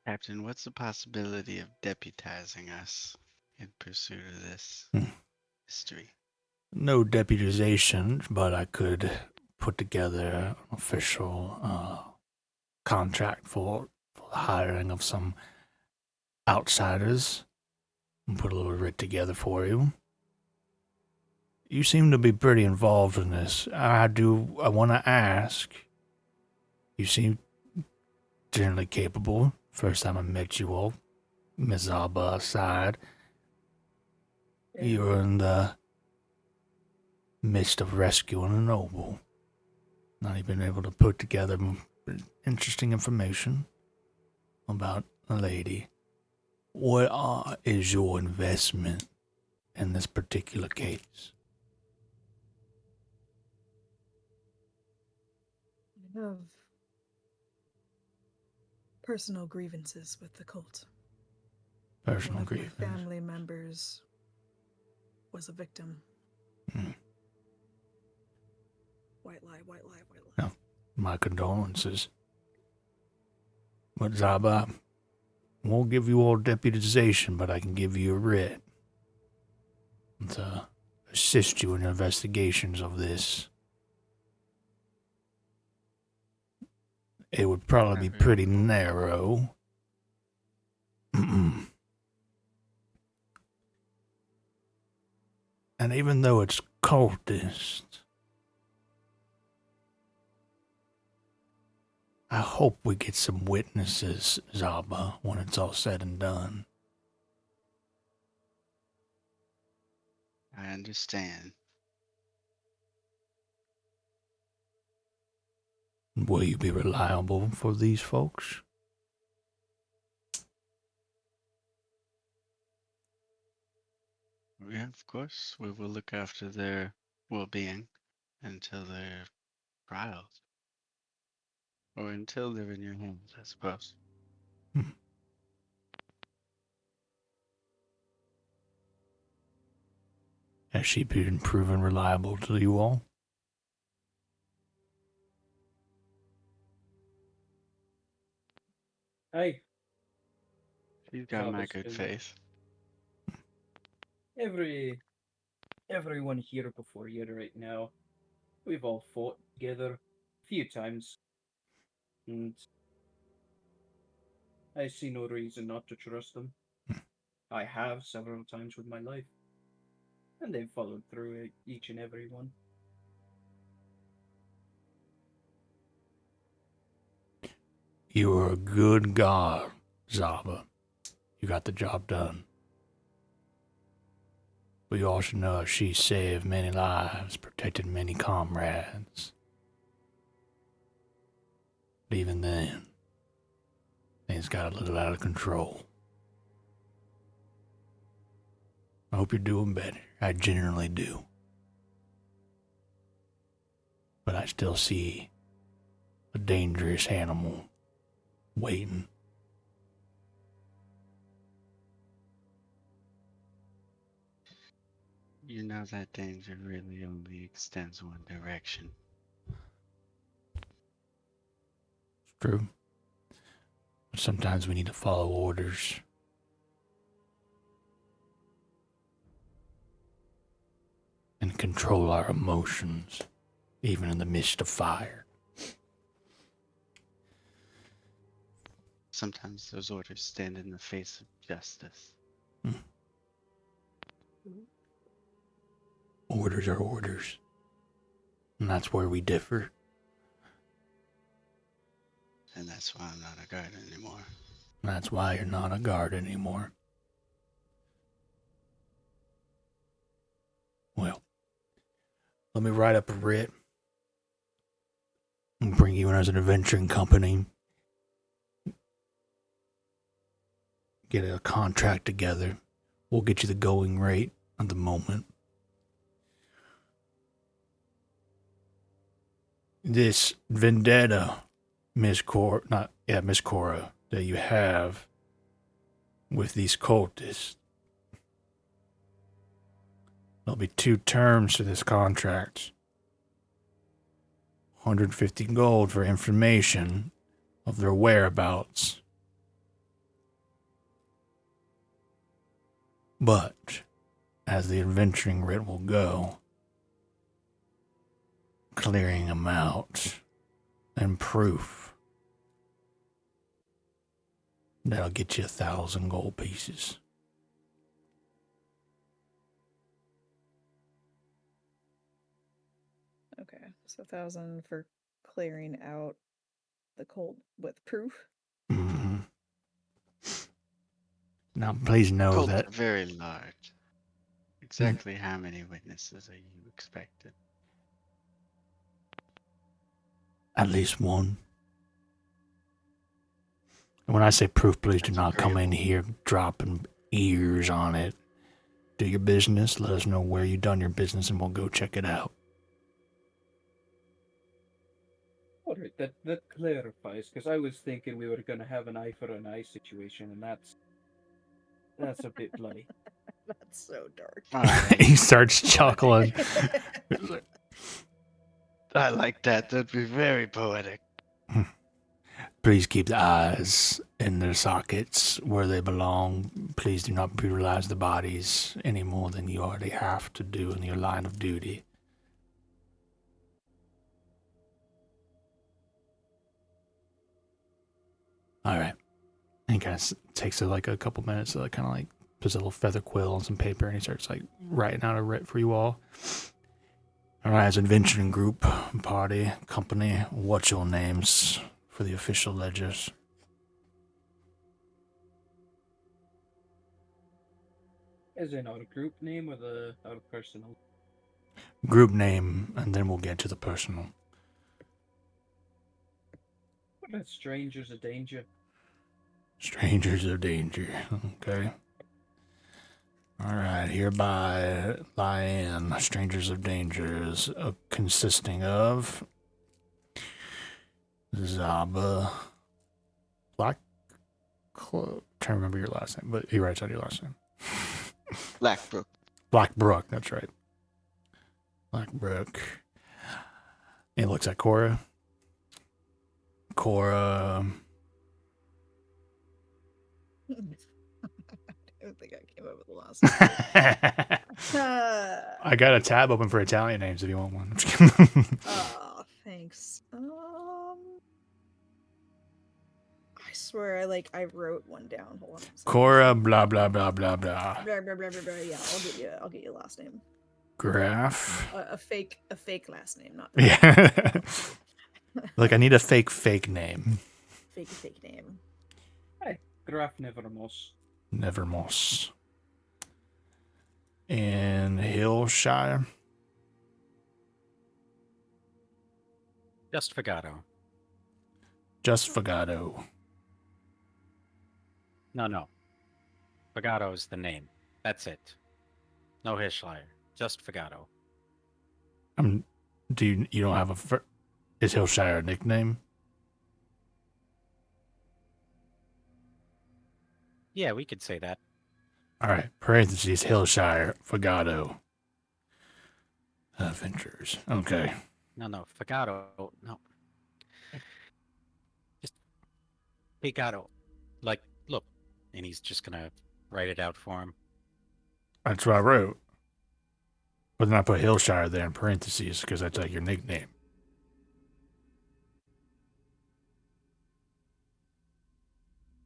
Captain, what's the possibility of deputizing us in pursuit of this Hmm. mystery? No deputization, but I could put together an official contract for the hiring of some outsiders and put a little writ together for you. You seem to be pretty involved in this. I want to ask, you seem generally capable. First time I met you all, Miss Alba aside, you were in the midst of rescuing a noble. Not even able to put together interesting information about a lady. What is your investment in this particular case? I have personal grievances with the cult. Personal One of my grievance. family members was a victim. Hmm. White lie, white lie, white lie. No. My condolences. But Zaba, won't give you all deputization, but I can give you a writ to assist you in investigations of this. It would probably be Whatever. pretty narrow. And even though it's cultist, I hope we get some witnesses, Zaba, when it's all said and done. I understand. Will you be reliable for these folks? Yeah, of course. We will look after their well-being until their trials. Or until they're in your hands, I suppose. Has she been proven reliable to you all? Aye, She's got my Zaba's good been faith. everyone here before you right now. We've all fought together a few times, and I see no reason not to trust them. I have several times with my life, and they've followed through each and every one. You are a good god, Zaba. You got the job done. But you also know she saved many lives, protected many comrades. But even then, things got a little out of control. I hope you're doing better. I genuinely do. But I still see a dangerous animal waiting. You know that danger really only extends one direction. It's true. But sometimes we need to follow orders. And control our emotions, even in the midst of fire. Sometimes those orders stand in the face of justice. Orders are orders. And that's where we differ. And that's why I'm not a guard anymore. And that's why you're not a guard anymore. Well, let me write up a writ and bring you in as an adventuring company. Get a contract together. We'll get you the going rate at the moment. This vendetta, Miss Cora, that you have with these cultists. There'll be 2 terms to this contract. 150 gold for information of their whereabouts. But, as the adventuring writ will go, clearing them out and proof, that'll get you 1,000 gold pieces. Okay, so 1,000 for clearing out the cold with proof. Mm-hmm. Now, please know Cults that are very large. Exactly how many witnesses are you expecting? at least one. And when I say proof, please do That's not come in agreeable. here dropping ears on it. Do your business. Let us know where you done your business, and we'll go check it out. All right, that clarifies because I was thinking we were gonna have an eye for an eye situation, and that's That's a bit bloody. That's so dark. All right. He starts chuckling. I like that. That'd be very poetic. Please keep the eyes in their sockets where they belong. Please do not brutalize the bodies any more than you already have to do in your line of duty. All right. And he kind of takes like a couple minutes to kind of like puts a little feather quill on some paper, and he starts like writing out a writ for you all. All right, as adventuring group, party, company, what's your names for the official ledgers? Is in our group name or our personal? Group name, and then we'll get to the personal. What are strangers of danger? Strangers of danger. Okay. All right. Hereby lie in strangers of dangers, consisting of Zaba, Black. Trying to remember your last name, but he writes out your last name. Blackbrook. Blackbrook. That's right. Blackbrook. It looks like Cora. Cora. I don't think I came up with the last one. I got a tab open for Italian names if you want one. I'm just kidding. Oh, thanks. I swear I wrote one down. Hold on. Cora, blah blah blah blah blah. Blah, blah, blah, blah, blah. Yeah, I'll get your last name. Graph. A fake last name, not Yeah. Like I need a fake name. fake name. Hey, Graf Nevermos. Nevermos. In Hillshire. Just Fagato. Just Fagato. No. Fagato is the name. That's it. No Hishlier. Just Fagato. Do you don't have a is Hillshire a nickname? Yeah, we could say that. All right. Parentheses Hillshire Fagato. Adventures. Okay. No. Fagato. No. Just Fagato. Like, look. And he's just gonna write it out for him. That's what I wrote. But then I put Hillshire there in parentheses because that's like your nickname.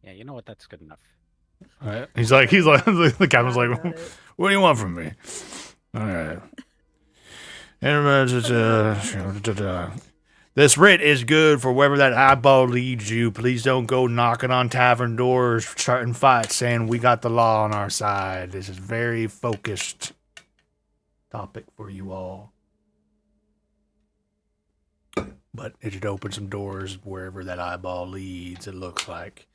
Yeah, you know what? That's good enough. All right. He's like the captain's Got like, it. what do you want from me? All right. This writ is good for wherever that eyeball leads you. Please don't go knocking on tavern doors, starting fights, saying we got the law on our side. This is very focused topic for you all. But it should open some doors wherever that eyeball leads, it looks like.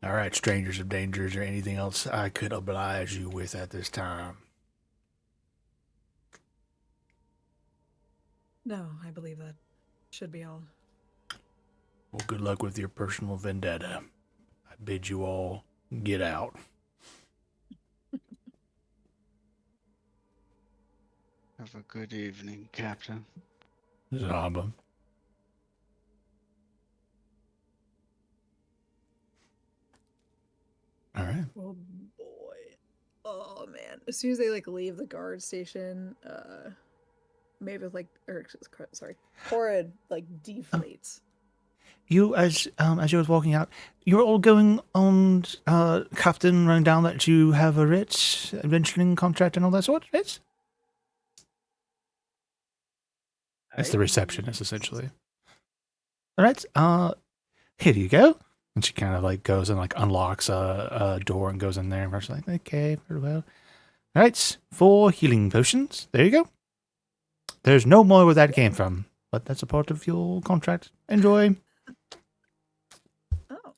All right, strangers of dangers, or anything else I could oblige you with at this time? No, I believe that should be all. Well, good luck with your personal vendetta. I bid you all get out. Have a good evening, Captain. Zaba. All right. Oh boy. Oh man. As soon as they leave the guard station, maybe sorry, Cora deflates. You, as you was walking out, you're all going on, Captain, running down that you have a writ, adventuring contract, and all that sort. Yes. It's the receptionist, essentially. All right. Here you go. And she kind of goes and unlocks a door and goes in there. And she's like, okay, very well. All right, 4 healing potions. There you go. There's no more where that came from, but that's a part of your contract. Enjoy. Oh. All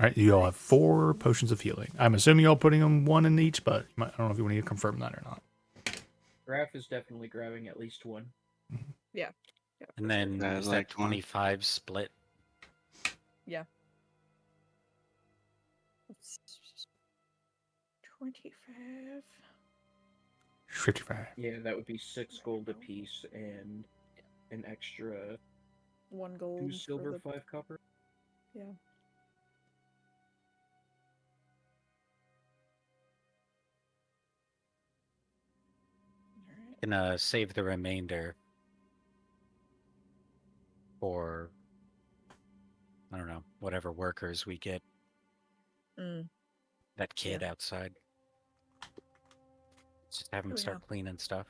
right, you all have 4 potions of healing. I'm assuming you're all putting them 1 in each, but I don't know if you want to confirm that or not. Graf is definitely grabbing at least one. Yeah. And then Yeah, is like that one. 25 split? Yeah. 25. 55. Yeah, that would be 6 gold apiece and an extra 1 2 gold for silver, the 5 copper. yeah. Alright. Can save the remainder for, I don't know, whatever workers we get. Mm. That kid Yeah. outside. Just have him Oh, start cleaning stuff.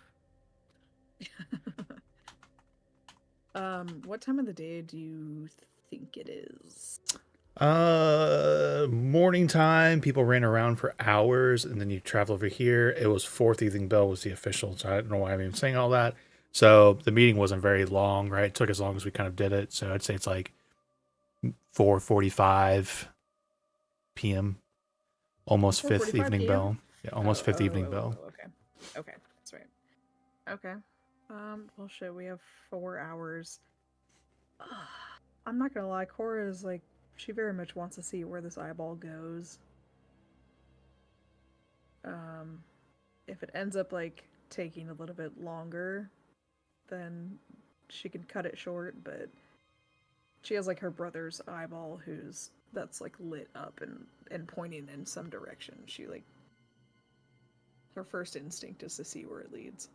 What time of the day do you think it is? Morning time. People ran around for hours, and then you travel over here. It was fourth evening bell was the official, so I don't know why I'm even saying all that. So the meeting wasn't very long, right? It took as long as we kind of did it. So I'd say it's like 4:45 p.m. Almost fifth 4:45 evening p.m.? bell. Yeah, almost fifth evening bell. Okay. Okay, that's right. Okay. Well, shit, we have 4 hours. I'm not gonna lie, Cora is like, she very much wants to see where this eyeball goes. Um, if it ends up like taking a little bit longer, then she can cut it short, but she has like her brother's eyeball that's like lit up and pointing in some direction. She like her first instinct is to see where it leads.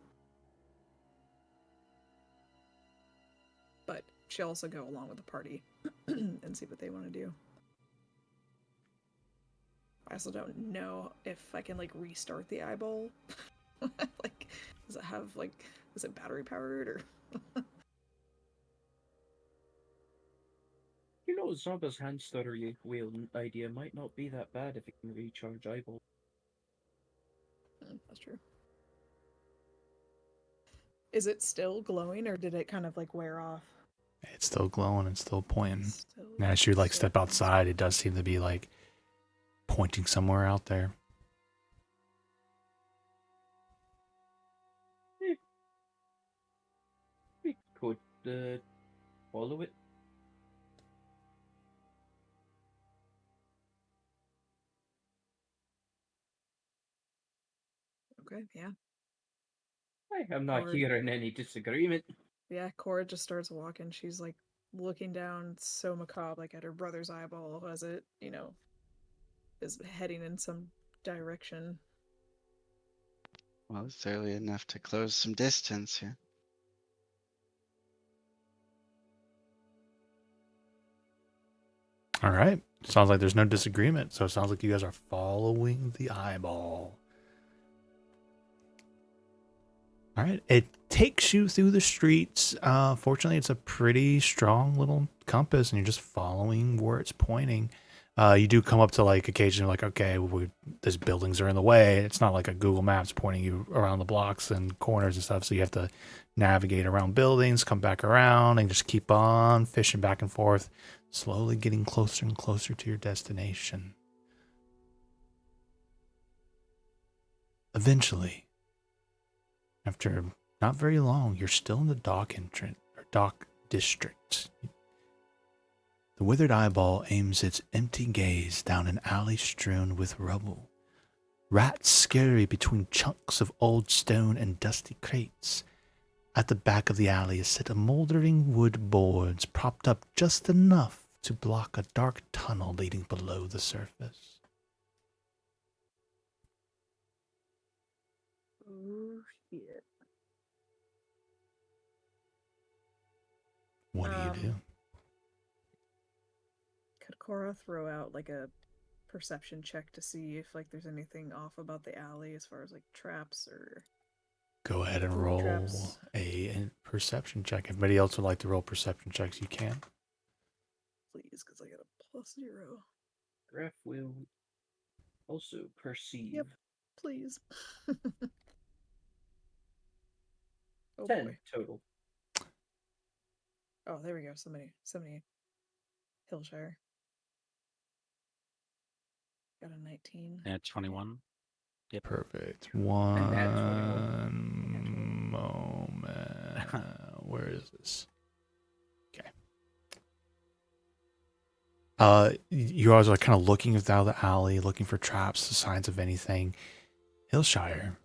But she'll also go along with the party and see what they want to do. I also don't know if I can like restart the eyeball. Like, does it have like, is it battery powered or? You know, Zamba's hand stutter wheel idea might not be that bad if it can recharge eyeball. That's true. Is it still glowing or did it kind of like wear off? It's still glowing and still pointing. Still, And as you like still step outside, it does seem to be like pointing somewhere out there. We could follow it. Okay, yeah. I'm not Cora, hearing any disagreement. yeah, Cora just starts walking. She's like looking down so macabre, like at her brother's eyeball as it, is heading in some direction. Well, it's early enough to close some distance here. All right. Sounds like there's no disagreement. So it sounds like you guys are following the eyeball. All right. It takes you through the streets. Fortunately, it's a pretty strong little compass, and you're just following where it's pointing. You do come up to like occasionally, like, okay, these buildings are in the way. It's not like a Google Maps pointing you around the blocks and corners and stuff. So you have to navigate around buildings, come back around, and just keep on fishing back and forth, slowly getting closer and closer to your destination. Eventually, after not very long, you're still in the dock entrance or dock district. The withered eyeball aims its empty gaze down an alley strewn with rubble. Rats scurry between chunks of old stone and dusty crates. At the back of the alley is set of moldering wood boards propped up just enough to block a dark tunnel leading below the surface. Oh shit. What do you do? Could Cora throw out like a perception check to see if like there's anything off about the alley as far as like traps or Go ahead and food roll traps? a perception check. If anybody else would like to roll perception checks, you can. Please, because I got a +0. Graph will also perceive. Yep. Please. Oh 10 boy. total. Oh, there we go. Somebody Hillshire. Got a 19. At 21. Yep. Perfect. And add 21. One moment. Where is this? Okay. You guys are kind of looking down the alley, looking for traps, signs of anything. Hillshire,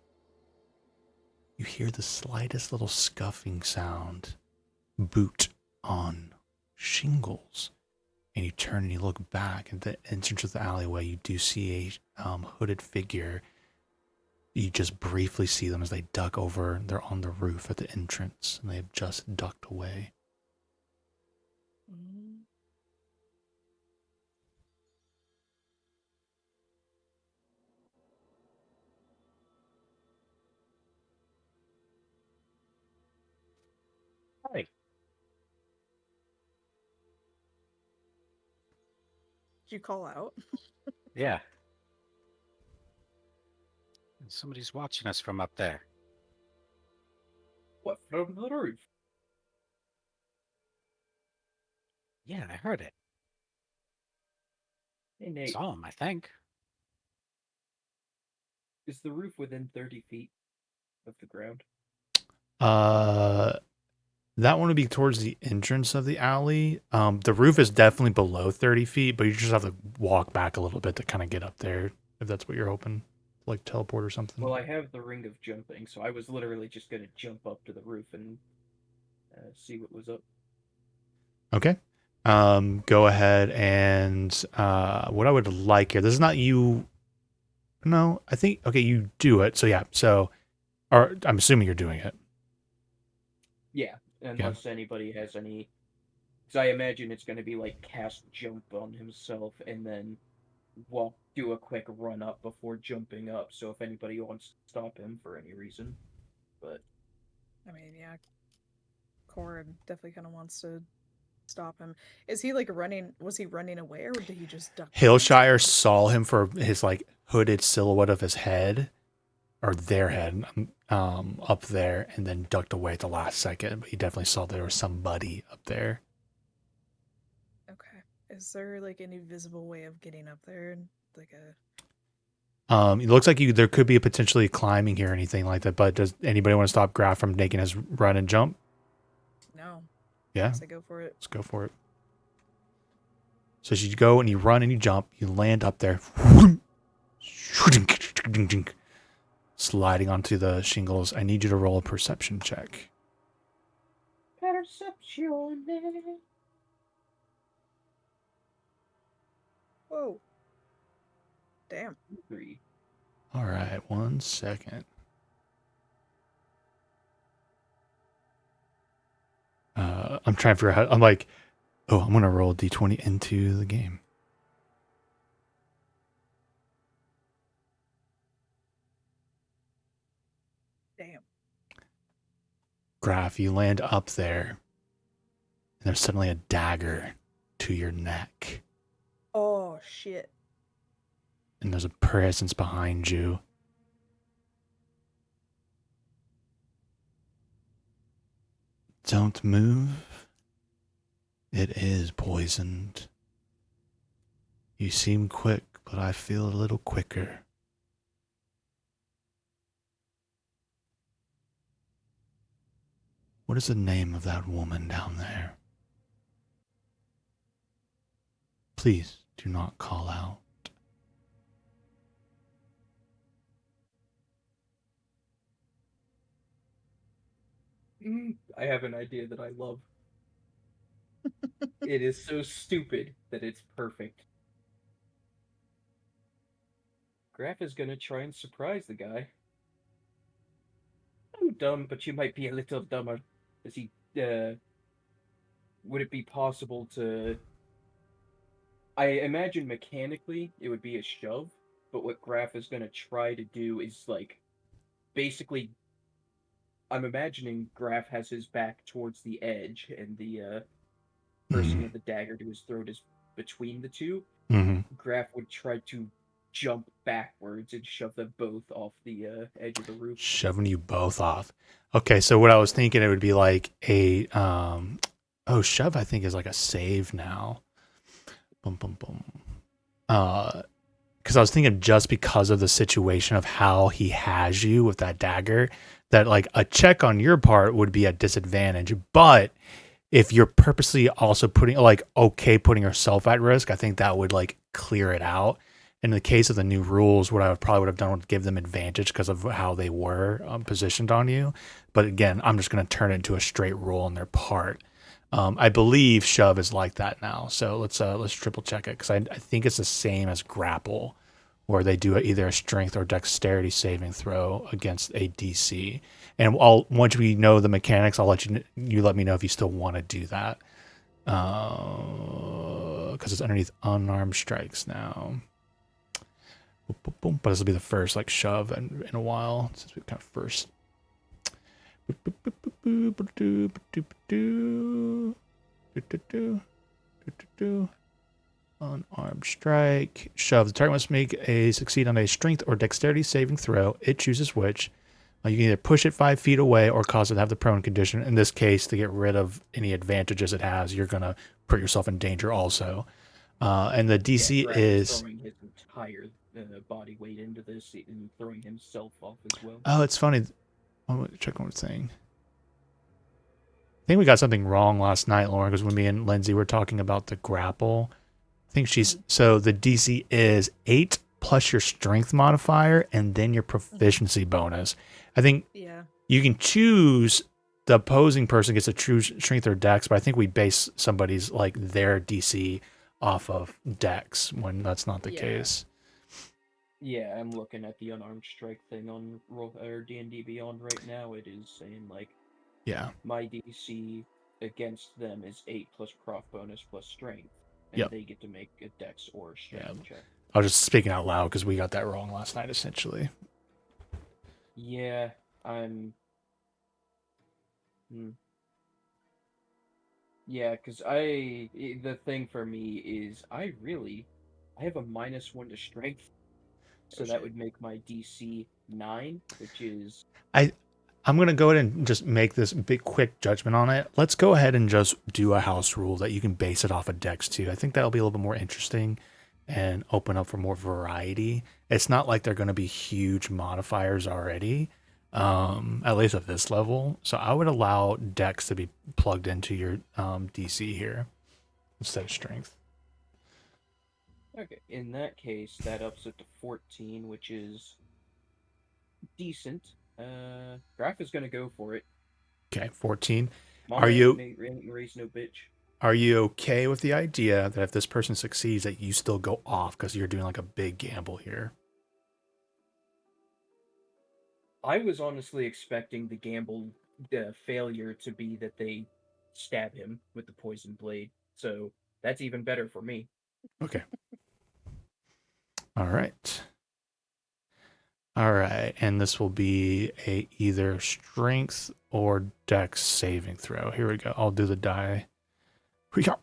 you hear the slightest little scuffing sound. Boot on shingles. And you turn and you look back at the entrance of the alleyway. You do see a hooded figure. You just briefly see them as they duck over. They're on the roof at the entrance, and they have just ducked away. Mm. Hey, Did you call out? yeah. Somebody's watching us from up there. What, from the roof? Yeah, I heard it. Hey, Nate, Saw him, I think. is the roof within 30 feet of the ground? That one would be towards the entrance of the alley. The roof is definitely below 30 feet, but you just have to walk back a little bit to kind of get up there, if that's what you're hoping. Like teleport or something. Well, I have the ring of jumping, so I was literally just going to jump up to the roof and see what was up. Okay. Go ahead and what I would like here. This is not you. No, I think okay. You do it. So yeah. So, or I'm assuming you're doing it. Yeah, unless anybody has any. Because I imagine it's going to be like cast jump on himself and then do a quick run up before jumping up. So if anybody wants to stop him for any reason, but I mean, yeah. Cora definitely kind of wants to stop him. Is he like running? Was he running away, or did he just duck? Hillshire saw him for his like hooded silhouette of his head, or their head, up there, and then ducked away at the last second. But he definitely saw there was somebody up there. Okay. Is there like any visible way of getting up there? Like a. It looks like there could be a potentially climbing here or anything like that. But does anybody want to stop Graf from making his run and jump? No. Yeah, Guess I go for it. let's go for it. So as you go and you run and you jump, you land up there, sliding onto the shingles. I need you to roll a perception check. perception. Whoa. Damn. 3. All right, 1 second. I'm trying to figure out. I'm like, oh, I'm gonna roll a d20 into the game. Damn. Graf, you land up there, and there's suddenly a dagger to your neck, Oh shit. and there's a presence behind you. Don't move. It is poisoned. You seem quick, but I feel a little quicker. What is the name of that woman down there? Please do not call out. I have an idea that I love. It is so stupid that it's perfect. Graf is gonna try and surprise the guy. I'm dumb, but you might be a little dumber. Does he, would it be possible to... I imagine mechanically it would be a shove, but what Graf is gonna try to do is, like, basically... I'm imagining Graf has his back towards the edge, and the, person with the dagger to his throat is between the two. Mm-hmm. Graf would try to jump backwards and shove them both off the edge of the roof. Shoving you both off. Okay, so what I was thinking, it would be like a shove I think is like a save now. Boom boom boom. Because I was thinking just because of the situation of how he has you with that dagger, that like a check on your part would be a disadvantage. But if you're purposely also putting putting yourself at risk, I think that would like clear it out. In the case of the new rules, what I probably would have done would give them advantage because of how they were positioned on you. But again, I'm just going to turn it into a straight rule on their part. I believe shove is like that now. So let's triple check it because I think it's the same as grapple, where they do either a strength or dexterity saving throw against a DC. And once we know the mechanics, I'll let you let me know if you still want to do that. Because it's underneath unarmed strikes now. Boom, boom, boom. But this will be the first like shove in a while since we've kind of first. Unarmed strike. Shove. The target must succeed on a strength or dexterity saving throw. It chooses which. You can either push it 5 feet away or cause it to have the prone condition. In this case, to get rid of any advantages it has, you're going to put yourself in danger also. And the DC is... throwing his entire body weight into this and throwing himself off as well. Oh, it's funny. I'll check one thing. I think we got something wrong last night, Lauren, because when me and Lindsay were talking about the grapple, I think so the DC is 8 plus your strength modifier and then your proficiency bonus. I think you can choose, the opposing person gets to choose strength or dex, but I think we base somebody's like their DC off of dex when that's not the case. Yeah, I'm looking at the unarmed strike thing on D&D Beyond right now. It is saying like, my DC against them is 8 plus prof bonus plus strength, and they get to make a dex or strength check. I was just speaking out loud because we got that wrong last night, essentially. Yeah, Yeah, because the thing for me is I have a -1 to strength, so that would make my DC 9, which is... I'm going to go ahead and just make this big quick judgment on it. Let's go ahead and just do a house rule that you can base it off of dex too. I think that'll be a little bit more interesting and open up for more variety. It's not like they're going to be huge modifiers already, at least at this level. So I would allow dex to be plugged into your DC here instead of strength. Okay, in that case, that ups it to 14, which is decent. Graph is gonna go for it. Okay, 14. Mama raise no bitch. Are you okay with the idea that if this person succeeds, that you still go off because you're doing like a big gamble here? I was honestly expecting the failure to be that they stab him with the poison blade, so that's even better for me. Okay. All right, and this will be a either strength or dex saving throw. Here we go. I'll do the die. Here we go.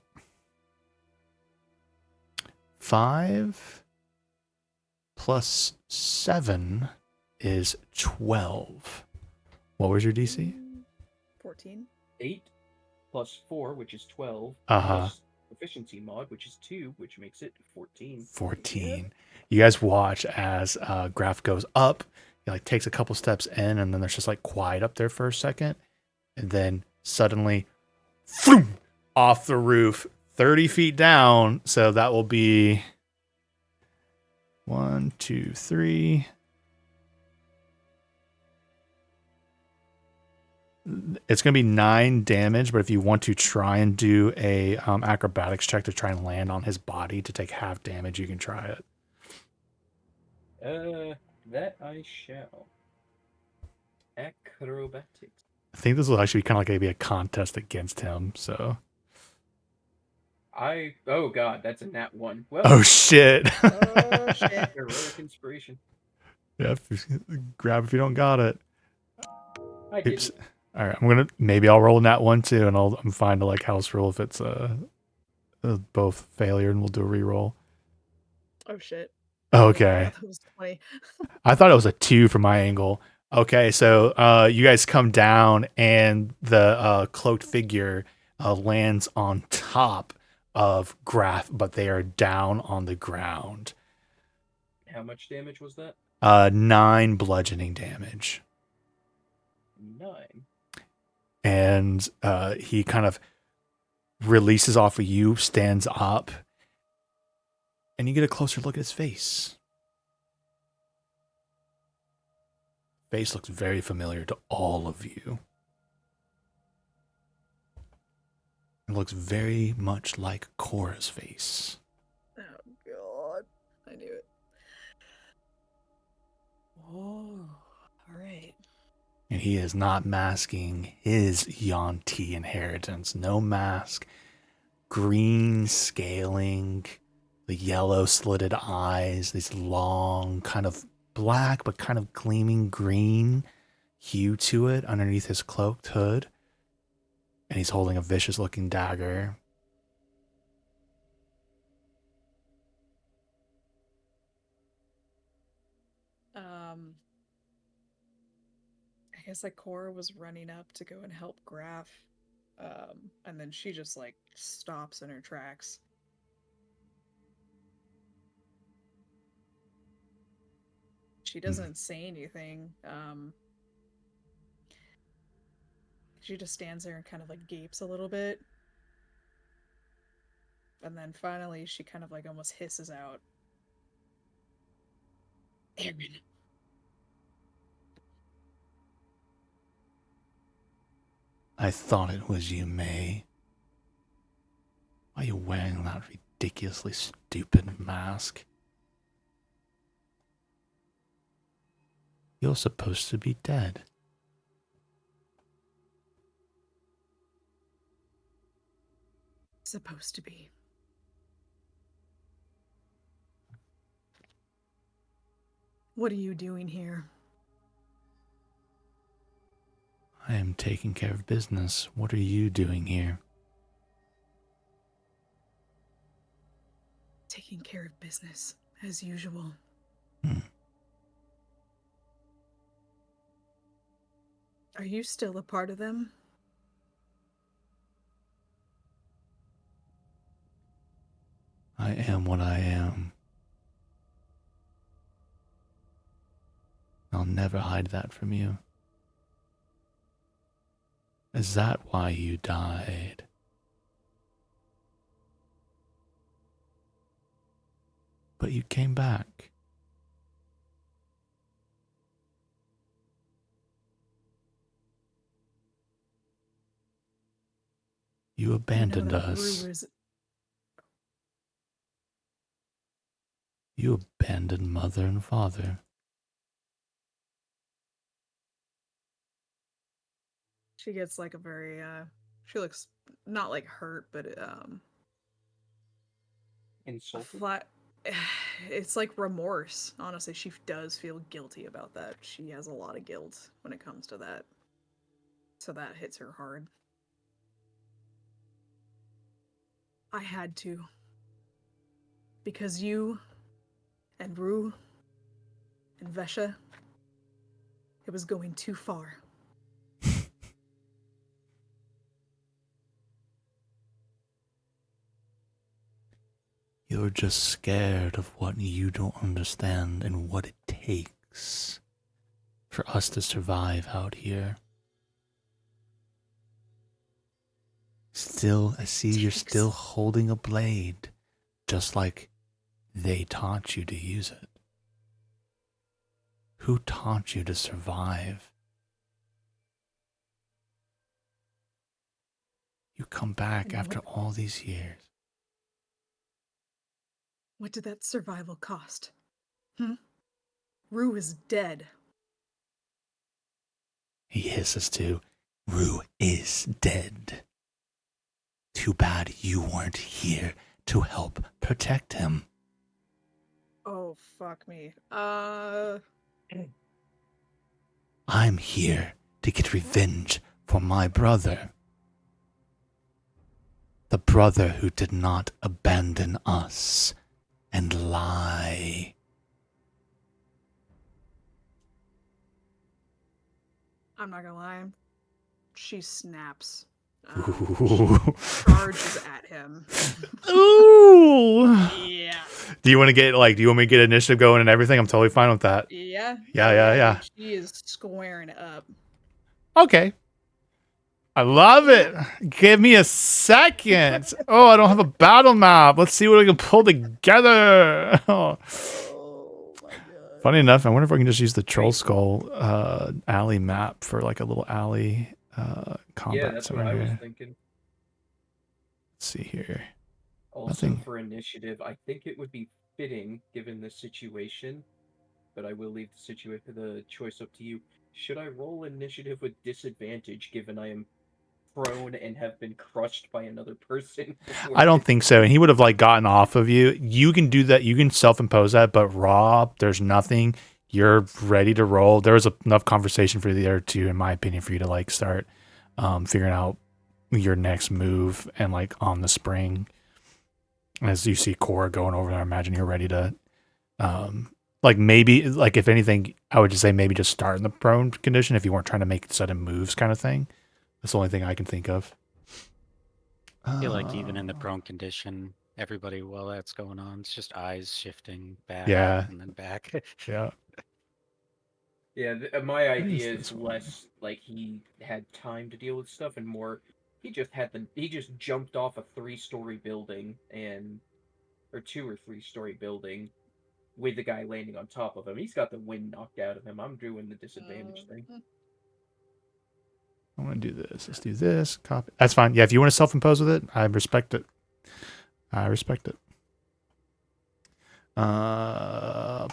5 plus 7 is 12. What was your DC? 14. 8 plus 4, which is 12. Plus efficiency mod, which is 2, which makes it 14. 14. You guys watch as Graph goes up. He like takes a couple steps in, and then there's just like quiet up there for a second, and then suddenly, boom, off the roof, 30 feet down. So that will be 1, 2, 3. It's going to be 9 damage, but if you want to try and do a acrobatics check to try and land on his body to take half damage, you can try it. That I shall. Acrobatics. I think this will actually be kind of like maybe a contest against him, so... Oh god, that's a nat 1. Well, oh shit. Oh shit. Heroic inspiration. Yeah, grab if you don't got it. I did. All right, maybe I'll roll a nat 1 too, and I'm fine to like house roll if it's both failure, and we'll do a reroll. Oh shit. Okay. That was 20. I thought it was a 2 from my angle. Okay, so you guys come down, and the cloaked figure lands on top of Graph, but they are down on the ground. How much damage was that? 9 bludgeoning damage. 9. And he kind of releases off of you, stands up, and you get a closer look at his face. Face looks very familiar to all of you. It looks very much like Cora's face. Oh god. I knew it. Oh, alright. And he is not masking his Yuan-Ti inheritance. No mask. Green scaling. The yellow slitted eyes. These long, kind of black, but kind of gleaming green hue to it underneath his cloaked hood. And he's holding a vicious looking dagger. I guess like Cora was running up to go and help Graf. And then she just like stops in her tracks. She doesn't say anything. She just stands there and kind of like gapes a little bit. And then finally she kind of like almost hisses out, Aaron. I thought it was you, May. Why are you wearing that ridiculously stupid mask? You're supposed to be dead. Supposed to be. What are you doing here? I am taking care of business. What are you doing here? Taking care of business, as usual. Are you still a part of them? I am what I am. I'll never hide that from you. Is that why you died? But you came back. You abandoned us. You abandoned mother and father. She gets like a very she looks not like hurt, but Insulted. flat. It's like remorse. Honestly, she does feel guilty about that. She has a lot of guilt when it comes to that. So that hits her hard. I had to. Because you and Rue and Vesha, it was going too far. You're just scared of what you don't understand and what it takes for us to survive out here. Still, I see you're still holding a blade, just like they taught you to use it. Who taught you to survive? You come back after all these years. What did that survival cost? Rue is dead. He hisses too. Rue is dead. Too bad you weren't here to help protect him. Oh, fuck me. I'm here to get revenge for my brother. The brother who did not abandon us and lie. I'm not gonna lie. She snaps. Ooh. She charges at him. Ooh. Yeah. Do you want me to get initiative going and everything? I'm totally fine with that. Yeah. Yeah. She is squaring up. Okay. I love it. Give me a second. Oh, I don't have a battle map. Let's see what we can pull together. Oh. Oh my god. Funny enough, I wonder if I can just use the Troll Skull alley map for like a little alley combat. Yeah, that's what I was thinking. Let's see here. Also, Nothing. for initiative, I think it would be fitting given the situation, but I will leave the choice up to you. Should I roll initiative with disadvantage given I am prone and have been crushed by another person before? I don't think so. And he would have like gotten off of you. You can do that. You can self-impose that, but Rob, there's nothing. You're ready to roll. There was enough conversation for the other two, in my opinion, for you to like start figuring out your next move and like on the spring. As you see Cora going over there, I imagine you're ready to like maybe like if anything, I would just say maybe just start in the prone condition if you weren't trying to make sudden moves kind of thing. That's the only thing I can think of. I feel like even in the prone condition, everybody while that's going on, it's just eyes shifting back Yeah. and then back. Yeah. Yeah, my is idea this is one? less like he had time to deal with stuff and more he just jumped off a 3-story building or 2 or 3 story building with the guy landing on top of him. He's got the wind knocked out of him. I'm doing the disadvantage thing. I want to do this. Let's do this. Copy. That's fine. Yeah, if you want to self-impose with it, I respect it. I respect it. Bam.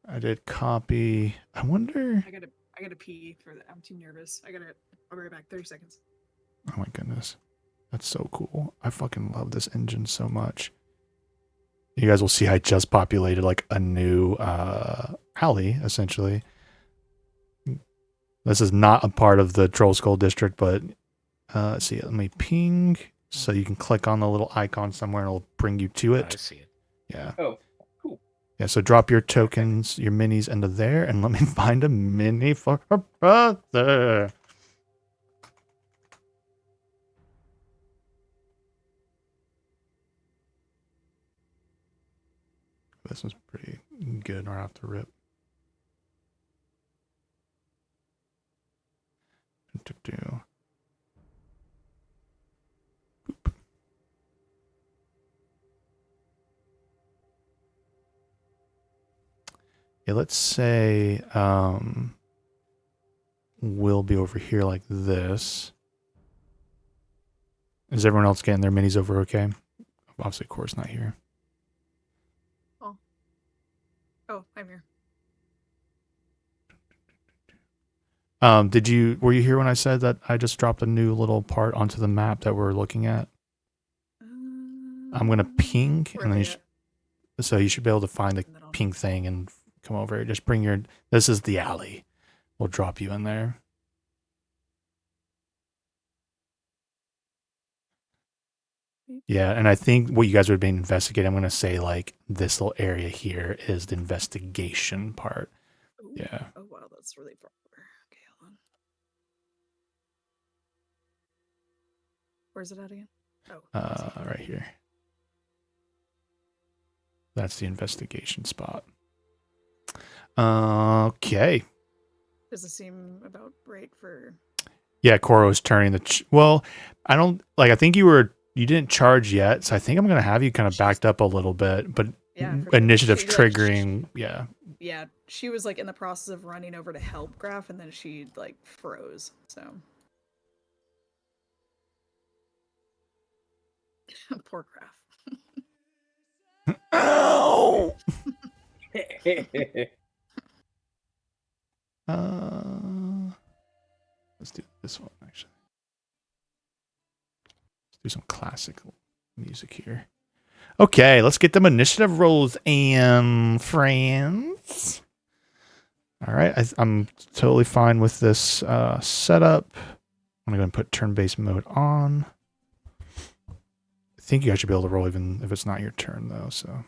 I did copy. I wonder. I gotta pee for that. I'm too nervous. I'll be right back. 30 seconds. Oh my goodness. That's so cool. I fucking love this engine so much. You guys will see I just populated like a new alley, essentially. This is not a part of the Troll Skull District, but let's see. Let me ping. So you can click on the little icon somewhere and it'll bring you to I it. see it. Yeah. Oh, cool. Yeah, so drop your tokens, your minis into there, and let me find a mini for her brother. This one's pretty good right off the rip. Do. Yeah, let's say we'll be over here like this. Is everyone else getting their minis over okay? Obviously, Cora's not here. Oh, I'm here. Were you here when I said that I just dropped a new little part onto the map that we're looking at? I'm gonna ping, and then so you should be able to find the ping thing and come over. Just bring your. This is the alley. We'll drop you in there. Yeah, and I think what you guys would have been investigating, I'm gonna say like this little area here is the investigation part. Ooh. Yeah. Oh wow, that's really far. Okay, hold on. Where's it at again? Oh, Right here. That's the investigation spot. Okay. does it seem about right for? Yeah, Koro's turning the. Well, I don't like. I think you didn't charge yet, so I think I'm gonna have you kind of backed up a little bit, but Yeah, for sure. initiative She, like, triggering. Yeah. Yeah, she was like in the process of running over to help Graf, and then she like froze. So poor Graf. Ow! Let's do this one actually. Let's do some classical music here. Okay, let's get them initiative rolls and friends. All right, I'm totally fine with this setup. I'm gonna go and put turn-based mode on. I think you guys should be able to roll even if it's not your turn though. So.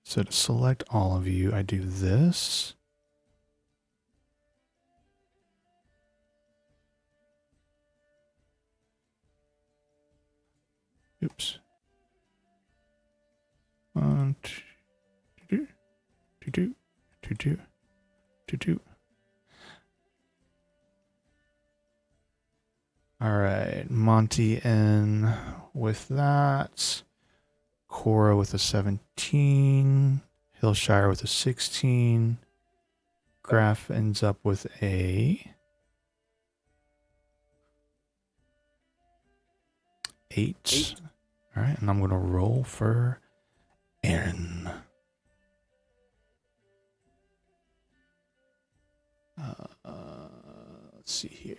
So to select all of you, I do this. Oops. 1, 2, Do do do do do. All right, Monty in with that. Cora with a 17. Hillshire with a 16. Graph ends up with a 8. All right, and I'm going to roll for Aaron. Let's see here.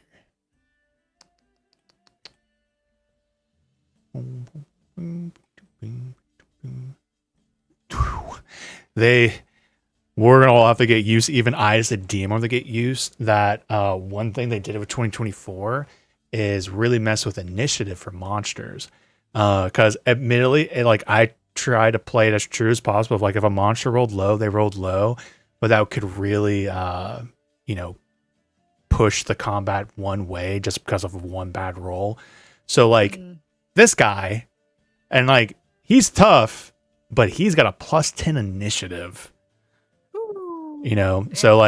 We're gonna all have to get used. Even I, as a DM, have to get used. That one thing they did with 2024 is really mess with initiative for monsters. Because admittedly, I try to play it as true as possible. Like if a monster rolled low, they rolled low, but that could really, push the combat one way just because of one bad roll. So this guy, and he's tough, but he's got a +10 initiative. Ooh, So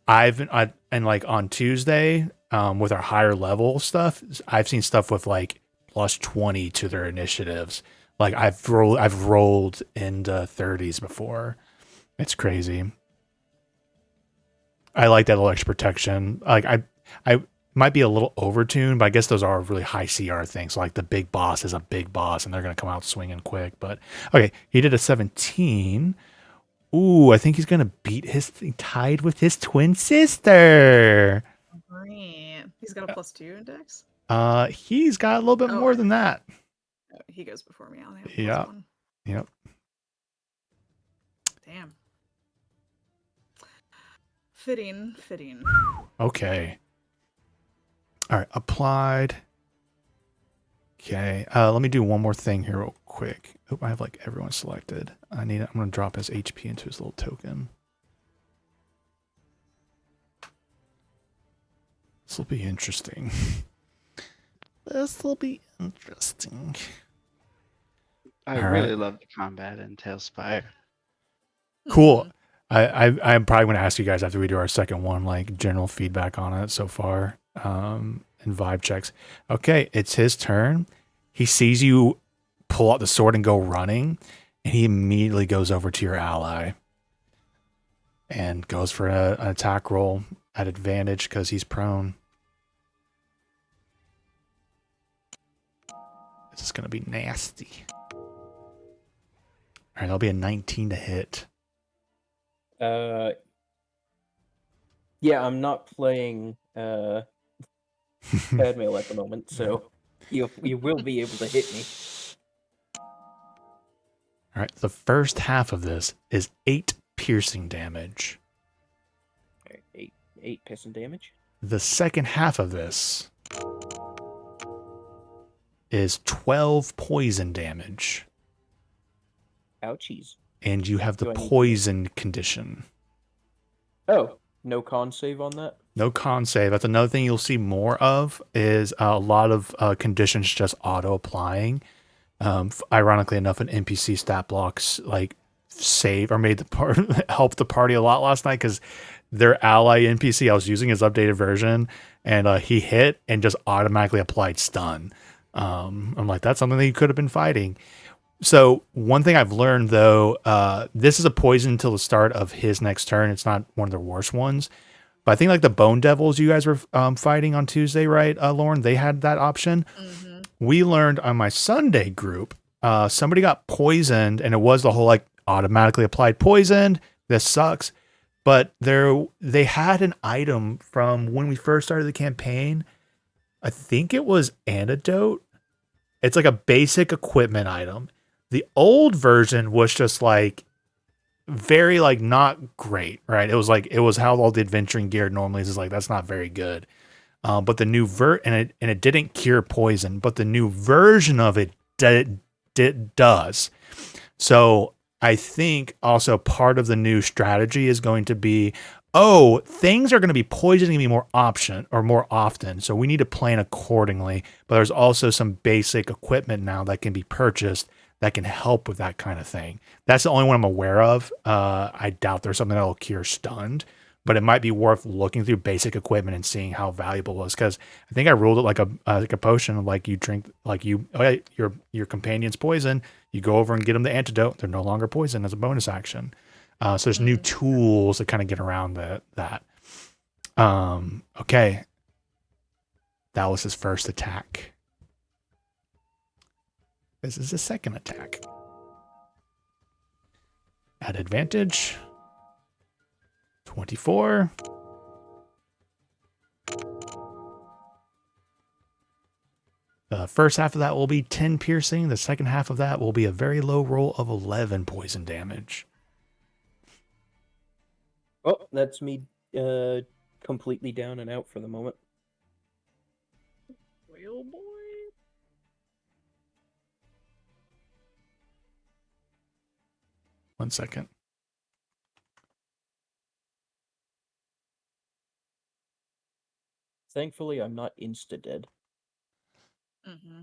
on Tuesday, with our higher level stuff, I've seen stuff with +20 to their initiatives. I've rolled into 30s before. It's crazy. I like that little extra protection. I might be a little overtuned, but I guess those are really high CR things. The big boss is a big boss, and they're gonna come out swinging quick. But okay, he did a 17. Ooh, I think he's gonna beat tied with his twin sister. great. He's got a +2 index. He's got a little bit more than that. Oh, he goes before me. I only have Yeah. +1. Yep. Damn. Fitting. Okay. All right, applied. Okay. Let me do one more thing here real quick. Oh, I have everyone selected. I'm gonna drop his HP into his little token. This will be interesting. I All really right. love the combat in Tailspire. Cool. I'm probably going to ask you guys after we do our second one, general feedback on it so far, and vibe checks. Okay, it's his turn. He sees you pull out the sword and go running, and he immediately goes over to your ally and goes for an attack roll at advantage because he's prone. This is going to be nasty. All right, that'll be a 19 to hit. Yeah, I'm not playing Badmail at the moment, so you will be able to hit me. All right, the first half of this is 8 piercing damage. All right, eight piercing damage. The second half of this is 12 poison damage. Ouchies. And you have the Do I need to- poison condition. Oh, no con save on that? No con save. That's another thing you'll see more of is a lot of conditions just auto applying. Ironically enough, an NPC stat blocks save or made the help the party a lot last night because their ally NPC I was using his updated version, and he hit and just automatically applied stun. I'm like, that's something that you could have been fighting. So one thing I've learned though, this is a poison until the start of his next turn. It's not one of the worst ones, but I think the Bone Devils you guys were fighting on Tuesday, right, Lauren? They had that option. Mm-hmm. We learned on my Sunday group, somebody got poisoned, and it was the whole automatically applied poisoned. This sucks, but they had an item from when we first started the campaign. I think it was Antidote. It's a basic equipment item. The old version was just very not great, right? It was how all the adventuring gear normally is that's not very good. But the new and it didn't cure poison, but the new version of it does. So I think also part of the new strategy is going to be, things are going to be poisoning me more often. So we need to plan accordingly. But there's also some basic equipment now that can be purchased that can help with that kind of thing. That's the only one I'm aware of. I doubt there's something that will cure stunned, but it might be worth looking through basic equipment and seeing how valuable it was. Because I think I ruled it like a potion, like you drink, like you, oh yeah, your companion's poison. You go over and get them the antidote. They're no longer poison as a bonus action. So there's new tools to kind of get around that. Okay. That was his first attack. This is his second attack. At advantage. 24. The first half of that will be 10 piercing. The second half of that will be a very low roll of 11 poison damage. Oh, that's me completely down and out for the moment. Whale boy. One second. Thankfully, I'm not insta-dead. Mm-hmm.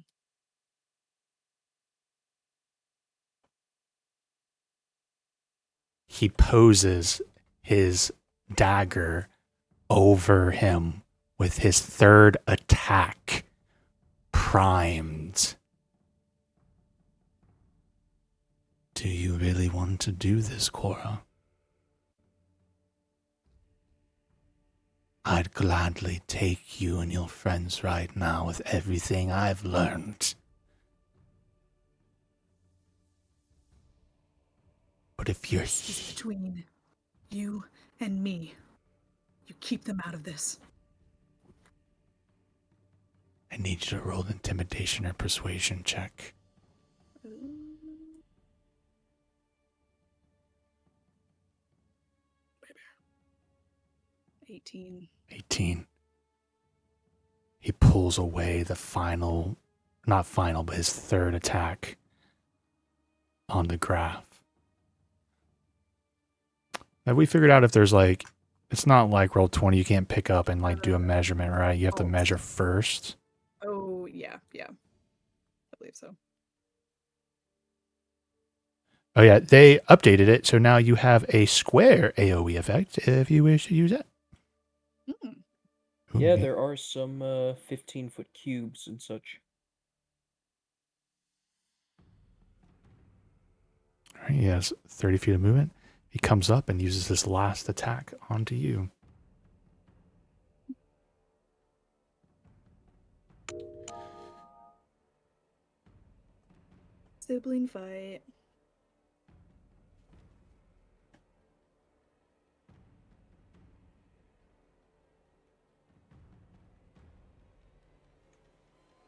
He poses his dagger over him with his third attack primed. Do you really want to do this, Cora? I'd gladly take you and your friends right now with everything I've learned. But if you're This is between you and me. You keep them out of this. I need you to roll an intimidation or persuasion check. 18. 18. He pulls away the final, not final, but his third attack on the graph. Have we figured out if there's like, it's not like roll 20, you can't pick up and like do a measurement, right? You have to measure first. Oh, yeah. I believe so. Oh yeah, they updated it, so now you have a square AoE effect if you wish to use it. Mm. Yeah, there are some 15-foot cubes and such. All right, he has 30 feet of movement. He comes up and uses his last attack onto you. Sibling fight.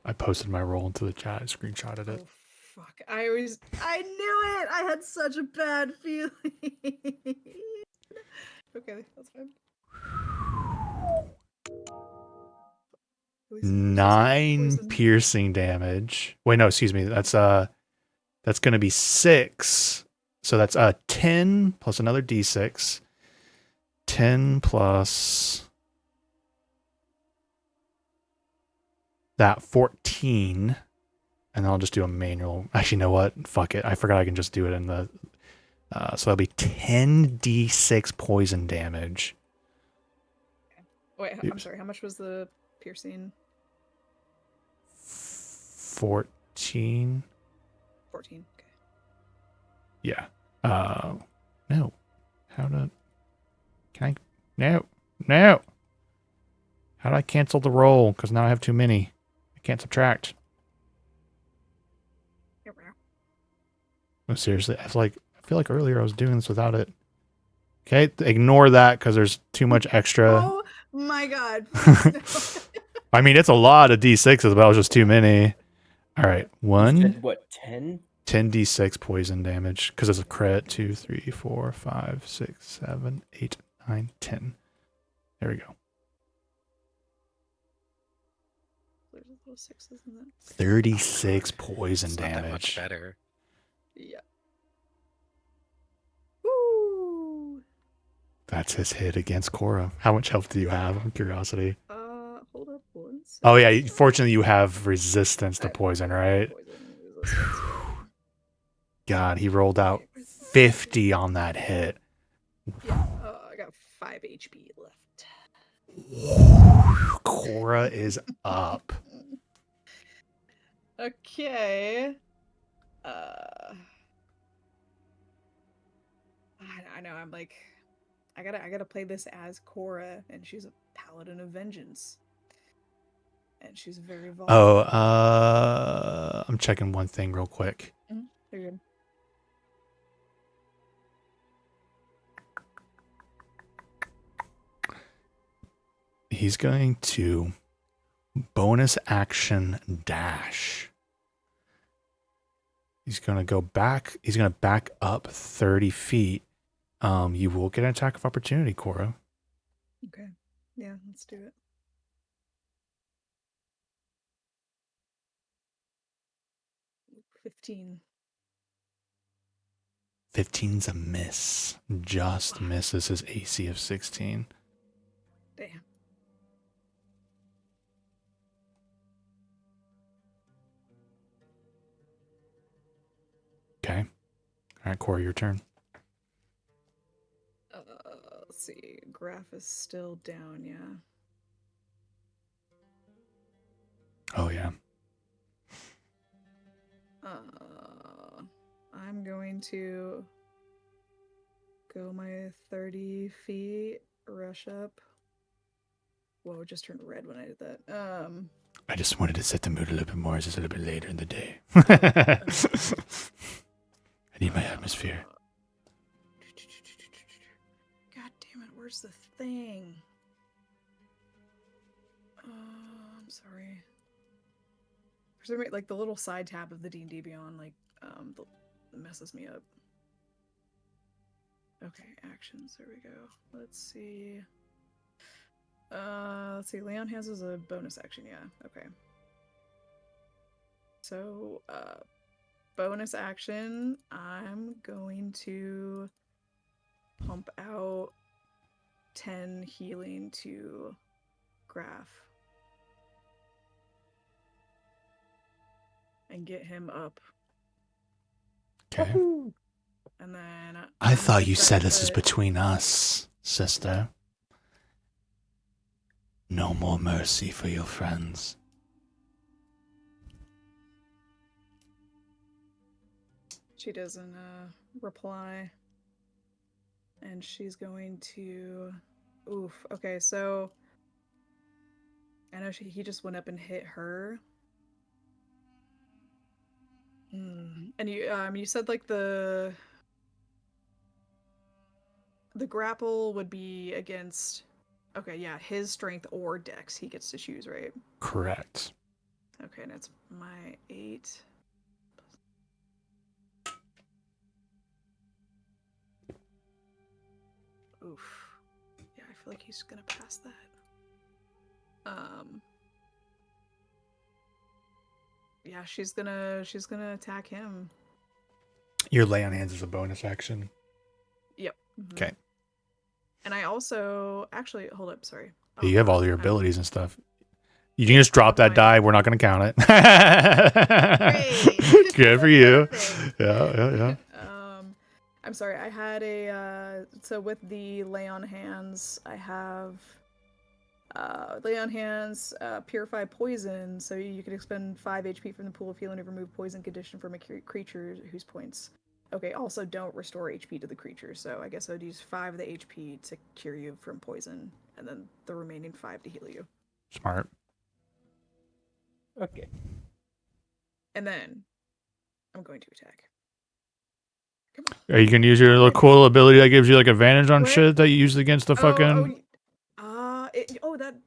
I posted my roll into the chat. I screenshotted it. Oh, fuck. I knew it! I had such a bad feeling. Okay, that's fine. 9 poison. piercing damage. Wait, no, excuse me. That's gonna be 6. So that's 10 plus another d6. 10 plus that 14. And then I'll just do a manual. Actually, you know what? Fuck it. I forgot I can just do it in the so that'll be 10d6 poison damage. Wait, I'm sorry. How much was the piercing? 14. 14. Okay. Yeah. No. How to... Can I... No. No. How do I cancel the roll? Because now I have too many. I can't subtract. No, seriously. I feel like earlier I was doing this without it. Okay, ignore that because there's too much extra. Oh my god. Please no. I mean, it's a lot of d6s, but it was just too many. All right, You 1... said, what, 10? 10d6 poison damage because it's a crit. 2, 3, 4, 5, 6, 7, 8, 9, 10. There we go. There's little sixes in that. 36 poison It's not that much damage. better. Yeah. Woo! That's his hit against Cora. How much health do you have? I'm curiosity. Hold up one second. Oh yeah, fortunately you have resistance to poison, right? Poison resistance, yeah. God, he rolled out Okay, where's the- 50 on that hit. Yeah, I got 5 HP left. Cora is up. Okay. I know. I'm like, I gotta play this as Cora, and she's a paladin of vengeance, and she's very Oh, volatile. I'm checking one thing real quick. You're good. He's going to bonus action dash. He's going to go back. He's going to back up 30 feet. You will get an attack of opportunity, Cora. Okay. Yeah, let's do it. Ooh, 15. 15's a miss. Just misses his AC of 16. Damn. Okay. All right, Cora, your turn. Let's see. Graph is still down, yeah. Oh, yeah. I'm going to go my 30 feet, rush up. Whoa, it just turned red when I did that. I just wanted to set the mood a little bit more. It's just a little bit later in the day. I need my atmosphere. God damn it, where's the thing? I'm sorry. For some reason, like the little side tab of the D&D Beyond, like, messes me up. Okay, actions, there we go. Let's see. Leon has as a bonus action, yeah, okay. So, bonus action, I'm going to pump out 10 healing to Graph. And get him up. Okay. And then I I'm thought gonna you try said to this is put- between us, sister. No more mercy for your friends. She doesn't reply. And she's going to oof. Okay, so I know he just went up and hit her. And you said like the grapple would be against, okay, yeah, his strength or dex he gets to choose, right? Correct. Okay, and it's my 8. Oof. Yeah, I feel like he's gonna pass that. Yeah, she's gonna attack him. Your lay on hands is a bonus action. Yep. Okay. And I also actually hold up, sorry. Yeah, you have all your I'm- abilities and stuff. You can just drop that mine. die. We're not going to count it. Great. Good for you. Perfect. Yeah. I'm sorry. I had a so with the lay on hands, I have lay on hands, purify poison, so you can expend 5 HP from the pool of healing to remove poison condition from a creature whose points. Okay, also don't restore HP to the creature, so I guess I would use 5 of the HP to cure you from poison, and then the remaining 5 to heal you. Smart. Okay. And then I'm going to attack. Come on. Are you going to use your little cool ability that gives you like advantage on Where? shit that you use against the fucking...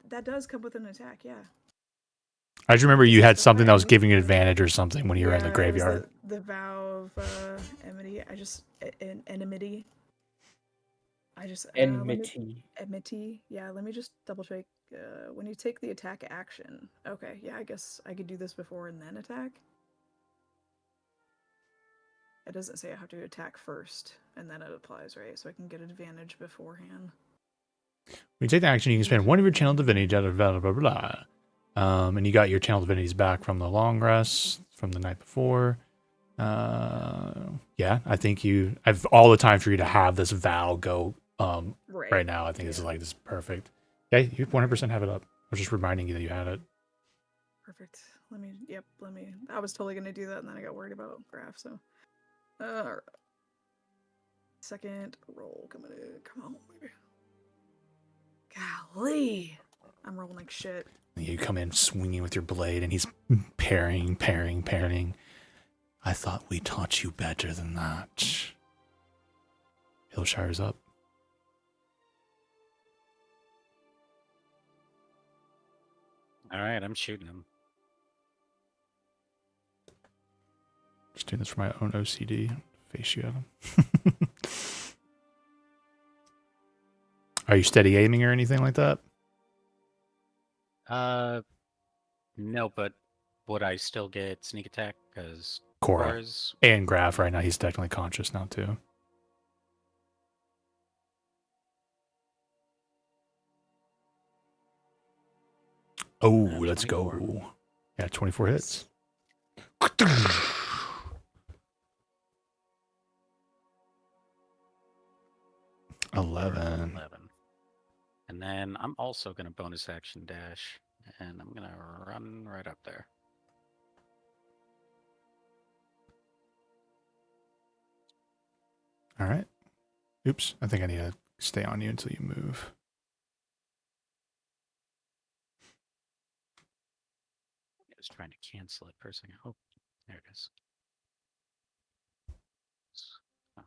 That does come with an attack, yeah. I just remember you This is had the something that was thing. giving you advantage or something when you were in the Yeah, it was graveyard. the vow of enmity. Enmity. Enmity. Yeah, let me just double check. When you take the attack action. Okay, yeah, I guess I could do this before and then attack. It doesn't say I have to attack first and then it applies, right? So I can get advantage beforehand. When you take the action, you can spend one of your channel divinities, blah, blah, blah, blah. And you got your channel divinities back from the long rest from the night before. Yeah, I think I've all the time for you to have this Val go Right. right now. I think this Yeah. is perfect. Yeah, you 100% have it up. I was just reminding you that you had it. Perfect. Let me. I was totally gonna do that, and then I got worried about graph. So, second roll coming in. Come on, baby. Golly, I'm rolling like shit. You come in swinging with your blade, and he's parrying. I thought we taught you better than that. Hillshire's up. All right, I'm shooting him. Just doing this for my own OCD. Face you at him. Are you steady aiming or anything like that? No, but would I still get sneak attack? Because Cora. Cora's... And Graf right now. He's technically conscious now, too. Oh, let's 24. go. Yeah, 24 hits. 11. 11. And then I'm also going to bonus action dash, and I'm going to run right up there. All right. Oops. I think I need to stay on you until you move. I was trying to cancel it for a second. Oh, there it is. Oh.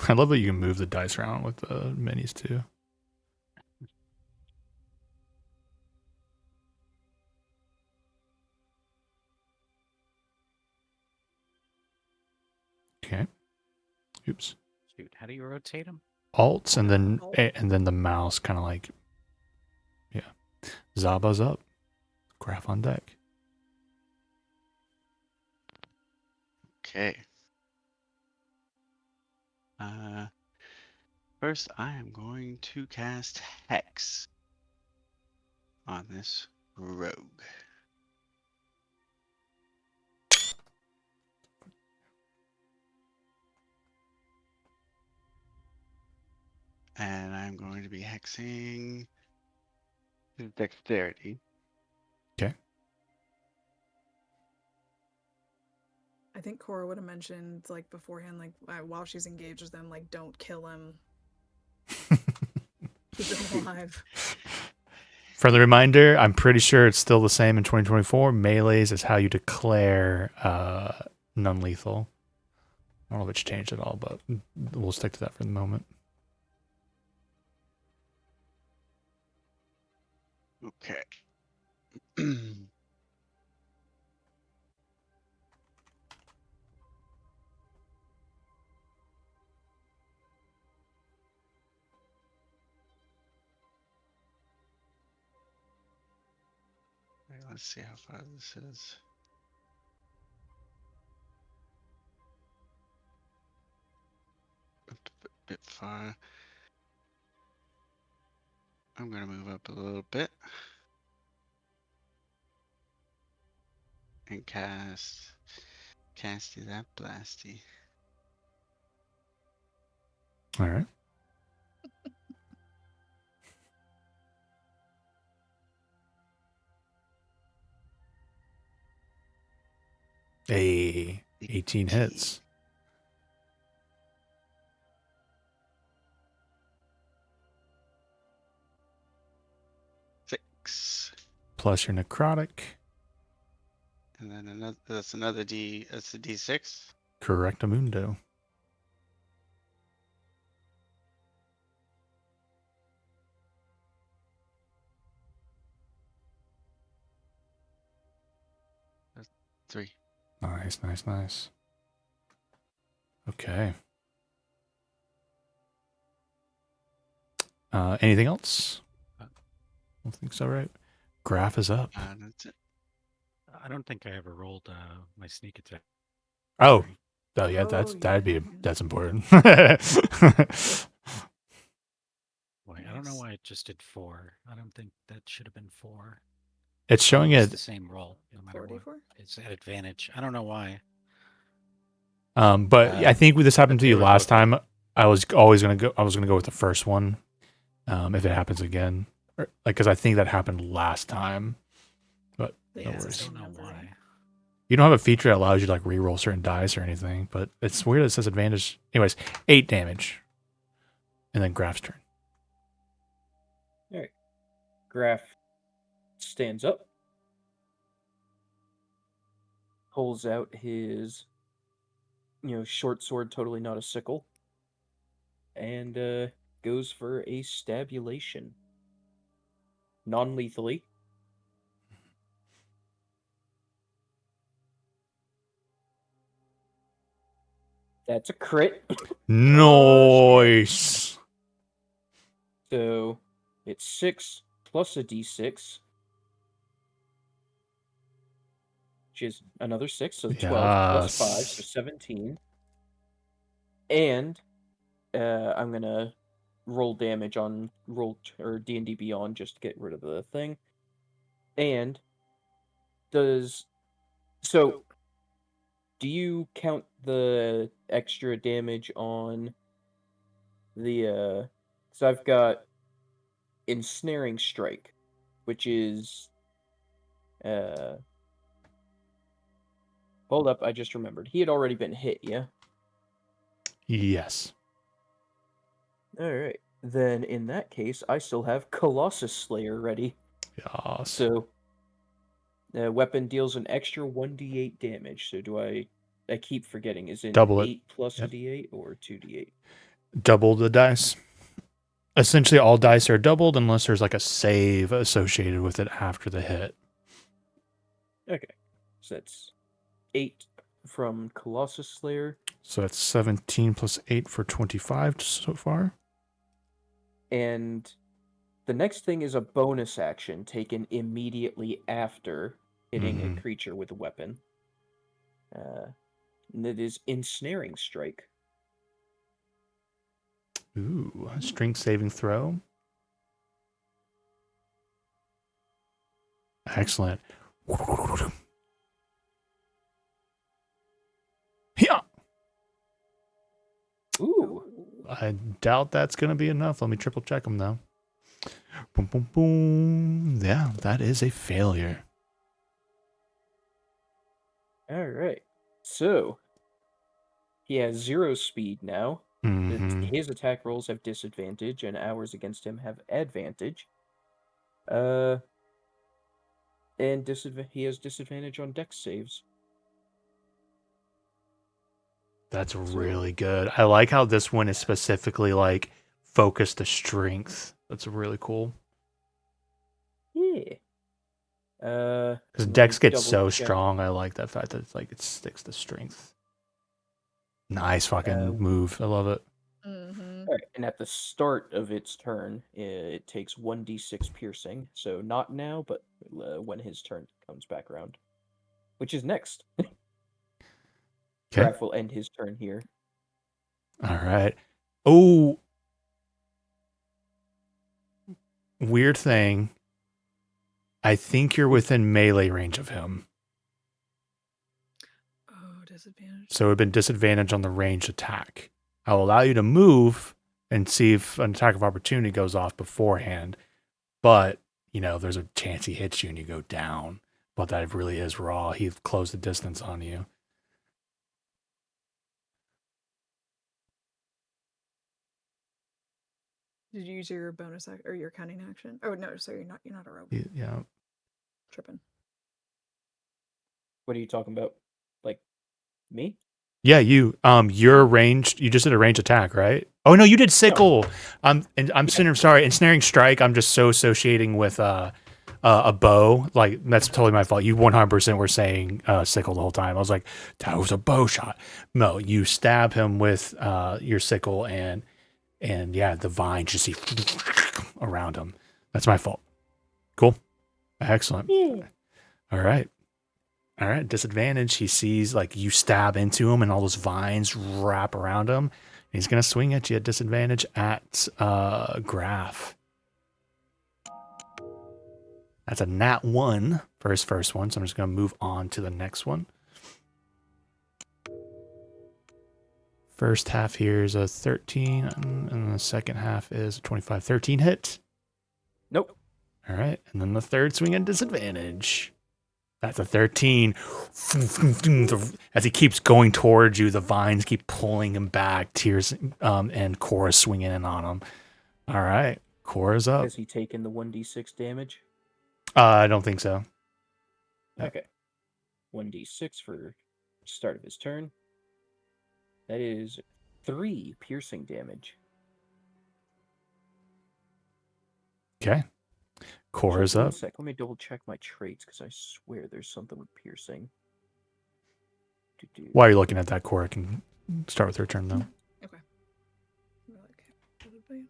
I love that you can move the dice around with the minis, too. Okay. Oops. Shoot, how do you rotate them? Alts and then Alt. and then the mouse kind of like, yeah. Zaba's up. Graph on deck. Okay. First, I am going to cast Hex on this rogue. And I'm going to be hexing his dexterity. Okay. I think Cora would have mentioned like beforehand, like while she's engaged with them, like don't kill him. Keep him alive. Friendly reminder, I'm pretty sure it's still the same in 2024. Melees is how you declare non-lethal. I don't know if it's changed at all, but we'll stick to that for the moment. Okay. Okay, let's see how far this is. A bit far. I'm gonna move up a little bit and casty that blasty. All right. Hey, 18 hits. Six. Plus your necrotic. And then another. That's another D. That's a D6. Correctamundo. That's 3. Nice. Okay. Anything else? I don't think so, right? Graph is up. That's it. I don't think I ever rolled my sneak attack. Oh, Sorry. oh yeah, Oh, that's important. Wait, I don't know why it just did 4. I don't think that should have been 4. It's showing It's it. the same roll, no matter what. 4d4? It's at advantage. I don't know why. But I think this happened to they you were last both- time. I was gonna go with the first one. If it happens again, because I think that happened last time. But Yeah, no it's the worries. I same don't know number. why. You don't have a feature that allows you to like reroll certain dice or anything, but it's weird. It says advantage. Anyways, 8 damage, and then Graf's turn. All right. Graf stands up, pulls out his, short sword, totally not a sickle, and goes for a stabulation. Non-lethally. That's a crit. Nice. So it's 6 plus a d6, which is another 6, so 12 plus 5, so Yes. 17. And I'm gonna roll damage on or D&D Beyond just to get rid of the thing. And so do you count the extra damage on the so I've got ensnaring strike, which is hold up, I just remembered. He had already been hit, yeah? Yes. All right. Then in that case, I still have Colossus Slayer ready. Yes. So the weapon deals an extra 1d8 damage. So do I keep forgetting. Is it Double it. 8 plus Yep. a d8 or 2d8? Double the dice. Essentially, all dice are doubled unless there's like a save associated with it after the hit. Okay. So that's 8 from Colossus Slayer. So that's 17 plus 8 for 25 so far. And the next thing is a bonus action taken immediately after hitting a creature with a weapon. And it is Ensnaring Strike. Ooh, strength saving throw. Excellent. Yeah. Ooh. I doubt that's going to be enough. Let me triple check them though. Boom, boom, boom. Yeah, that is a failure. All right. So he has 0 speed now. His attack rolls have disadvantage, and ours against him have advantage. And he has disadvantage on dex saves. That's So- really good. I like how this one is specifically like focused to strength. That's really cool. Yeah. Because let me Dex gets so double check. strong. I like that fact that it's like it sticks to strength. Nice fucking move. I love it. Mm-hmm. All right, and at the start of its turn, it takes 1d6 piercing. So not now, but when his turn comes back around, which is next. Okay. Graf will end his turn here. All right. Oh, weird thing. I think you're within melee range of him. Oh, disadvantage. So it would have been disadvantage on the ranged attack. I'll allow you to move and see if an attack of opportunity goes off beforehand. But, there's a chance he hits you and you go down. But that really is raw. He closed the distance on you. Did you use your bonus or your cunning action? Oh no, sorry, you're not a rogue. Yeah. Tripping. What are you talking about? Like me? Yeah, you're ranged. You just did a range attack, right? Oh no, you did sickle. I'm sorry, ensnaring strike. I'm just so associating with a bow. Like that's totally my fault. You 100% were saying sickle the whole time. I was like, that was a bow shot. No, you stab him with your sickle, and yeah, the vines you see around him. That's my fault. Cool, excellent. Yeah. All right. Disadvantage. He sees like you stab into him and all those vines wrap around him. He's going to swing at you at disadvantage at Graf. That's a nat 1 for his first one. So I'm just going to move on to the next one. First half here is a 13, and the second half is a 25. 13 hit. Nope. All right, and then the third swing at disadvantage. That's a 13. As he keeps going towards you, the vines keep pulling him back. Tears and Cora's swinging in on him. All right, Cora's up. Has he taken the 1d6 damage? I don't think so. Yep. Okay. 1d6 for start of his turn. That is 3 piercing damage. Okay. Cora's Just 1 up. sec. Let me double check my traits because I swear there's something with piercing. While you're looking at that, Cora can start with her turn, though. Okay. Advantage.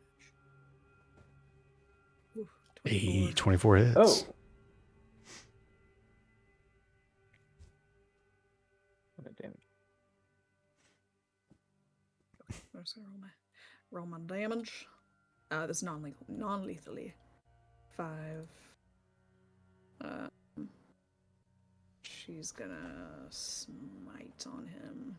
Ooh, Hey, 24. 24 hits. Oh. What a damage. I'm just gonna roll my damage. This is non-lethally. 5. She's gonna smite on him.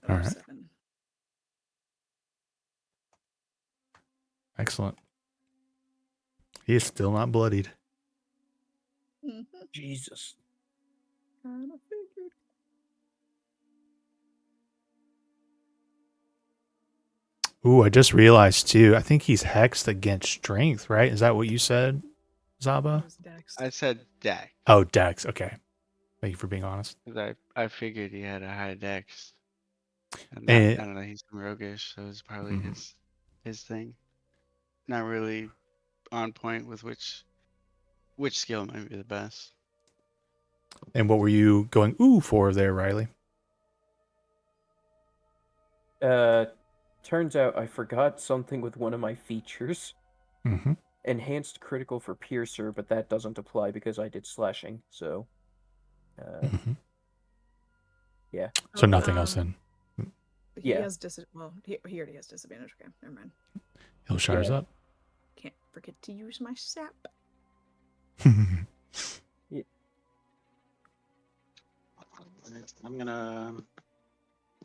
All right. 7. Excellent. He is still not bloodied. Jesus. Kinda figured. Ooh, I just realized, too. I think he's hexed against strength, right? Is that what you said, Zaba? It was Dex. I said dex. Oh, Dex. Okay. Thank you for being honest. Because I figured he had a high dex. And And- I don't know, he's roguish, so it's probably Mhm. his thing. Not really on point with which skill might be the best. And what were you going ooh for there, Riley? Turns out I forgot something with one of my features. Mm-hmm. Enhanced critical for piercer, but that doesn't apply because I did slashing, so Mm-hmm. yeah. So nothing else then. He Yeah. has he already has disadvantage. Okay, never mind. Hillshire's Yeah. up. Can't forget to use my sap. I'm gonna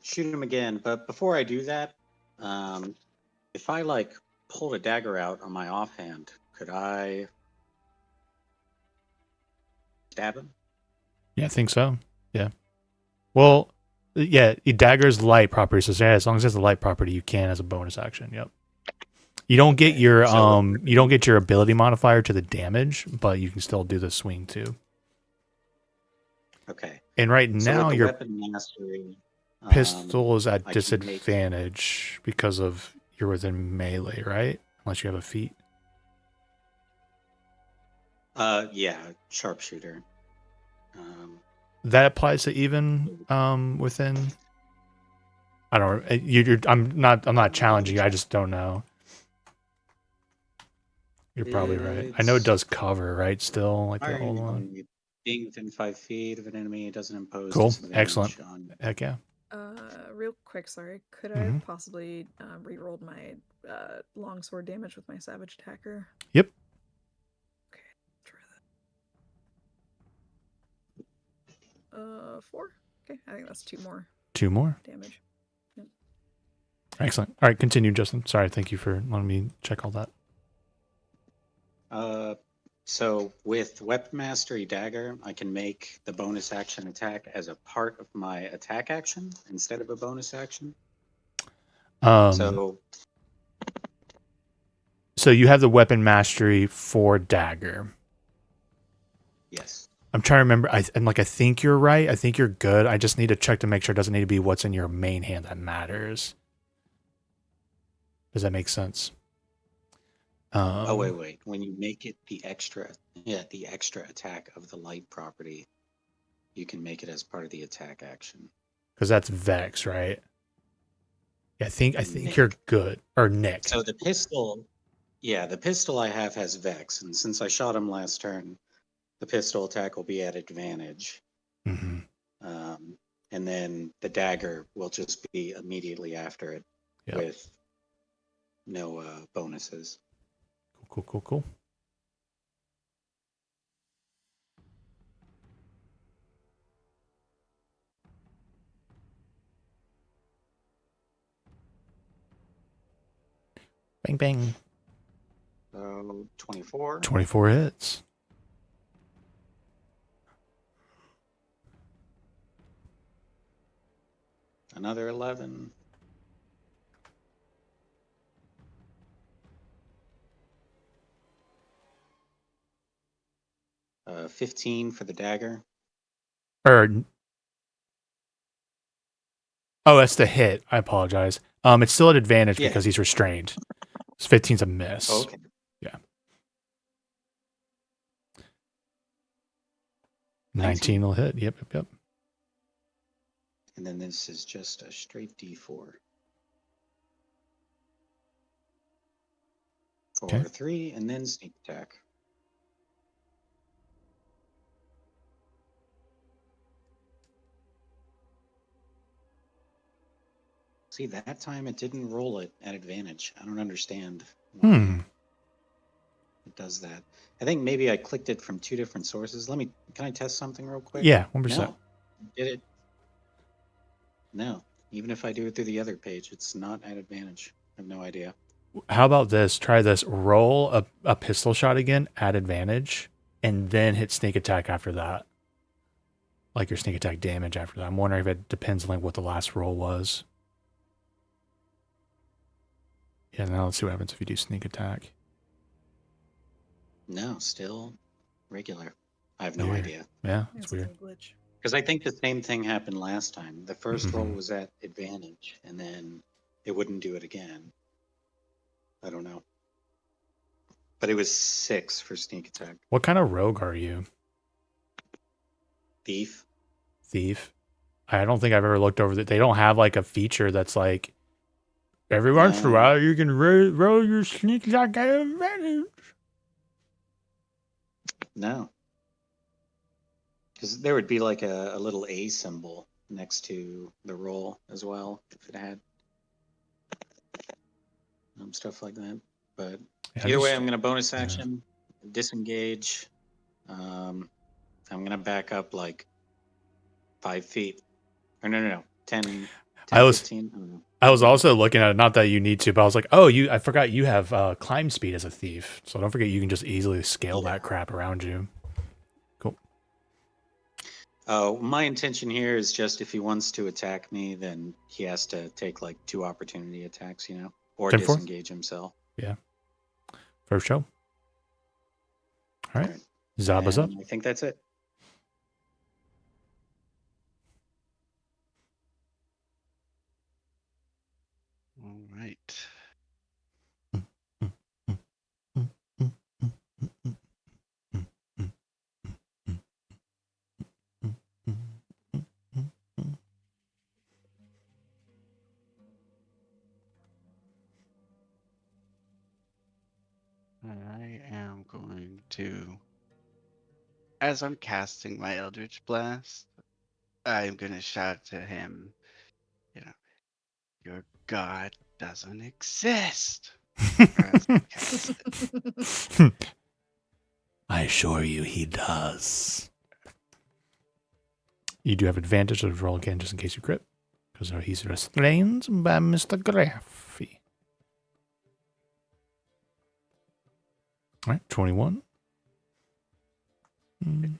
shoot him again, but before I do that, if I like pulled a dagger out on my offhand, could I stab him? Yeah, I think so. Yeah. Well, yeah, dagger's light property. So yeah, as long as it's a light property, you can as a bonus action. Yep. You don't get Okay, your so- you don't get your ability modifier to the damage, but you can still do the swing too. Okay. And right So now with the your weapon mastery, pistol is at I can make- disadvantage because of you're within melee, right? Unless you have a feat. yeah, sharpshooter. That applies to even within. I don't. I'm not challenging you. I just don't know. You're probably right. I know it does cover, right? Still, like the old one. Being within 5 feet of an enemy doesn't impose Cool. disadvantage Excellent. on. Heck yeah. Real quick, sorry. Could Mhm. I possibly re-rolled my longsword damage with my savage attacker? Yep. Okay, try that. 4. Okay, I think that's 2 more 2 more. damage. Excellent. All right, continue, Justin. Sorry, thank you for letting me check all that. So with weapon mastery dagger, I can make the bonus action attack as a part of my attack action instead of a bonus action. So you have the weapon mastery for dagger. Yes. I'm trying to remember. I think you're right. I think you're good. I just need to check to make sure it doesn't need to be what's in your main hand that matters. Does that make sense? Wait. When you make it the extra attack of the light property, you can make it as part of the attack action. Because that's Vex, right? Yeah, I think Nick. you're good. Or Nick. So the pistol I have has Vex, and since I shot him last turn, the pistol attack will be at advantage. Mm-hmm. And then the dagger will just be immediately after it with no bonuses. Cool. Bang, bang. So 24. 24 hits. Another 11. Uh, 15 for the dagger. Oh, that's the hit. I apologize. It's still at advantage Yeah. because he's restrained. 15's a miss. Oh, okay. Yeah. 19. 19 will hit. Yep. And then this is just a straight D4. For Okay. 3, and then sneak attack. See, that time it didn't roll it at advantage. I don't understand why it does that. I think maybe I clicked it from 2 different sources. Can I test something real quick? Yeah, 1%. No. Did it? No. Even if I do it through the other page, it's not at advantage. I have no idea. How about this? Try this. Roll a pistol shot again at advantage, and then hit sneak attack after that. Like your sneak attack damage after that. I'm wondering if it depends on like what the last roll was. Yeah, now let's see what happens if you do sneak attack. No, still regular. I have no Weird. idea. Yeah, It's it's a weird. little glitch. Because I think the same thing happened last time. The first roll Mhm. was at advantage, and then it wouldn't do it again. I don't know. But it was 6 for sneak attack. What kind of rogue are you? Thief. Thief? I don't think I've ever looked over that. They don't have like a feature that's like every once in a No. while you can roll your sneak attack at advantage. No. Because there would be like a little A symbol next to the roll as well, if it had stuff like that. But Yeah, either way, just- I'm going to bonus action, disengage. I'm going to back up like 5 feet. Or no. 10, I was 15. I don't know. I was also looking at it, not that you need to, but I was like, oh, I forgot you have climb speed as a thief. So don't forget you can just easily scale Yeah. that crap around you. Cool. My intention here is just if he wants to attack me, then he has to take like 2 opportunity attacks, or 10-4? disengage himself. Yeah. First show. All right. All right. Zaba's up. And I think that's it. All right. I am going to, as I'm casting my Eldritch Blast, I'm going to shout to him, your god doesn't exist. As I cast it. I assure you he does. You do have advantage of roll again just in case you crit. Because he's restrained by Mr. Graffy. All right, 21. And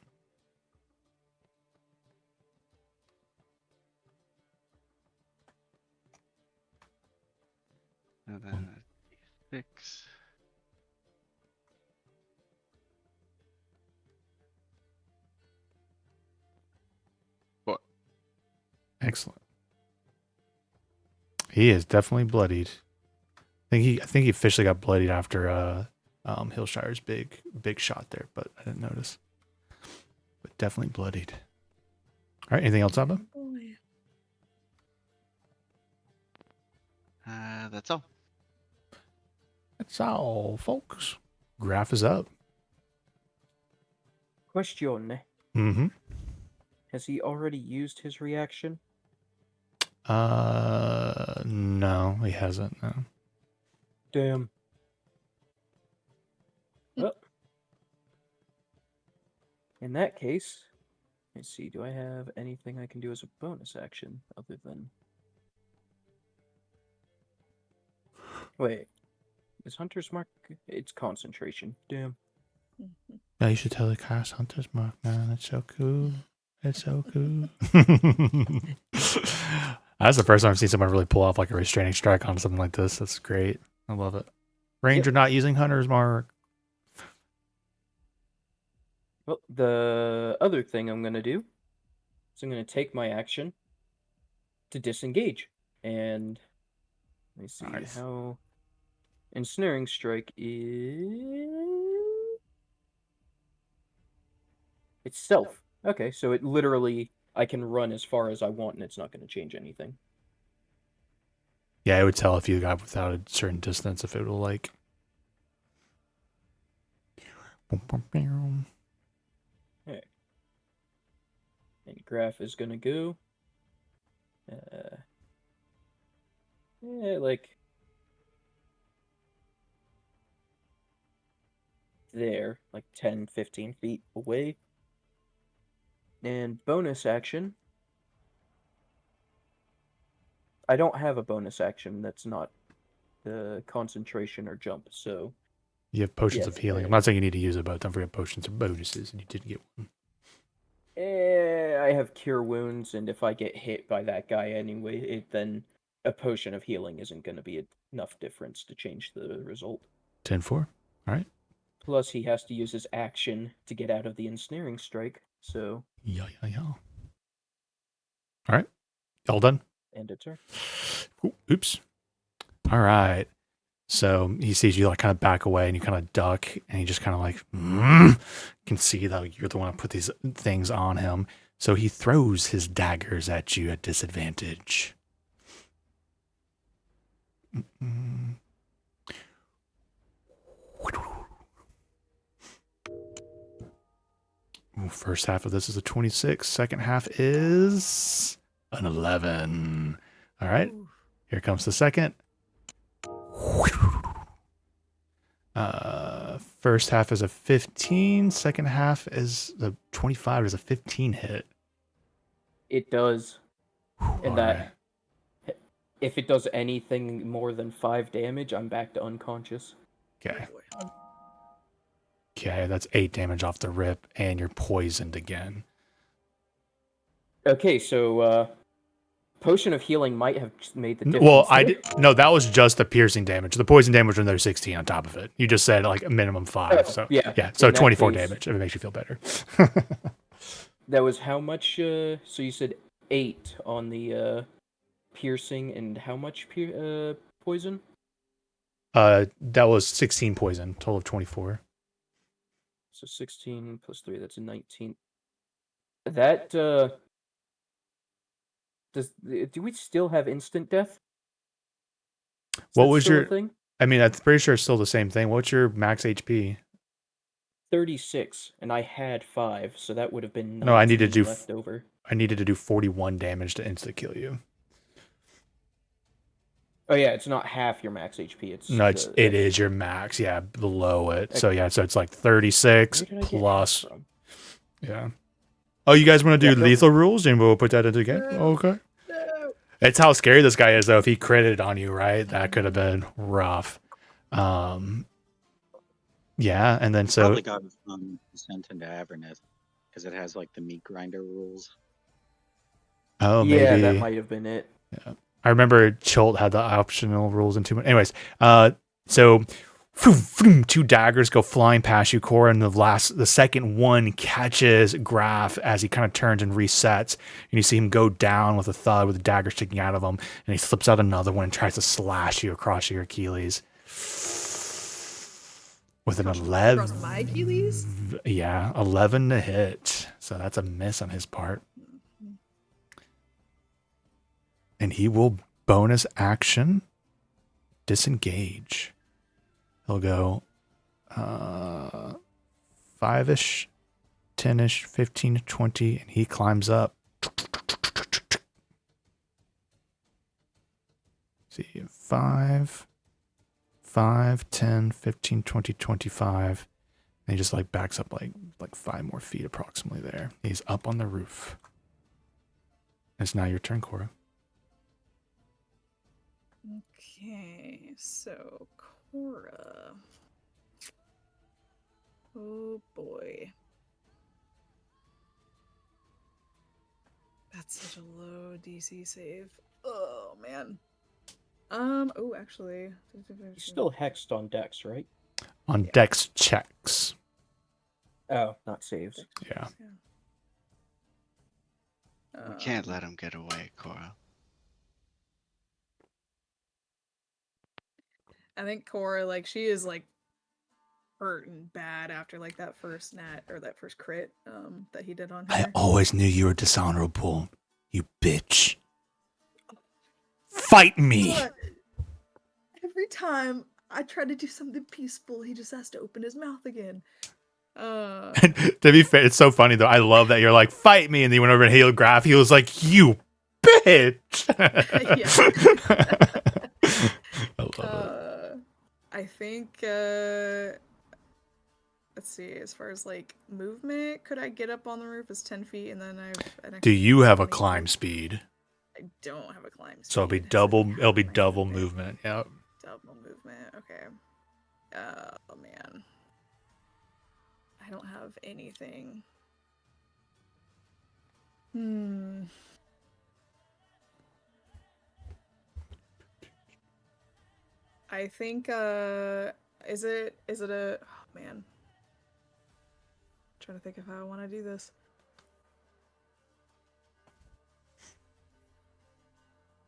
then a 6. What? Excellent. He is definitely bloodied. I think he officially got bloodied after Hillshire's big shot there, but I didn't notice. But definitely bloodied. All right, anything else, Abba? Boy. That's all. That's all, folks. Graph is up. Question. Mm-hmm. Has he already used his reaction? No, he hasn't. No. Damn. Oh. In that case, let's see. Do I have anything I can do as a bonus action other than... Wait. Is Hunter's Mark? It's concentration. Damn. Mhm. Yeah, you should totally cast Hunter's Mark, man. It's so cool. It's so cool. That's the first time I've seen someone really pull off like a restraining strike on something like this. That's great. I love it. Ranger not using Hunter's Mark. Well, the other thing I'm gonna do is I'm gonna take my action to disengage, and let me see Nice. how ensnaring strike is. It's stealth. Okay, so it literally I can run as far as I want, and it's not going to change anything. Yeah, it would tell if you got without a certain distance if it will like. Okay. And Graph is gonna go. Yeah, like there, like 10, 15 feet away. And bonus action. I don't have a bonus action that's not the concentration or jump, so You have potions yeah. of healing. I'm not saying you need to use it, but don't forget potions are bonuses, and you did get one. I have cure wounds, and if I get hit by that guy anyway, then a potion of healing isn't going to be enough difference to change the result. 10-4. All right. Plus, he has to use his action to get out of the ensnaring strike, so. Yeah. All right. All done. End of turn. Oops. All right. So he sees you like kind of back away and you kind of duck and he just kind of like can see that you're the one who put these things on him. So he throws his daggers at you at disadvantage. Ooh, first half of this is a 26. Second half is an 11. All right. Ooh. Here comes the second. First half is a 15. Second half is the 25 is a 15 hit. It does. And All that, if it does anything more than 5 damage, I'm back to unconscious. Okay. Oh boy. Okay, that's 8 damage off the rip, and you're poisoned again. Okay, so, potion of healing might have made the difference. Well, there. no, that was just the piercing damage. The poison damage was another 16 on top of it. You just said like a minimum 5. Oh, So yeah. So In that 24 case- damage if it makes you feel better. That was how much, so you said 8 on the, piercing, and how much poison? That was 16 poison, total of 24. So 16 plus 3, that's a 19. That, do we still have instant death? Is What that was still a your? thing? I mean, I'm pretty sure it's still the same thing. What's your max HP? 36, and I had 5, so that would have been 19 No, I need to do left over. I needed to do 41 damage to insta kill you. Oh yeah, it's not half your max HP. It's No, it is your max. Yeah, below it. So yeah, so it's like 36 Where did I get plus. half from? Yeah. Oh, you guys want to do Yeah, lethal rules, and we'll put that into the game. No. Okay. No. It's how scary this guy is, though. If he critted on you, right, that could have been rough. Yeah, and then so Probably got it from Descent into Avernus because it has like the meat grinder rules. oh Yeah, maybe that might have been it. Yeah. I remember Cholt had the optional rules in 2 minutes. Anyways, so 2 daggers go flying past you, Cora, and the second one catches Graf as he kind of turns and resets, and you see him go down with a thud with a dagger sticking out of him, and he slips out another one and tries to slash you across your Achilles. With an 11. Across my Achilles? Yeah, 11 to hit. So that's a miss on his part. And he will bonus action disengage. He'll go 5-ish, 10-ish, 15, 20, and he climbs up. See, 5, 10, 15, 20, 25. And he just like backs up like 5 more feet approximately there. He's up on the roof. It's now your turn, Cora. Okay, so Cora. Oh boy. That's such a low DC save. Oh man. Oh actually. He's still hexed on Dex, right? On Yeah. dex checks. Oh, not saves. Yeah. We can't Um, let him get away, Cora. I think Cora, like, she is like hurting bad after like that first nat or that first crit that he did on I her. always knew you were dishonorable, you bitch. Fight me! But every time I try to do something peaceful, he just has to open his mouth again. To be fair, it's so funny though. I love that you're like, fight me, and then he went over and healed Graph. He was like, you bitch. I love it. I think let's see, as far as like movement, could I get up on the roof? It's 10 feet and then I've an Do extra you have a 20 climb feet. speed? I don't have a climb speed. So it'll be so double. how It'll be am I double moving? movement. Yep. Double movement. Okay. Oh man. I don't have anything. I think is it a oh man. I'm trying to think of how I want to do this.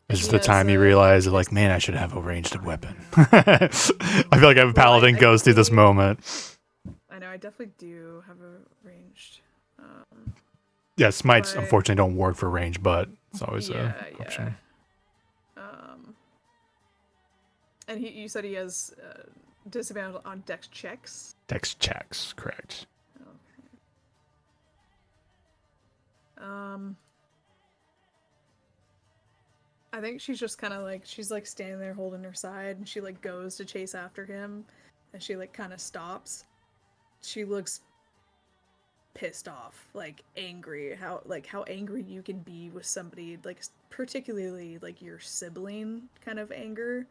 This is He the has, time you realize, like, man, I should have a ranged weapon. I feel like every paladin I goes through this do- moment. I know I definitely do have a ranged. Yeah, smites But- unfortunately don't work for range, but it's always yeah, a option. And you said he has disadvantage on dex checks. Dex checks, correct. Okay. I think she's just kind of like she's like standing there holding her side, and she like goes to chase after him, and she like kind of stops. She looks pissed off, like angry. How angry you can be with somebody, like particularly like your sibling kind of anger.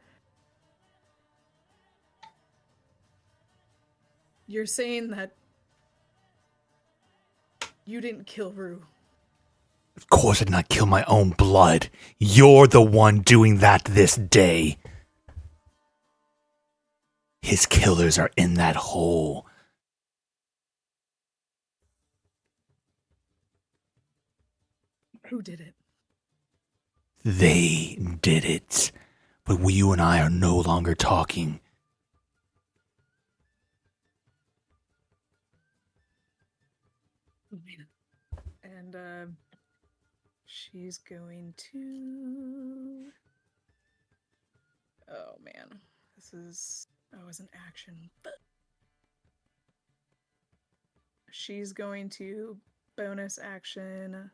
You're saying that you didn't kill Rue. Of course I did not kill my own blood. You're the one doing that this day. His killers are in that hole. Who did it? They did it. But you and I are no longer talking. And she's going to. Oh man, this is an action. But she's going to bonus action.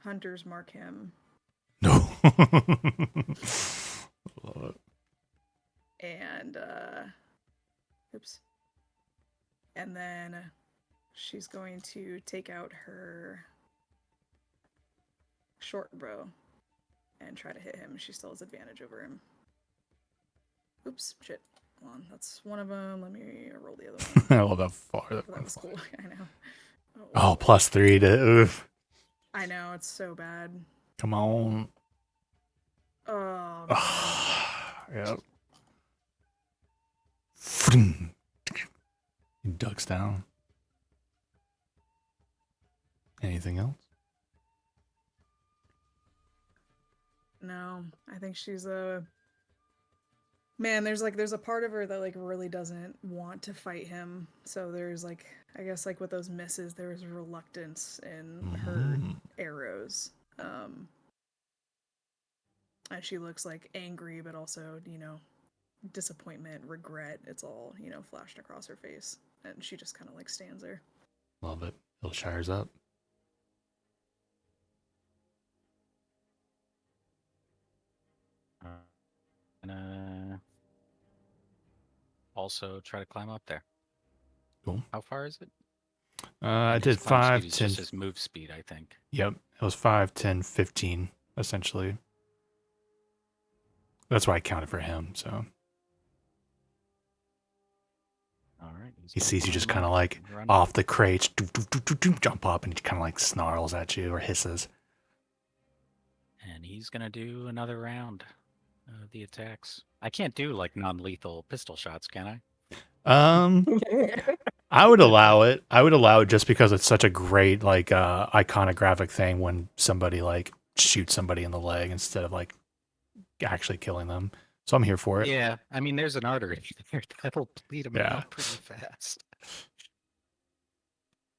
Hunters mark him. No. Love it. And oops. And then she's going to take out her short bow and try to hit him. She still has advantage over him. Oops, shit. Hold on, that's one of them. Let me roll the other one. I love that far. That was cool. I know. Oh, +3 to. Oof. I know, it's so bad. Come on. Oh. Yep. He ducks down. Anything else? No, I think she's a man. There's a part of her that like really doesn't want to fight him. So there's like, I guess like with those misses, there was reluctance in her arrows. And she looks like angry, but also, disappointment, regret. It's all, flashed across her face. And she just kind of like stands there. Love it. Hillshire's up. And also try to climb up there. Cool. How far is it? I And did his climb 5, speed is 10. just his move speed, I think. Yep. It was 5, 10, 15, essentially. That's why I counted for him. So All right. he sees you just kind of climb up like and run. off the crates, jump up, and he kind of like snarls at you or hisses. And he's gonna do another round of the attacks. I can't do like non-lethal pistol shots, can I? I would allow it. I would allow it just because it's such a great like iconographic thing when somebody like shoots somebody in the leg instead of like actually killing them. So I'm here for it. Yeah, I mean, there's an artery there that'll bleed him Yeah. out pretty fast.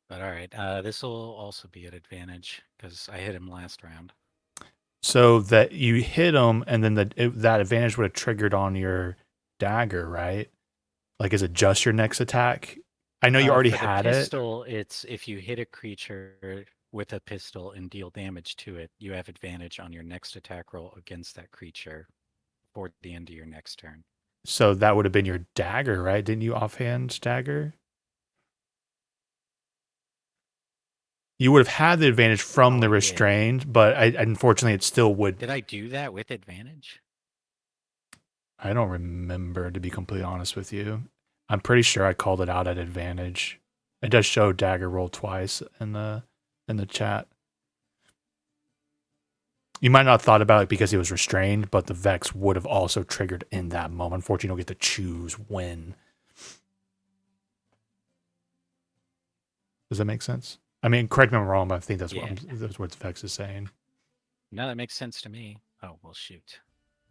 But all right, this will also be an advantage because I hit him last round. So that you hit him, and then that advantage would have triggered on your dagger, right? Like, is it just your next attack? I know you already For the had it. pistol, it's if you hit a creature with a pistol and deal damage to it, you have advantage on your next attack roll against that creature for the end of your next turn. So that would have been your dagger, right? Didn't you offhand dagger? You would have had the advantage from the I did. restrained, but unfortunately, it still would. Did I do that with advantage? I don't remember, to be completely honest with you. I'm pretty sure I called it out at advantage. It does show dagger roll twice in the chat. You might not have thought about it because he was restrained, but the Vex would have also triggered in that moment. Unfortunately, you don't get to choose when. Does that make sense? I mean, correct me if I'm wrong, but I think that's what Vex is saying. No, that makes sense to me. Oh, well, shoot.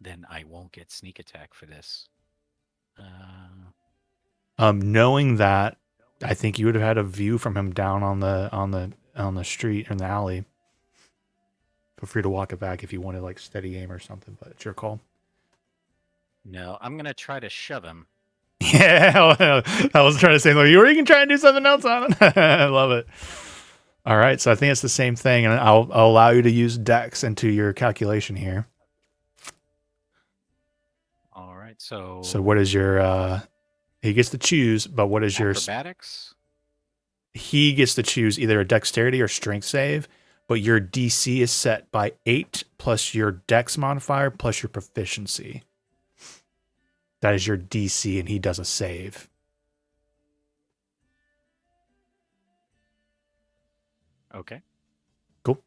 Then I won't get sneak attack for this. Knowing that, I think you would have had a view from him down on the street in the alley. Feel free to walk it back if you wanted like steady aim or something, but it's your call. No, I'm gonna try to shove him. Yeah, I was trying to say, like, you can try and do something else on it. I love it. All right, so I think it's the same thing, and I'll allow you to use Dex into your calculation here. All right, so what is your? He gets to choose, but what is your? Acrobatics? He gets to choose either a dexterity or strength save, but your DC is set by 8 plus your Dex modifier plus your proficiency. That is your DC, and he does a save. Okay. Cool.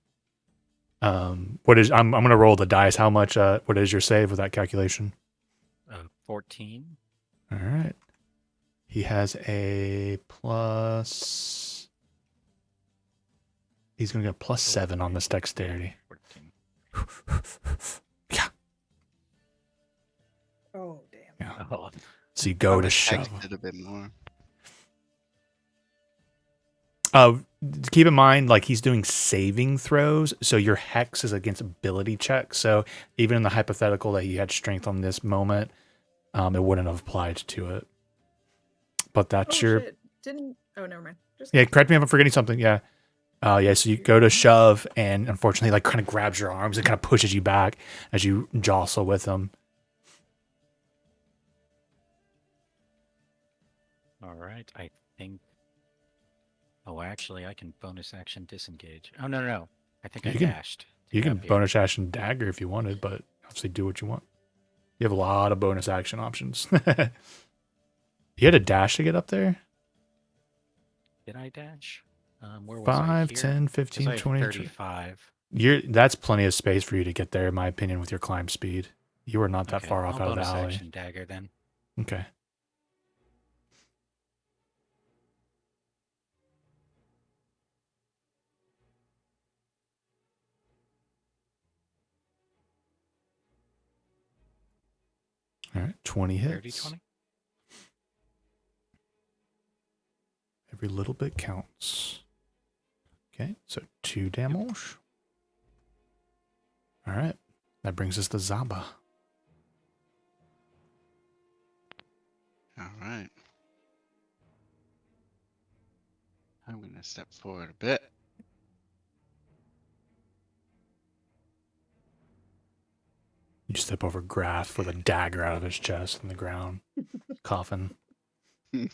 What is? I'm gonna roll the dice. How much? What is your save with that calculation? 14. All right. He has a plus. He's gonna get plus 7 on this dexterity. 14. Yeah. Oh damn. Yeah. Oh, So you go I to would shove. expect it a bit more. Keep in mind, like, he's doing saving throws, so your hex is against ability checks. So even in the hypothetical that he had strength on this moment, it wouldn't have applied to it. But that's your. Shit. Didn't. Oh, never mind. Just Yeah, correct me if I'm forgetting something. Yeah. Yeah, so you go to shove, and unfortunately, like, kind of grabs your arms and kind of pushes you back as you jostle with him. all right. I think. Oh, actually, I can bonus action disengage. Oh no! I think You I can- dashed. to You get can up here. bonus action dagger if you wanted, but obviously do what you want. You have a lot of bonus action options. You had a dash to get up there? Did I dash? Where was 5, I here? 10, 15, I have 20. 35. That's plenty of space for you to get there, in my opinion, with your climb speed. You are not that Okay, far off I'll out of the bonus alley. action dagger then. Okay. All right, 20 hits. 30, 20. Every little bit counts. Okay, so 2 damage. All right, that brings us to Zaba. All right. I'm going to step forward a bit. You step over Graf with a dagger out of his chest in the ground, coughing. Is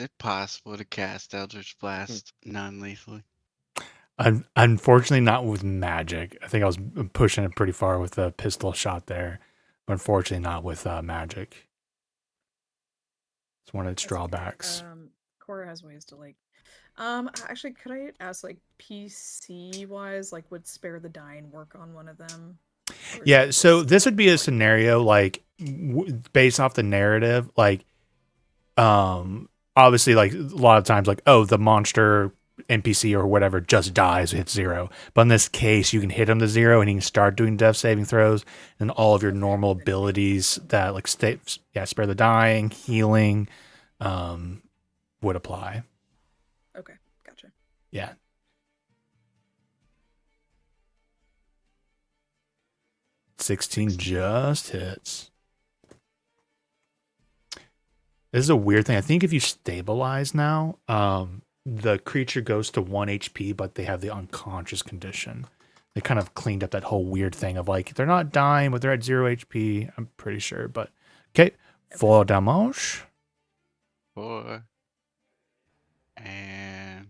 it possible to cast Eldritch Blast non-lethally? Unfortunately, not with magic. I think I was pushing it pretty far with the pistol shot there. But unfortunately, not with magic. It's one of its That's okay. drawbacks. Cora has ways to like. Actually, could I ask like PC wise, like would spare the dying work on one of them? Or is Yeah, that so just this would be a like- scenario like based off the narrative, like obviously like a lot of times like oh the monster NPC or whatever just dies, hits 0. But in this case, you can hit him to 0 and he can start doing death saving throws and all of your normal abilities that like spare the dying, healing, would apply. Okay, gotcha. Yeah. 16 just hits. This is a weird thing. I think if you stabilize now, the creature goes to 1 HP, but they have the unconscious condition. They kind of cleaned up that whole weird thing of like, they're not dying, but they're at 0 HP. I'm pretty sure. But okay. Full damage. 4. And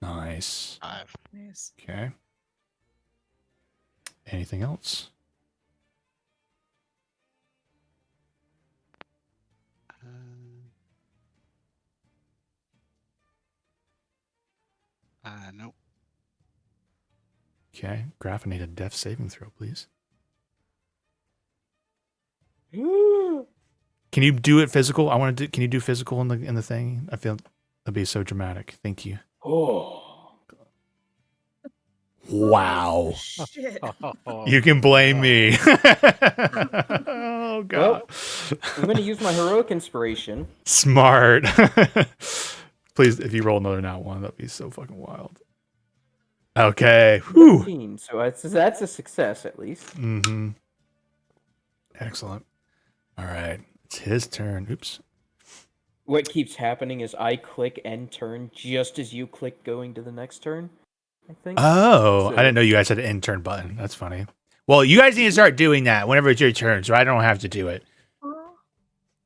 Nice. 5. Nice. Okay. Anything else? Nope. Okay. Graph, I need a death saving throw, please. Can you do it physical? I want to do. Can you do physical in the thing? I feel that'd be so dramatic. Thank you. Oh. Wow. Shit. You can blame me. oh Well, god. I'm going to use my heroic inspiration. Smart. Please, if you roll another nat 1, that'd be so fucking wild. Okay. Whew. 15, so that's a success at least. Mm-hmm. Excellent. All right. It's his turn. Oops. What keeps happening is I click end turn just as you click going to the next turn, I think. Oh, I So- didn't know you guys had an end turn button. That's funny. Well, you guys need to start doing that whenever it's your turn, so I don't have to do it.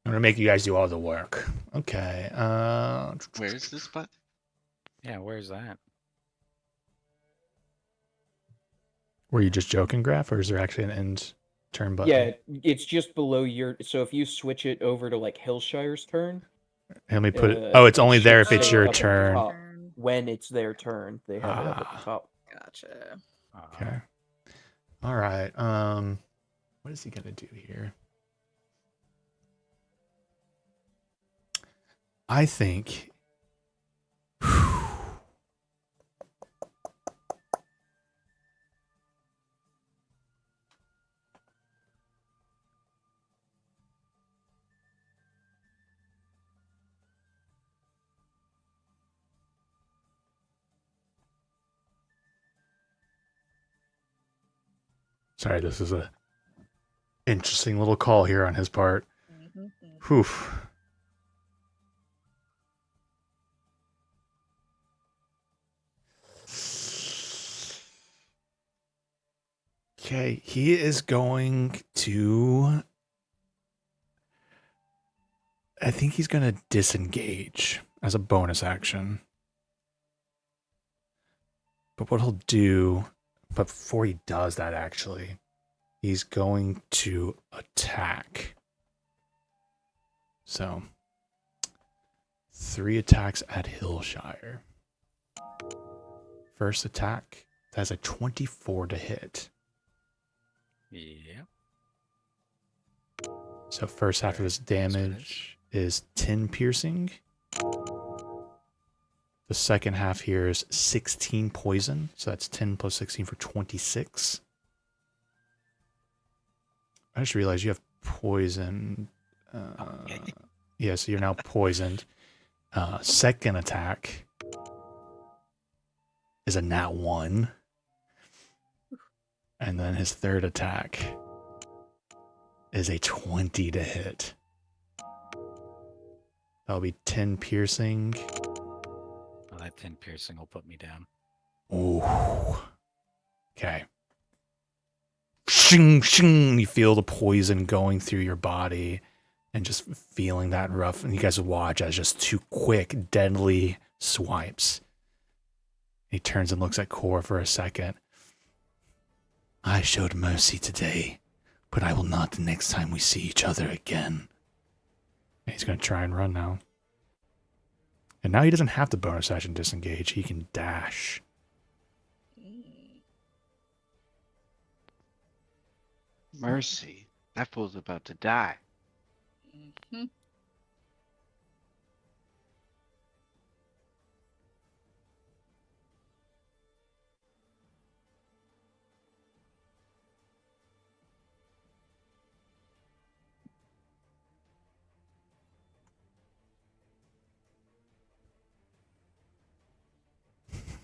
I'm gonna make you guys do all the work. Okay. Where's this button? Yeah, where's that? Were you just joking, Graph, or is there actually an end turn button? Yeah, it's just below your. So if you switch it over to like Hillshire's turn, Let me put it. Uh, Oh, it's it only there if should it's say your up at the turn. top. when it's their turn, they have it up at Ah. the top. Gotcha. Okay. All right. What is he gonna do here? I think. Sorry, this is a interesting little call here on his part. Whew. Okay, he is going to. I think he's going to disengage as a bonus action. But what he'll do, but before he does that, actually, he's going to attack. So, 3 attacks at Hillshire. First attack, that's a 24 to hit. Yeah. So first half of his damage is 10 piercing. The second half here is 16 poison. So that's 10 plus 16 for 26. I just realized you have poison. Yeah, so you're now poisoned. Second attack is a nat 1. And then his third attack is a 20 to hit. That'll be 10 piercing. Well, that 10 piercing will put me down. Ooh. Okay. Shing, shing. You feel the poison going through your body and just feeling that rough. And you guys watch as just 2 quick, deadly swipes He turns and looks at Cora for a second. I showed mercy today, but I will not the next time we see each other again. And he's going to try and run now. And now he doesn't have to bonus action disengage. He can dash. Mercy. That fool's about to die. Mhm.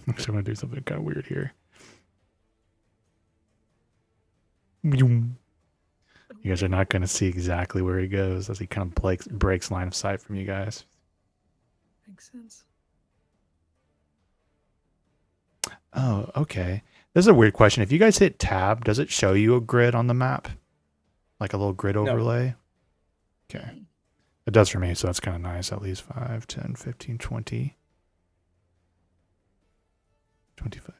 I'm just going to do something kind of weird here. You guys are not going to see exactly where he goes as he kind of breaks line of sight from you guys. Makes sense. Oh, okay. This is a weird question. If you guys hit tab, does it show you a grid on the map? Like a little grid No. overlay? Okay. It does for me, so that's kind of nice. At least 5, 10, 15, 20. 25.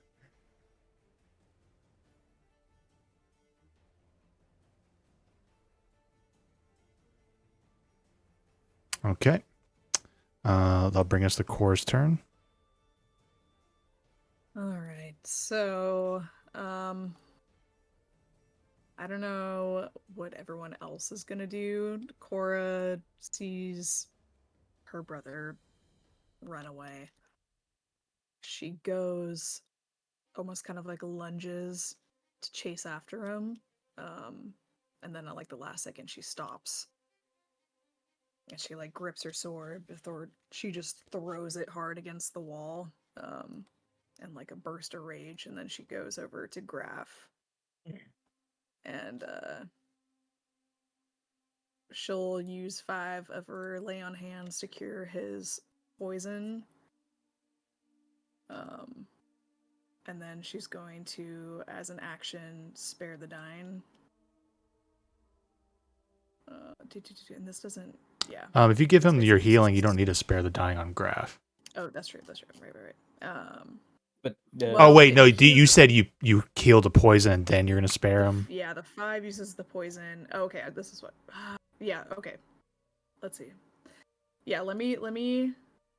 Okay. That'll bring us to Core's turn. All right. So, I don't know what everyone else is gonna do. Cora sees her brother run away. She goes almost kind of like lunges to chase after him. And then at like the last second she stops. And she like grips her sword before she just throws it hard against the wall. And like a burst of rage, and then she goes over to Graf. And she'll use 5 of her lay on hands to cure his poison. And then she's going to, as an action, spare the dying. And this doesn't, yeah. If you give him Okay, your so healing, you don't need to spare the dying on Graph. Oh, that's true. That's right. Right. But Oh wait, no. if You said you killed a poison and then you're gonna spare him. Yeah, the 5 uses the poison. Oh, okay, this is what. Yeah. Okay. Let's see. Yeah, let me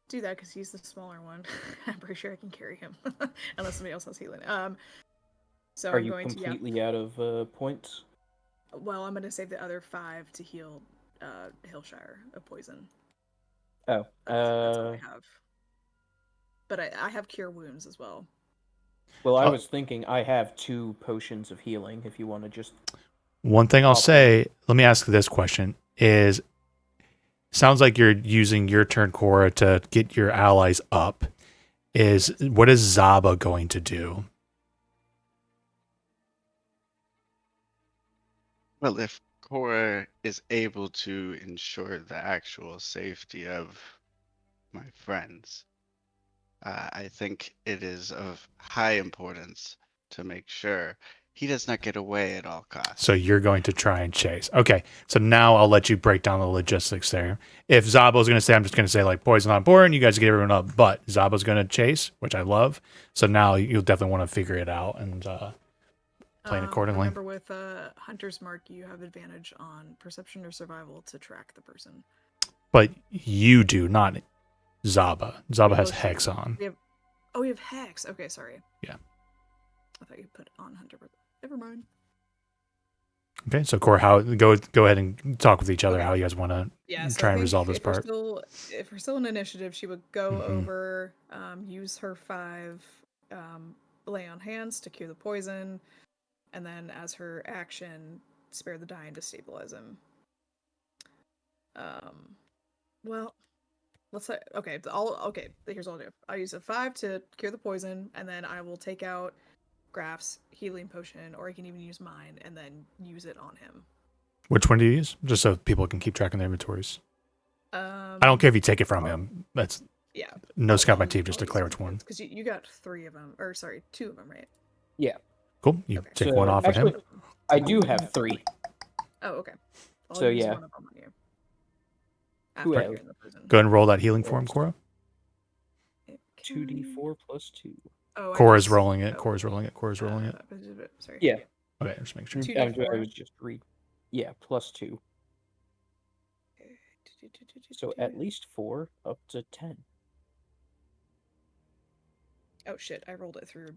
do that because he's the smaller one. I'm pretty sure I can carry him, unless somebody else has healing. So are I'm you going to completely out of points? Well, I'm gonna save the other 5 to heal Hillshire of poison. Oh, That's all I have. But I have cure wounds as well. Well, I was thinking I have 2 potions of healing. If you want to just One thing I'll say, let me ask this question: sounds like you're using your turn, Cora, to get your allies up. What is Zaba going to do? Well, if Cora is able to ensure the actual safety of my friends, I think it is of high importance to make sure he does not get away at all costs. So you're going to try and chase. Okay, so now I'll let you break down the logistics there. If Zabo's going to say, I'm just going to say like poison not important, you guys get everyone up. But Zabo's going to chase, which I love. So now you'll definitely want to figure it out and plan accordingly. Remember, with Hunter's Mark, you have advantage on perception or survival to track the person. But you do, not Zaba. Zaba has both Hex do. on. We have Hex. Okay, sorry. Yeah. I thought you put on Hunter. Never mind. Okay, so Cora, go ahead and talk with each other how you guys want to try and resolve this part. If we're still in initiative, she would go over, use her 5 lay on hands to cure the poison, and then as her action, spare the dying to stabilize him. Well, let's say here's what I'll do. I'll use a 5 to cure the poison, and then I will take out Graf's healing potion, or I can even use mine and then use it on him. Which one do you use? Just so people can keep track of their inventories. I don't care if you take it from him. That's no scout my team. Just declare which one. Because you got 3 of them, or sorry, 2 of them, right? Yeah. Cool. You take one off of him. I do have 3. Oh, okay. So use yeah. one of them on you. After you're in the prison. Go ahead and roll that healing for him, Cora. 2d4 plus 2. Oh, Core is rolling it. Core is rolling it. Sorry. Yeah. Okay, just make sure. 2d4. I was just reading. Yeah, +2. So at least 4 up to 10. Oh shit! I rolled it through.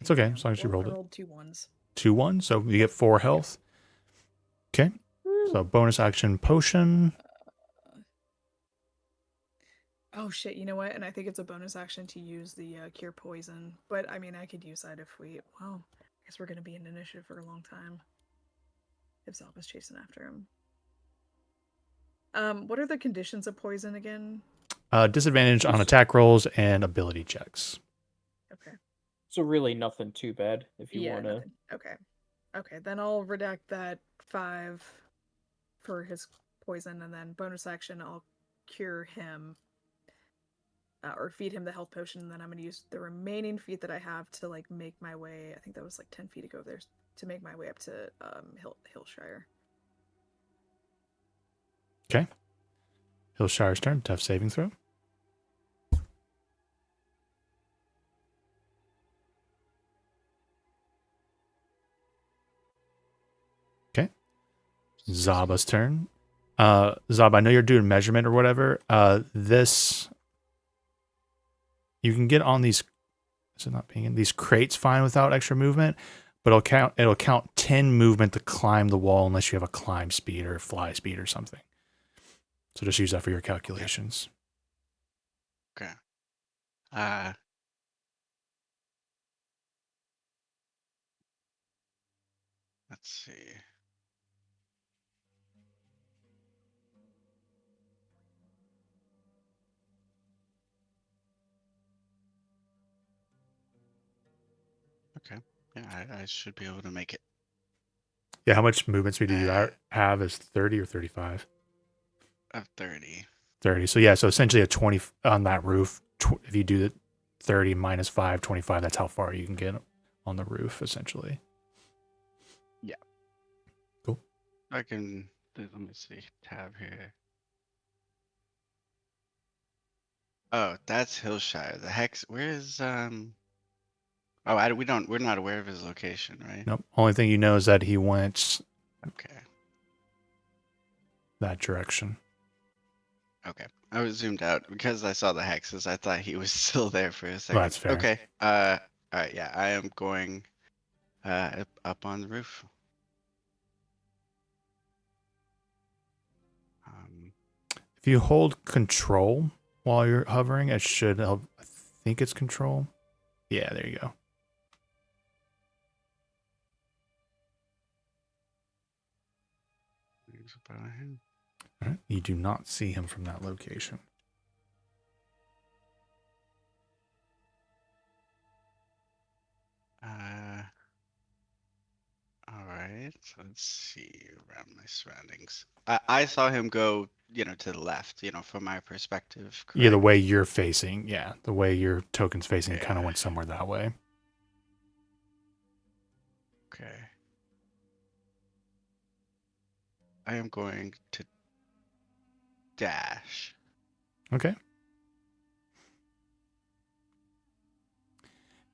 It's okay, damn. as long as you Well, rolled I it. rolled 2 1s. 2-1, so you get 4 health. Okay. So bonus action potion. Oh shit! You know what? And I think it's a bonus action to use the cure poison. But I mean, I could use that if we. Well, I guess we're gonna be in initiative for a long time. If Zalba's chasing after him. What are the conditions of poison again? Disadvantage on attack rolls and ability checks. Okay. So really nothing too bad if you Yeah, want to. nothing. Okay. Okay, then I'll redact that 5 for his poison, and then bonus action, I'll cure him or feed him the health potion, and then I'm going to use the remaining feet that I have to like make my way. I think that was like 10 feet to go there to make my way up to Hillshire. Okay. Hillshire's turn. Tough saving throw. Okay. Zaba's turn. Zab, I know you're doing measurement or whatever. This you can get on these. Is it not being in these crates fine without extra movement? But it'll count 10 movement to climb the wall unless you have a climb speed or fly speed or something. So just use that for your calculations. Okay. Let's see. Okay. Yeah, I should be able to make it. Yeah, how much movement speed do you Uh, have? Is 30 or 35? Of 30. 30. So yeah, so essentially a 20 on that roof. If you do the 30 minus 5, 25, that's how far you can get on the roof, essentially. Yeah. Cool. I can, let me see, tab here. Oh, that's Hillshire. The hex, where is, oh, we're not aware of his location, right? Nope. Only thing you know is that he went Okay. that direction. Okay. I was zoomed out because I saw the hexes. I thought he was still there for a second. that's fair. Okay. All right. Yeah, I am going up on the roof. If you hold control while you're hovering, it should help. I think it's control. Yeah, there you go. All right. You do not see him from that location. All right. Let's see around my surroundings. I saw him go, to the left, from my perspective, Yeah, the correct? way you're facing. Yeah, the way your token's facing kind of Yeah. went somewhere that way. Okay. I am going to dash. Okay.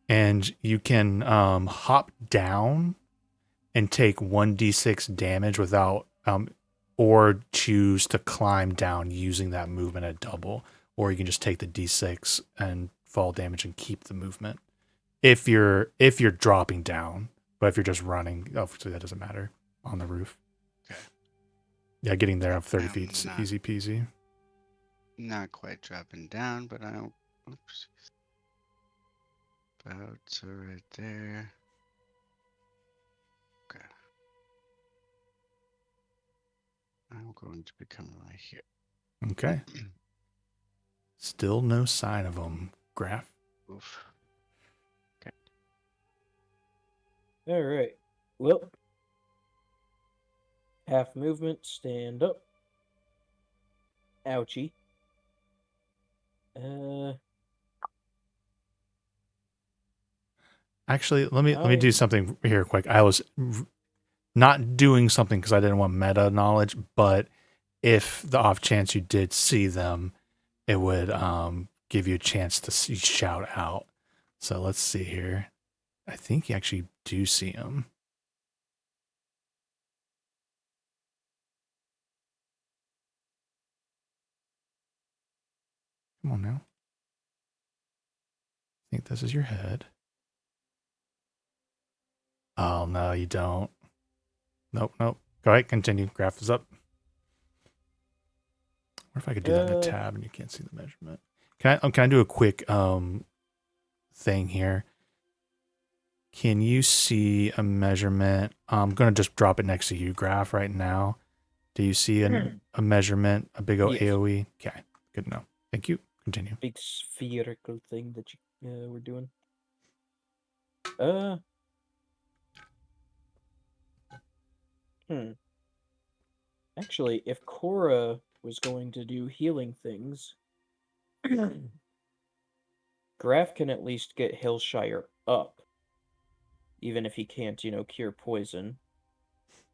And you can hop down and take 1d6 damage without, or choose to climb down using that movement at double. Or you can just take the d6 and fall damage and keep the movement. If you're dropping down, but if you're just running, obviously that doesn't matter on the roof. Okay. Yeah, getting there up 30 I'm feet is not- easy peasy. Not quite dropping down, but I don't. Oops. About so right there. Okay. I'm going to be coming right here. Okay. Still no sign of them, Graph. Oof. All right. Well, half movement, stand up. Ouchie. Actually, let me do something here quick. I was not doing something because I didn't want meta knowledge, but if the off chance you did see them, it would give you a chance to shout out. So let's see here. I think you actually do see him. Come on now. I think this is your head. Oh, no, you don't. Nope. Go ahead, continue. Graph is up. What if I could do that in a tab and you can't see the measurement? Can I do a quick thing here? Can you see a measurement? I'm going to just drop it next to you, graph, right now. Do you see a measurement, a big old Yes. AoE? Okay, good to know. Thank you. Continue. Big spherical thing that we're doing. Actually, if Cora was going to do healing things, Graf can at least get Hillshire up, even if he can't, cure poison.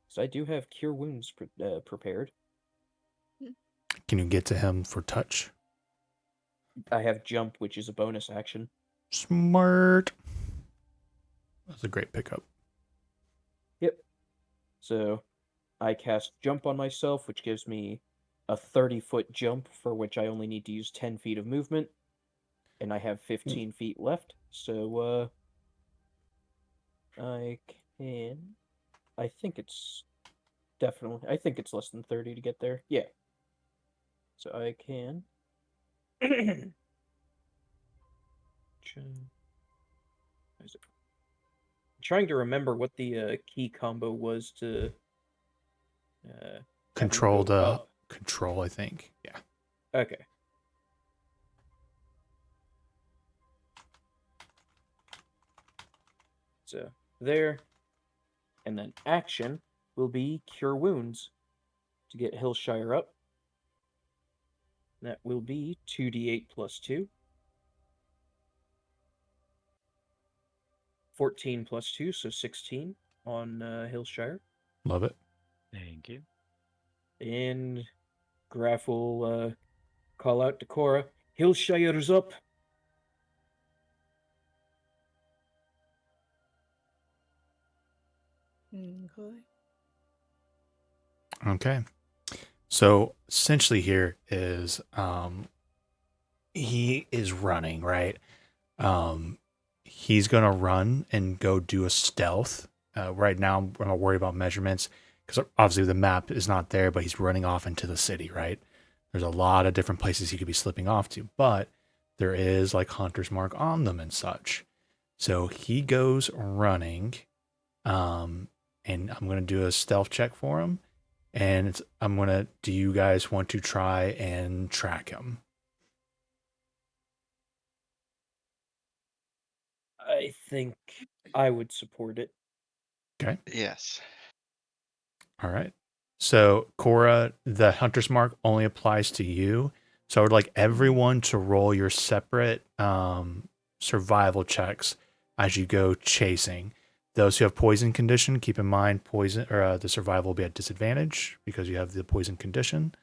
So I do have cure wounds prepared. Can you get to him for touch? I have jump, which is a bonus action. Smart. That's a great pickup. Yep. So I cast jump on myself, which gives me a 30-foot jump, for which I only need to use 10 feet of movement. And I have 15 feet left, so I think it's less than 30 to get there. Yeah. So I can trying to remember what the key combo was to Control go up. Control, I think. Yeah. Okay. So there. And then action will be Cure Wounds to get Hillshire up. That will be 2d8 plus 2. 14 plus 2, so 16 on Hillshire. Love it. Thank you. And Graf will call out to Cora, Hillshire's up. Okay. So essentially here is he is running, right? He's gonna run and go do a stealth. Right now I'm not worried about measurements because obviously the map is not there, but he's running off into the city, right? There's a lot of different places he could be slipping off to, but there is like hunter's mark on them and such. So he goes running, and I'm gonna do a stealth check for him. And do you guys want to try and track him? I think I would support it. Okay. Yes. All right. So, Cora, the hunter's mark only applies to you. So, I would like everyone to roll your separate survival checks as you go chasing. Those who have poison condition, keep in mind poison or the survival will be at disadvantage because you have the poison condition.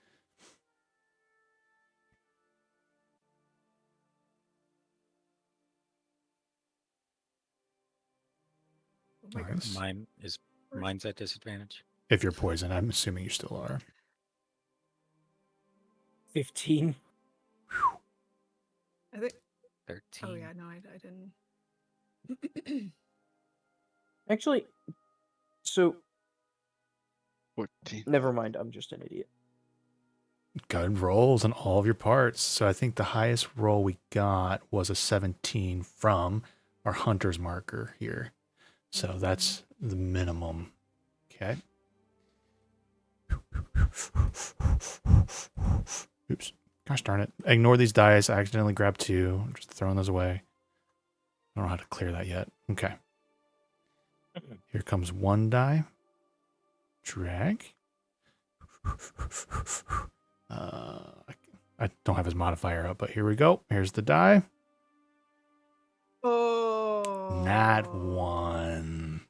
Oh my Nice. gosh. Mine's at disadvantage. If you're poisoned, I'm assuming you still are. 15. I think. 13. Oh yeah, no, I didn't. Actually, so 14. never mind. I'm just an idiot. Good rolls on all of your parts. So I think the highest roll we got was a 17 from our hunter's marker here. So that's the minimum. Okay. Oops. Gosh darn it. Ignore these dice. I accidentally grabbed 2. I'm just throwing those away. I don't know how to clear that yet. Okay. Here comes 1 die. Drag. I don't have his modifier up, but here we go. Here's the die. Oh. Nat 1.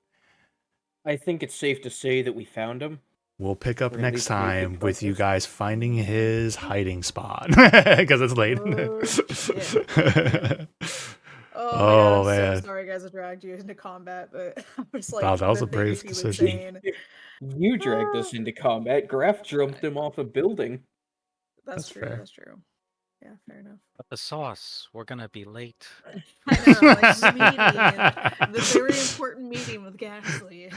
I think it's safe to say that we found him. We'll pick up Or at next least make it time with you focused. guys finding his hiding spot because it's late. Oh, shit. Oh my god, Oh, I'm so man. sorry, guys. I dragged you into combat, but I was like, Wow, that was the a brave things he was decision. saying. You dragged us into combat. Graf jumped him off a building. That's That's true. fair. That's true. Yeah, fair enough. But the sauce, we're gonna be late. I know, like the meeting, the very important meeting with Gaxley.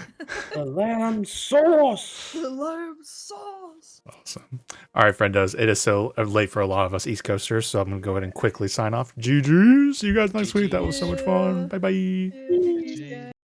The lamb sauce. The lamb sauce. Awesome. All right, friendos. It is so late for a lot of us East Coasters, so I'm going to go ahead and quickly sign off. GG. See you guys next week. That was so much fun. Yeah. Bye bye. Yeah, GG's, Gee. guys.